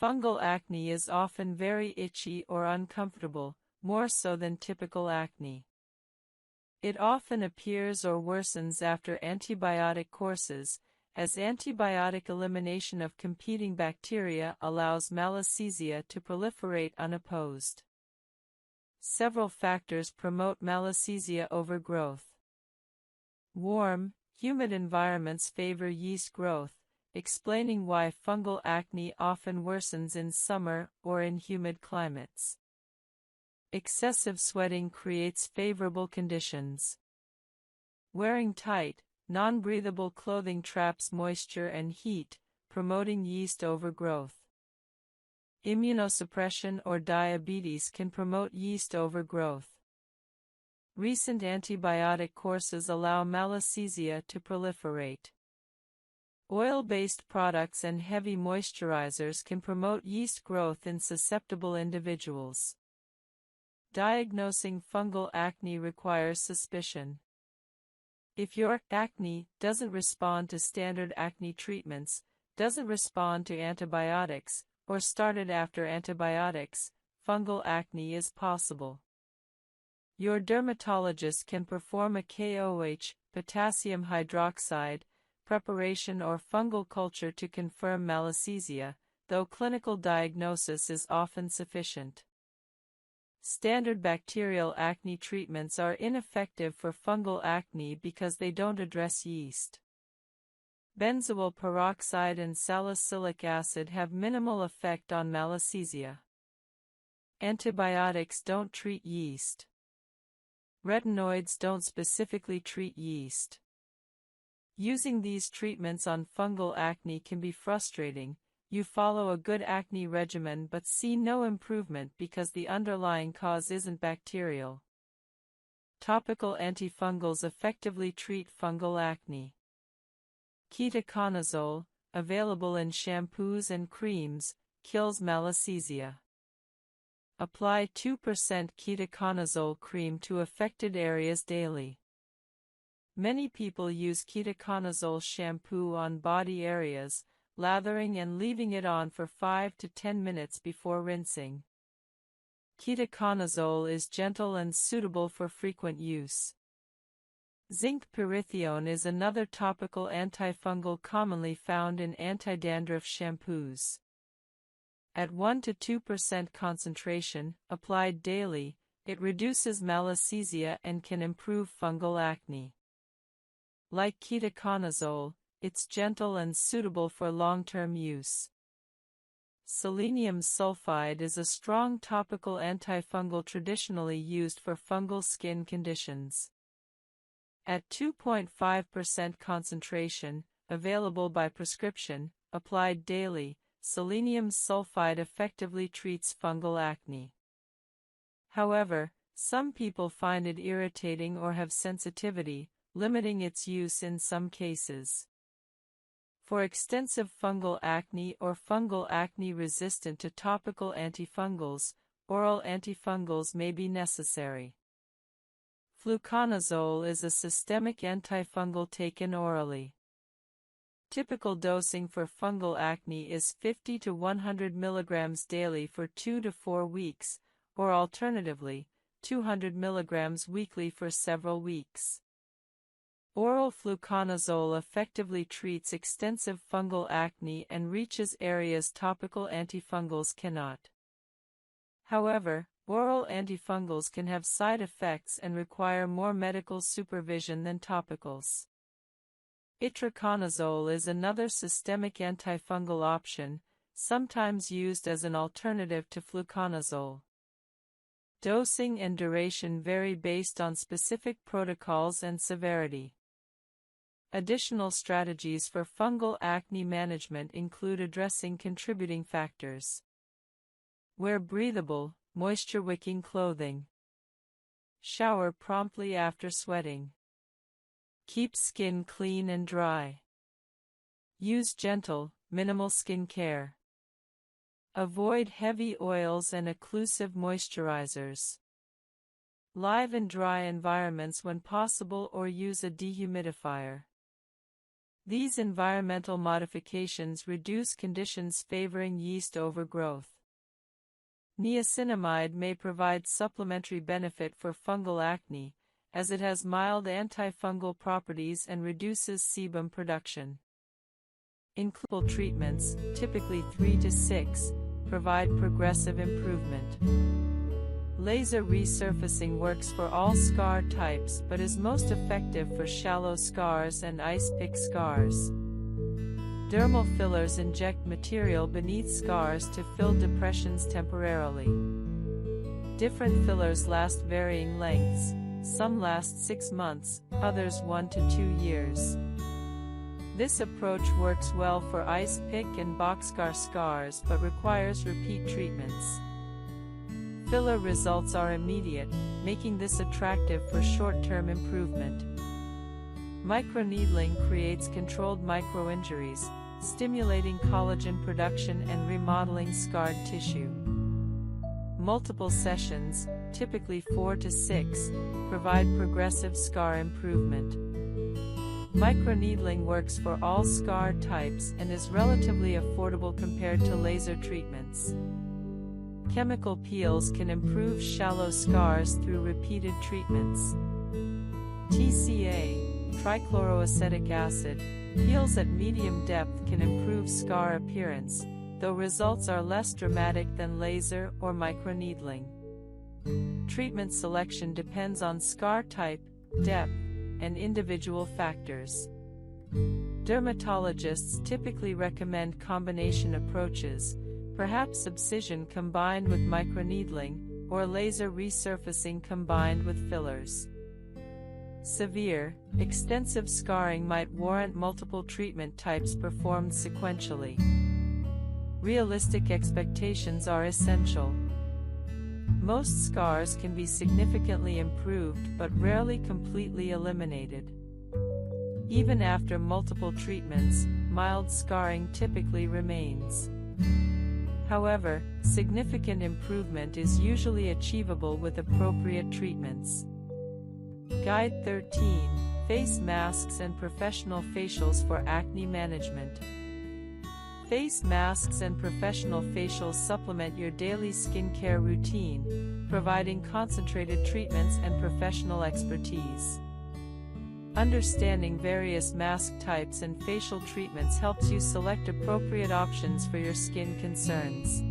S1: Fungal acne is often very itchy or uncomfortable, more so than typical acne. It often appears or worsens after antibiotic courses, as antibiotic elimination of competing bacteria allows malassezia to proliferate unopposed. Several factors promote malassezia overgrowth. Warm, humid environments favor yeast growth, explaining why fungal acne often worsens in summer or in humid climates. Excessive sweating creates favorable conditions. Wearing tight, non-breathable clothing traps moisture and heat, promoting yeast overgrowth. Immunosuppression or diabetes can promote yeast overgrowth. Recent antibiotic courses allow malassezia to proliferate. Oil-based products and heavy moisturizers can promote yeast growth in susceptible individuals. Diagnosing fungal acne requires suspicion. If your acne doesn't respond to standard acne treatments, doesn't respond to antibiotics, or started after antibiotics, fungal acne is possible. Your dermatologist can perform a KOH, potassium hydroxide, preparation or fungal culture to confirm malassezia, though clinical diagnosis is often sufficient. Standard bacterial acne treatments are ineffective for fungal acne because they don't address yeast. Benzoyl peroxide and salicylic acid have minimal effect on malassezia. Antibiotics don't treat yeast. Retinoids don't specifically treat yeast. Using these treatments on fungal acne can be frustrating. You follow a good acne regimen but see no improvement because the underlying cause isn't bacterial. Topical antifungals effectively treat fungal acne. Ketoconazole, available in shampoos and creams, kills malassezia. Apply 2% ketoconazole cream to affected areas daily. Many people use ketoconazole shampoo on body areas, lathering and leaving it on for 5 to 10 minutes before rinsing. Ketoconazole is gentle and suitable for frequent use. Zinc pyrithione is another topical antifungal commonly found in anti-dandruff shampoos. At 1 to 2% concentration, applied daily, it reduces malassezia and can improve fungal acne. Like ketoconazole, it's gentle and suitable for long-term use. Selenium sulfide is a strong topical antifungal traditionally used for fungal skin conditions. At 2.5% concentration, available by prescription, applied daily, selenium sulfide effectively treats fungal acne. However, some people find it irritating or have sensitivity, limiting its use in some cases. For extensive fungal acne or fungal acne resistant to topical antifungals, oral antifungals may be necessary. Fluconazole is a systemic antifungal taken orally. Typical dosing for fungal acne is 50 to 100 mg daily for 2 to 4 weeks, or alternatively, 200 mg weekly for several weeks. Oral fluconazole effectively treats extensive fungal acne and reaches areas topical antifungals cannot. However, oral antifungals can have side effects and require more medical supervision than topicals. Itraconazole is another systemic antifungal option, sometimes used as an alternative to fluconazole. Dosing and duration vary based on specific protocols and severity. Additional strategies for fungal acne management include addressing contributing factors. Wear breathable, moisture-wicking clothing. Shower promptly after sweating. Keep skin clean and dry. Use gentle, minimal skin care. Avoid heavy oils and occlusive moisturizers. Live and dry environments when possible or use a dehumidifier. These environmental modifications reduce conditions favoring yeast overgrowth. Niacinamide may provide supplementary benefit for fungal acne, as it has mild antifungal properties and reduces sebum production. Includable treatments, typically 3 to 6, provide progressive improvement. Laser resurfacing works for all scar types but is most effective for shallow scars and ice pick scars. Dermal fillers inject material beneath scars to fill depressions temporarily. Different fillers last varying lengths. Some last 6 months, others 1 to 2 years. This approach works well for ice pick and boxcar scars but requires repeat treatments. Filler results are immediate, making this attractive for short-term improvement. Microneedling creates controlled microinjuries, stimulating collagen production and remodeling scarred tissue. Multiple sessions, typically 4 to 6, provide progressive scar improvement. Microneedling works for all scar types and is relatively affordable compared to laser treatments. Chemical peels can improve shallow scars through repeated treatments. TCA, trichloroacetic acid, peels at medium depth can improve scar appearance, though results are less dramatic than laser or microneedling. Treatment selection depends on scar type, depth, and individual factors. Dermatologists typically recommend combination approaches, perhaps subcision combined with microneedling, or laser resurfacing combined with fillers. Severe, extensive scarring might warrant multiple treatment types performed sequentially. Realistic expectations are essential. Most scars can be significantly improved but rarely completely eliminated. Even after multiple treatments, mild scarring typically remains. However, significant improvement is usually achievable with appropriate treatments. Guide 13: Face Masks and Professional Facials for Acne Management. Face masks and professional facials supplement your daily skincare routine, providing concentrated treatments and professional expertise. Understanding various mask types and facial treatments helps you select appropriate options for your skin concerns.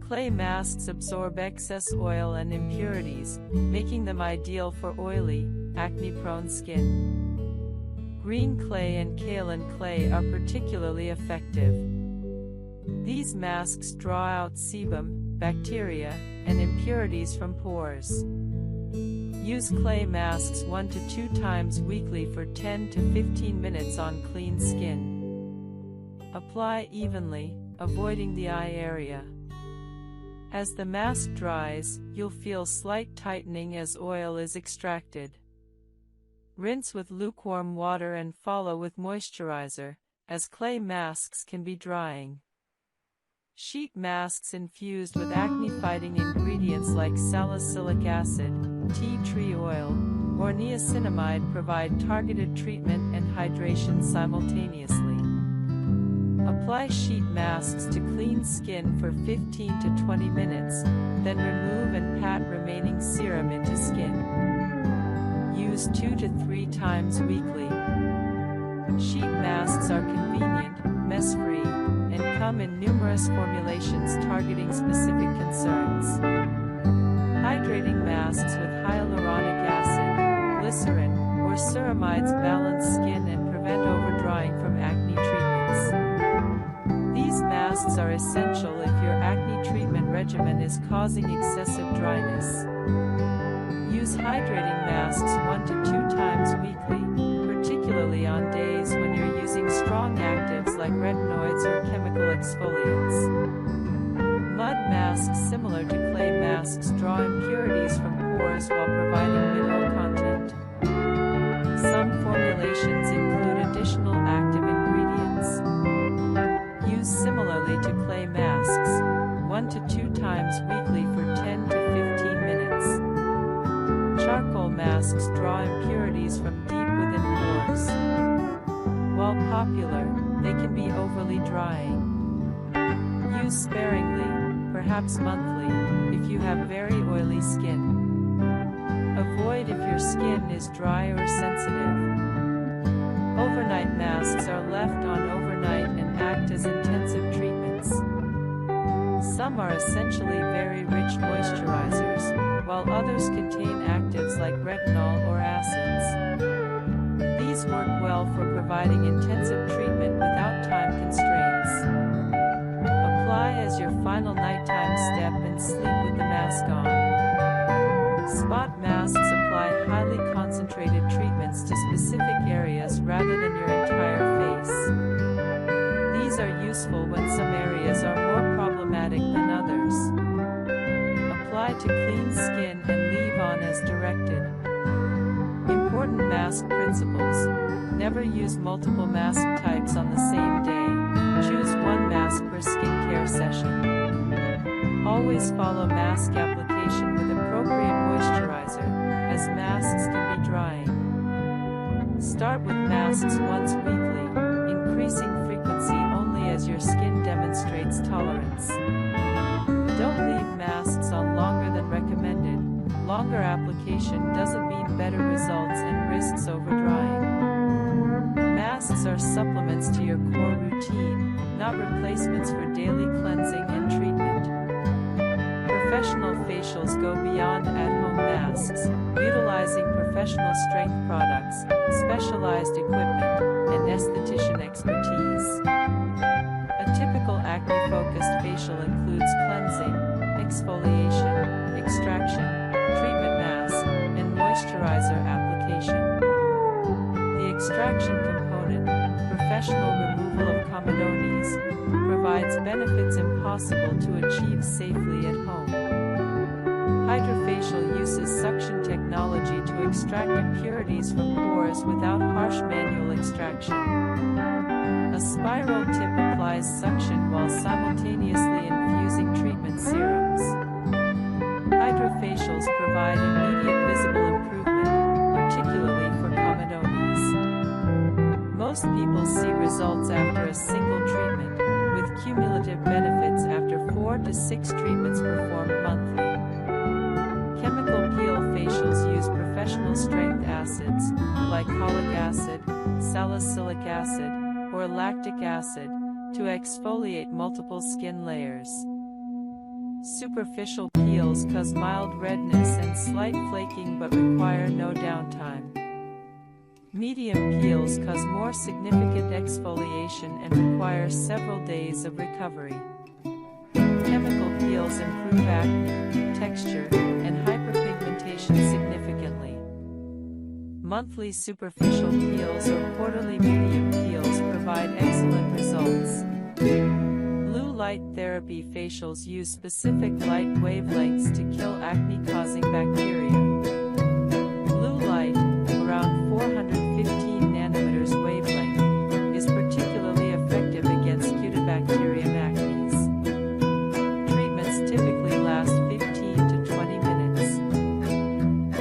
S1: Clay masks absorb excess oil and impurities, making them ideal for oily, acne-prone skin. Green clay and kaolin clay are particularly effective. These masks draw out sebum, bacteria, and impurities from pores. Use clay masks 1 to 2 times weekly for 10 to 15 minutes on clean skin. Apply evenly, avoiding the eye area. As the mask dries, you'll feel slight tightening as oil is extracted. Rinse with lukewarm water and follow with moisturizer, as clay masks can be drying. Sheet masks infused with acne-fighting ingredients like salicylic acid, tea tree oil, or niacinamide provide targeted treatment and hydration simultaneously. Apply sheet masks to clean skin for 15 to 20 minutes, then remove and pat remaining serum into skin. Use 2 to 3 times weekly. Sheet masks are convenient, mess-free, and come in numerous formulations targeting specific concerns. Hydrating masks with hyaluronic acid, glycerin, or ceramides balance skin and prevent overdrying from acne treatments. These masks are essential if your acne treatment regimen is causing excessive dryness. Use hydrating masks 1 to 2 times weekly, particularly on days when you're using strong actives like retinoids or chemical exfoliants. Mud masks similar to clay masks draw impurities from pores while providing mineral content. Some formulations include additional active ingredients. Use similarly to clay masks, 1 to 2 times weekly for 10 to 15 minutes. Charcoal masks draw impurities from deep within pores. Use sparingly, perhaps monthly, if you have very oily skin. Avoid if your skin is dry or sensitive. Overnight masks are left on overnight and act as intensive treatments. Some are essentially very rich moisturizers, while others contain actives like retinol or acids. These work well for providing intensive treatment without time constraints. Apply as your final nighttime step and sleep with the mask on. Spot masks apply highly concentrated treatments to specific areas rather than your entire face. These are useful when some areas are more problematic than others. Apply to clean skin and leave on as directed. Important mask principles. Never use multiple mask types on the same day. Choose one mask per skincare session. Always follow mask application with appropriate moisturizer, as masks can be drying. Start with masks once weekly, increasing frequency only as your skin demonstrates tolerance. Don't leave masks on longer than recommended. Longer application doesn't mean better results and risks overdrying. Masks are supplements to your core routine, not replacements for daily cleansing and treatment. Professional facials go beyond at-home masks, utilizing professional strength products, specialized equipment, and esthetician expertise. A typical acne-focused facial includes cleansing, exfoliation, extraction, treatment mask, and moisturizer application. The extraction component, professional removal of comedones, provides benefits impossible to achieve safely at home. Hydrofacial uses suction technology to extract impurities from pores without harsh manual extraction. A spiral tip applies suction while simultaneously infusing treatment serums. Hydrofacials provide immediate visible improvement, particularly for comedones. Most people see results after a single treatment, with cumulative benefits after 4 to 6 treatments performed monthly. Chemical peel facials use professional strength acids, glycolic acid, salicylic acid, or lactic acid, to exfoliate multiple skin layers. Superficial peels cause mild redness and slight flaking but require no downtime. Medium peels cause more significant exfoliation and require several days of recovery. Chemical peels improve acne, texture, and hyperpigmentation significantly. Monthly superficial peels or quarterly medium peels provide excellent results. Blue light therapy facials use specific light wavelengths to kill acne-causing bacteria. Blue light, around 415 nanometers wavelength, is particularly effective against Cutibacterium acnes. Treatments typically last 15 to 20 minutes.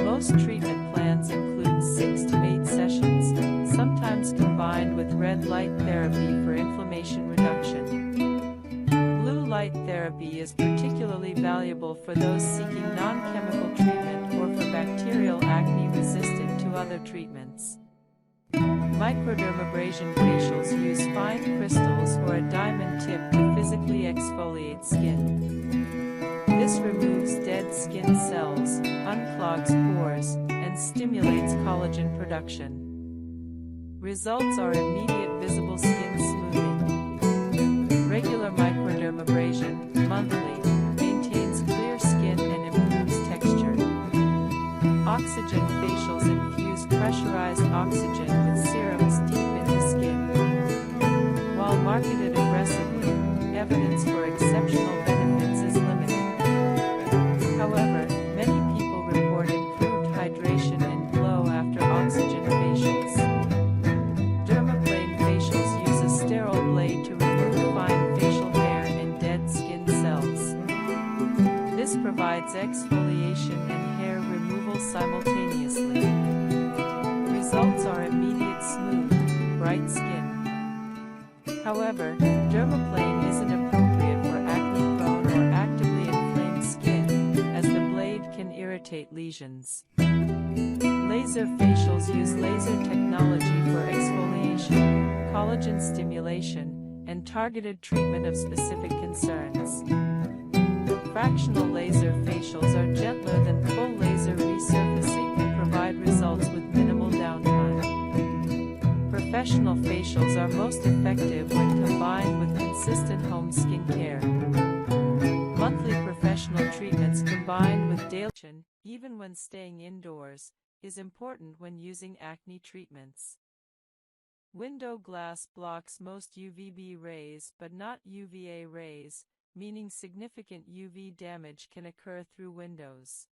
S1: Most treatment plans include 6 to 8 sessions, sometimes combined with red light therapy for inflammation reduction. Blue light therapy is particularly valuable for those seeking non-chemical treatment or for bacterial acne resistant to other treatments. Microdermabrasion facials use fine crystals or a diamond tip to physically exfoliate skin. This removes dead skin cells, unclogs pores, and stimulates collagen production. Results are immediate visible skin smoothing. Regular microdermabrasion, monthly, maintains clear skin and improves texture. Oxygen facials infuse pressurized oxygen with serums deep into skin. While marketed aggressively, evidence for exceptional benefits is limited. However, many people report improved hydration and glow after oxygen facials. Dermaplane facials use a sterile blade to remove fine facial hair and dead skin cells. This provides exfoliation and hair removal simultaneously. Results are immediate, smooth, bright skin. However, dermaplane isn't appropriate for acne lesions. Laser facials use laser technology for exfoliation, collagen stimulation, and targeted treatment of specific concerns. Fractional laser facials are gentler than full laser resurfacing and provide results with minimal downtime. Professional facials are most effective when combined with consistent home skincare. Monthly professional treatments combined with daily, even when staying indoors, is important when using acne treatments. Window glass blocks most UVB rays but not UVA rays, meaning significant UV damage can occur through windows.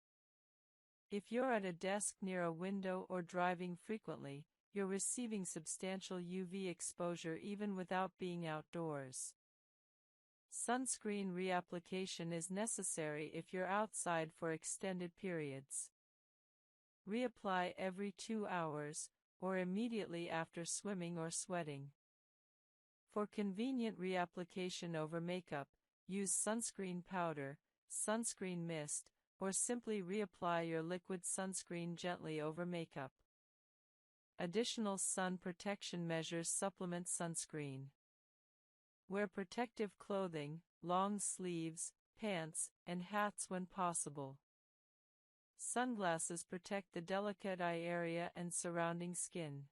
S1: If you're at a desk near a window or driving frequently, you're receiving substantial UV exposure even without being outdoors. Sunscreen reapplication is necessary if you're outside for extended periods. Reapply every 2 hours, or immediately after swimming or sweating. For convenient reapplication over makeup, use sunscreen powder, sunscreen mist, or simply reapply your liquid sunscreen gently over makeup. Additional sun protection measures supplement sunscreen. Wear protective clothing, long sleeves, pants, and hats when possible. Sunglasses protect the delicate eye area and surrounding skin.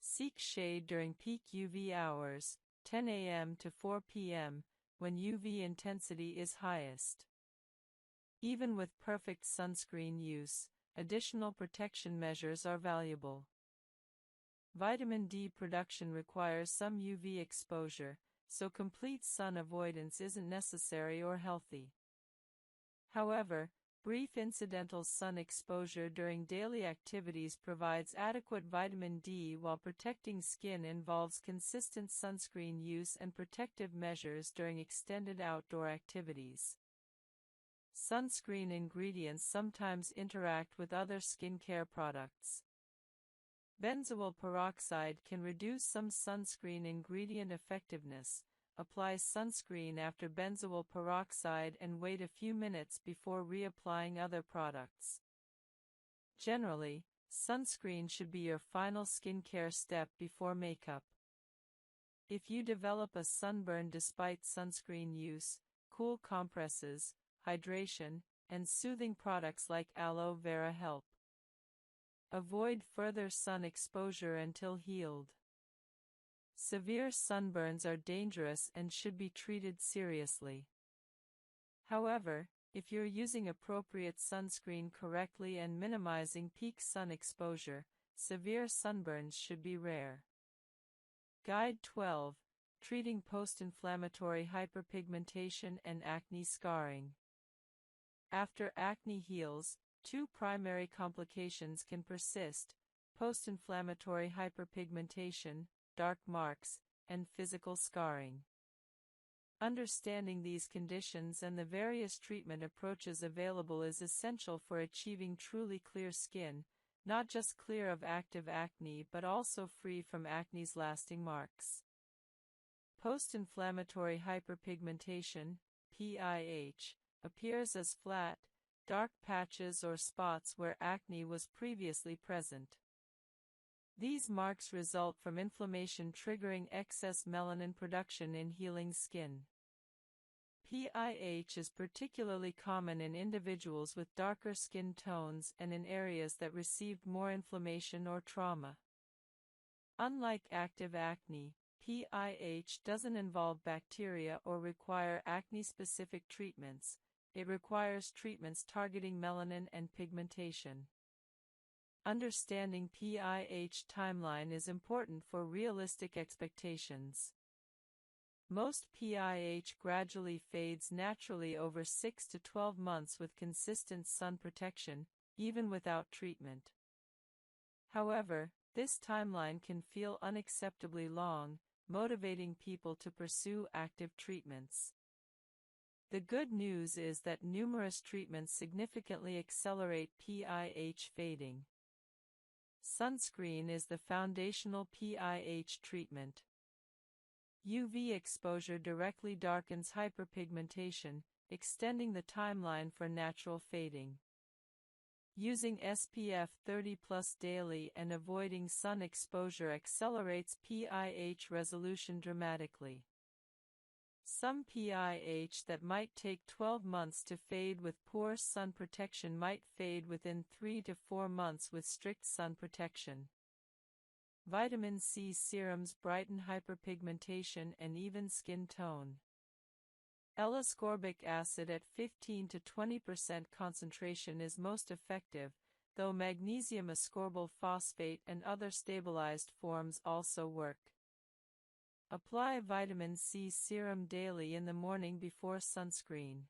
S1: Seek shade during peak UV hours, 10 a.m. to 4 p.m., when UV intensity is highest. Even with perfect sunscreen use, additional protection measures are valuable. Vitamin D production requires some UV exposure, so complete sun avoidance isn't necessary or healthy. However, brief incidental sun exposure during daily activities provides adequate vitamin D, while protecting skin involves consistent sunscreen use and protective measures during extended outdoor activities. Sunscreen ingredients sometimes interact with other skincare products. Benzoyl peroxide can reduce some sunscreen ingredient effectiveness. Apply sunscreen after benzoyl peroxide and wait a few minutes before reapplying other products. Generally, sunscreen should be your final skincare step before makeup. If you develop a sunburn despite sunscreen use, cool compresses, hydration, and soothing products like aloe vera help. Avoid further sun exposure until healed. Severe sunburns are dangerous and should be treated seriously. However, if you're using appropriate sunscreen correctly and minimizing peak sun exposure, severe sunburns should be rare. Guide 12. Treating post-inflammatory hyperpigmentation and acne scarring. After acne heals, two primary complications can persist: post-inflammatory hyperpigmentation, dark marks, and physical scarring. Understanding these conditions and the various treatment approaches available is essential for achieving truly clear skin, not just clear of active acne but also free from acne's lasting marks. Post-inflammatory hyperpigmentation, PIH, appears as flat, dark patches or spots where acne was previously present. These marks result from inflammation triggering excess melanin production in healing skin. PIH is particularly common in individuals with darker skin tones and in areas that received more inflammation or trauma. Unlike active acne, PIH doesn't involve bacteria or require acne-specific treatments. It requires treatments targeting melanin and pigmentation. Understanding PIH timeline is important for realistic expectations. Most PIH gradually fades naturally over 6 to 12 months with consistent sun protection, even without treatment. However, this timeline can feel unacceptably long, motivating people to pursue active treatments. The good news is that numerous treatments significantly accelerate PIH fading. Sunscreen is the foundational PIH treatment. UV exposure directly darkens hyperpigmentation, extending the timeline for natural fading. Using SPF 30+ daily and avoiding sun exposure accelerates PIH resolution dramatically. Some PIH that might take 12 months to fade with poor sun protection might fade within 3 to 4 months with strict sun protection. Vitamin C serums brighten hyperpigmentation and even skin tone. L-ascorbic acid at 15 to 20% concentration is most effective, though magnesium ascorbyl phosphate and other stabilized forms also work. Apply vitamin C serum daily in the morning before sunscreen.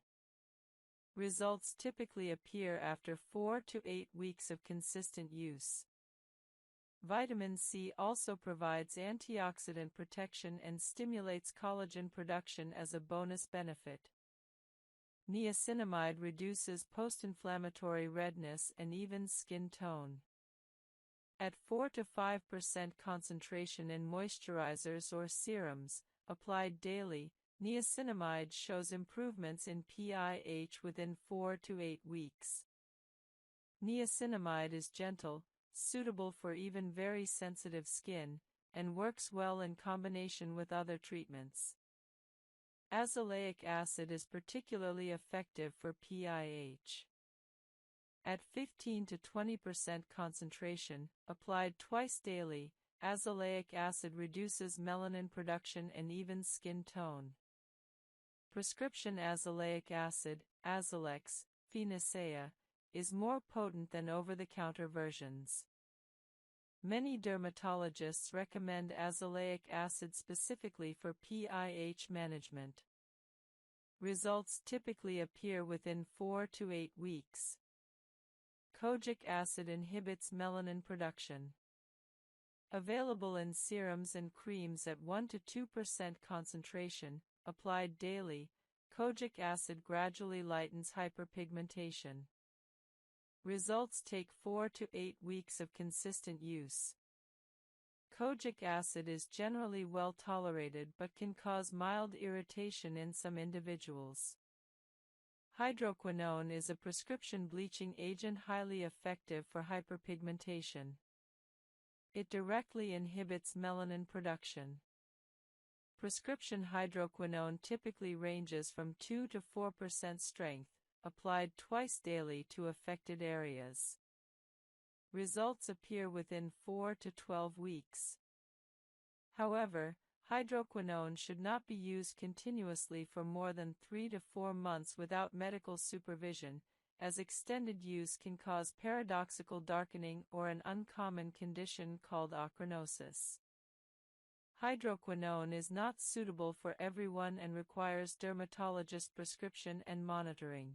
S1: Results typically appear after 4 to 8 weeks of consistent use. Vitamin C also provides antioxidant protection and stimulates collagen production as a bonus benefit. Niacinamide reduces post-inflammatory redness and even skin tone. At 4 to 5% concentration in moisturizers or serums, applied daily, niacinamide shows improvements in PIH within 4 to 8 weeks. Niacinamide is gentle, suitable for even very sensitive skin, and works well in combination with other treatments. Azelaic acid is particularly effective for PIH. At 15 to 20% concentration, applied twice daily, azelaic acid reduces melanin production and even skin tone. Prescription azelaic acid, Azalex, Phenacea, is more potent than over-the-counter versions. Many dermatologists recommend azelaic acid specifically for PIH management. Results typically appear within 4 to 8 weeks. Kojic acid inhibits melanin production. Available in serums and creams at 1 to 2% concentration, applied daily, kojic acid gradually lightens hyperpigmentation. Results take 4 to 8 weeks of consistent use. Kojic acid is generally well tolerated but can cause mild irritation in some individuals. Hydroquinone is a prescription bleaching agent highly effective for hyperpigmentation. It directly inhibits melanin production. Prescription hydroquinone typically ranges from 2 to 4% strength, applied twice daily to affected areas. Results appear within 4 to 12 weeks. However, hydroquinone should not be used continuously for more than 3 to 4 months without medical supervision, as extended use can cause paradoxical darkening or an uncommon condition called achranosis. Hydroquinone is not suitable for everyone and requires dermatologist prescription and monitoring.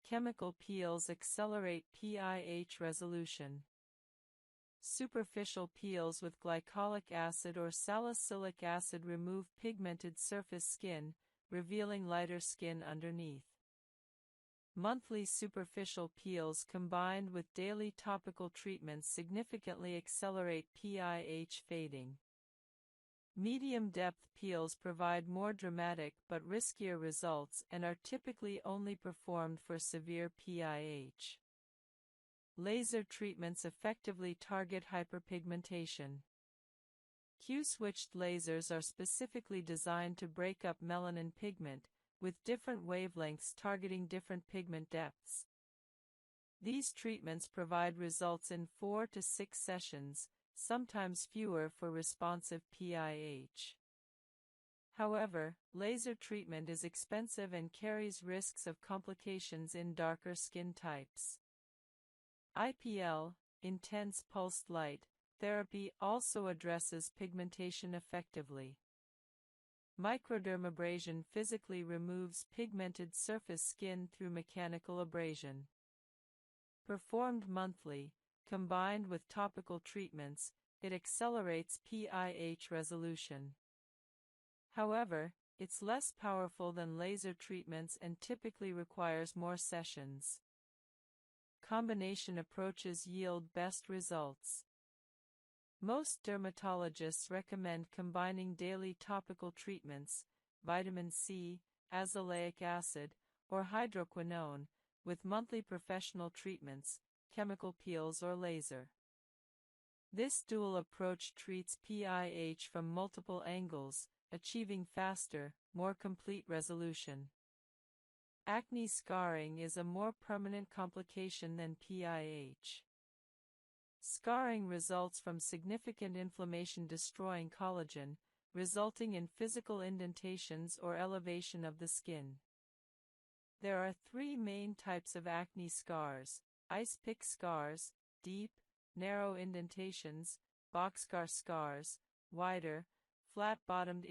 S1: Chemical peels accelerate PIH resolution. Superficial peels with glycolic acid or salicylic acid remove pigmented surface skin, revealing lighter skin underneath. Monthly superficial peels combined with daily topical treatments significantly accelerate PIH fading. Medium-depth peels provide more dramatic but riskier results and are typically only performed for severe PIH. Laser treatments effectively target hyperpigmentation. Q-switched lasers are specifically designed to break up melanin pigment, with different wavelengths targeting different pigment depths. These treatments provide results in 4 to 6 sessions, sometimes fewer for responsive PIH. However, laser treatment is expensive and carries risks of complications in darker skin types. IPL, intense pulsed light, therapy also addresses pigmentation effectively. Microdermabrasion physically removes pigmented surface skin through mechanical abrasion. Performed monthly, combined with topical treatments, it accelerates PIH resolution. However, it's less powerful than laser treatments and typically requires more sessions. Combination approaches yield best results. Most dermatologists recommend combining daily topical treatments, vitamin C, azelaic acid, or hydroquinone, with monthly professional treatments, chemical peels or laser. This dual approach treats PIH from multiple angles, achieving faster, more complete resolution. Acne scarring is a more permanent complication than PIH. Scarring results from significant inflammation destroying collagen, resulting in physical indentations or elevation of the skin. There are 3 main types of acne scars: ice pick scars, deep, narrow indentations; boxcar scars, wider, flat-bottomed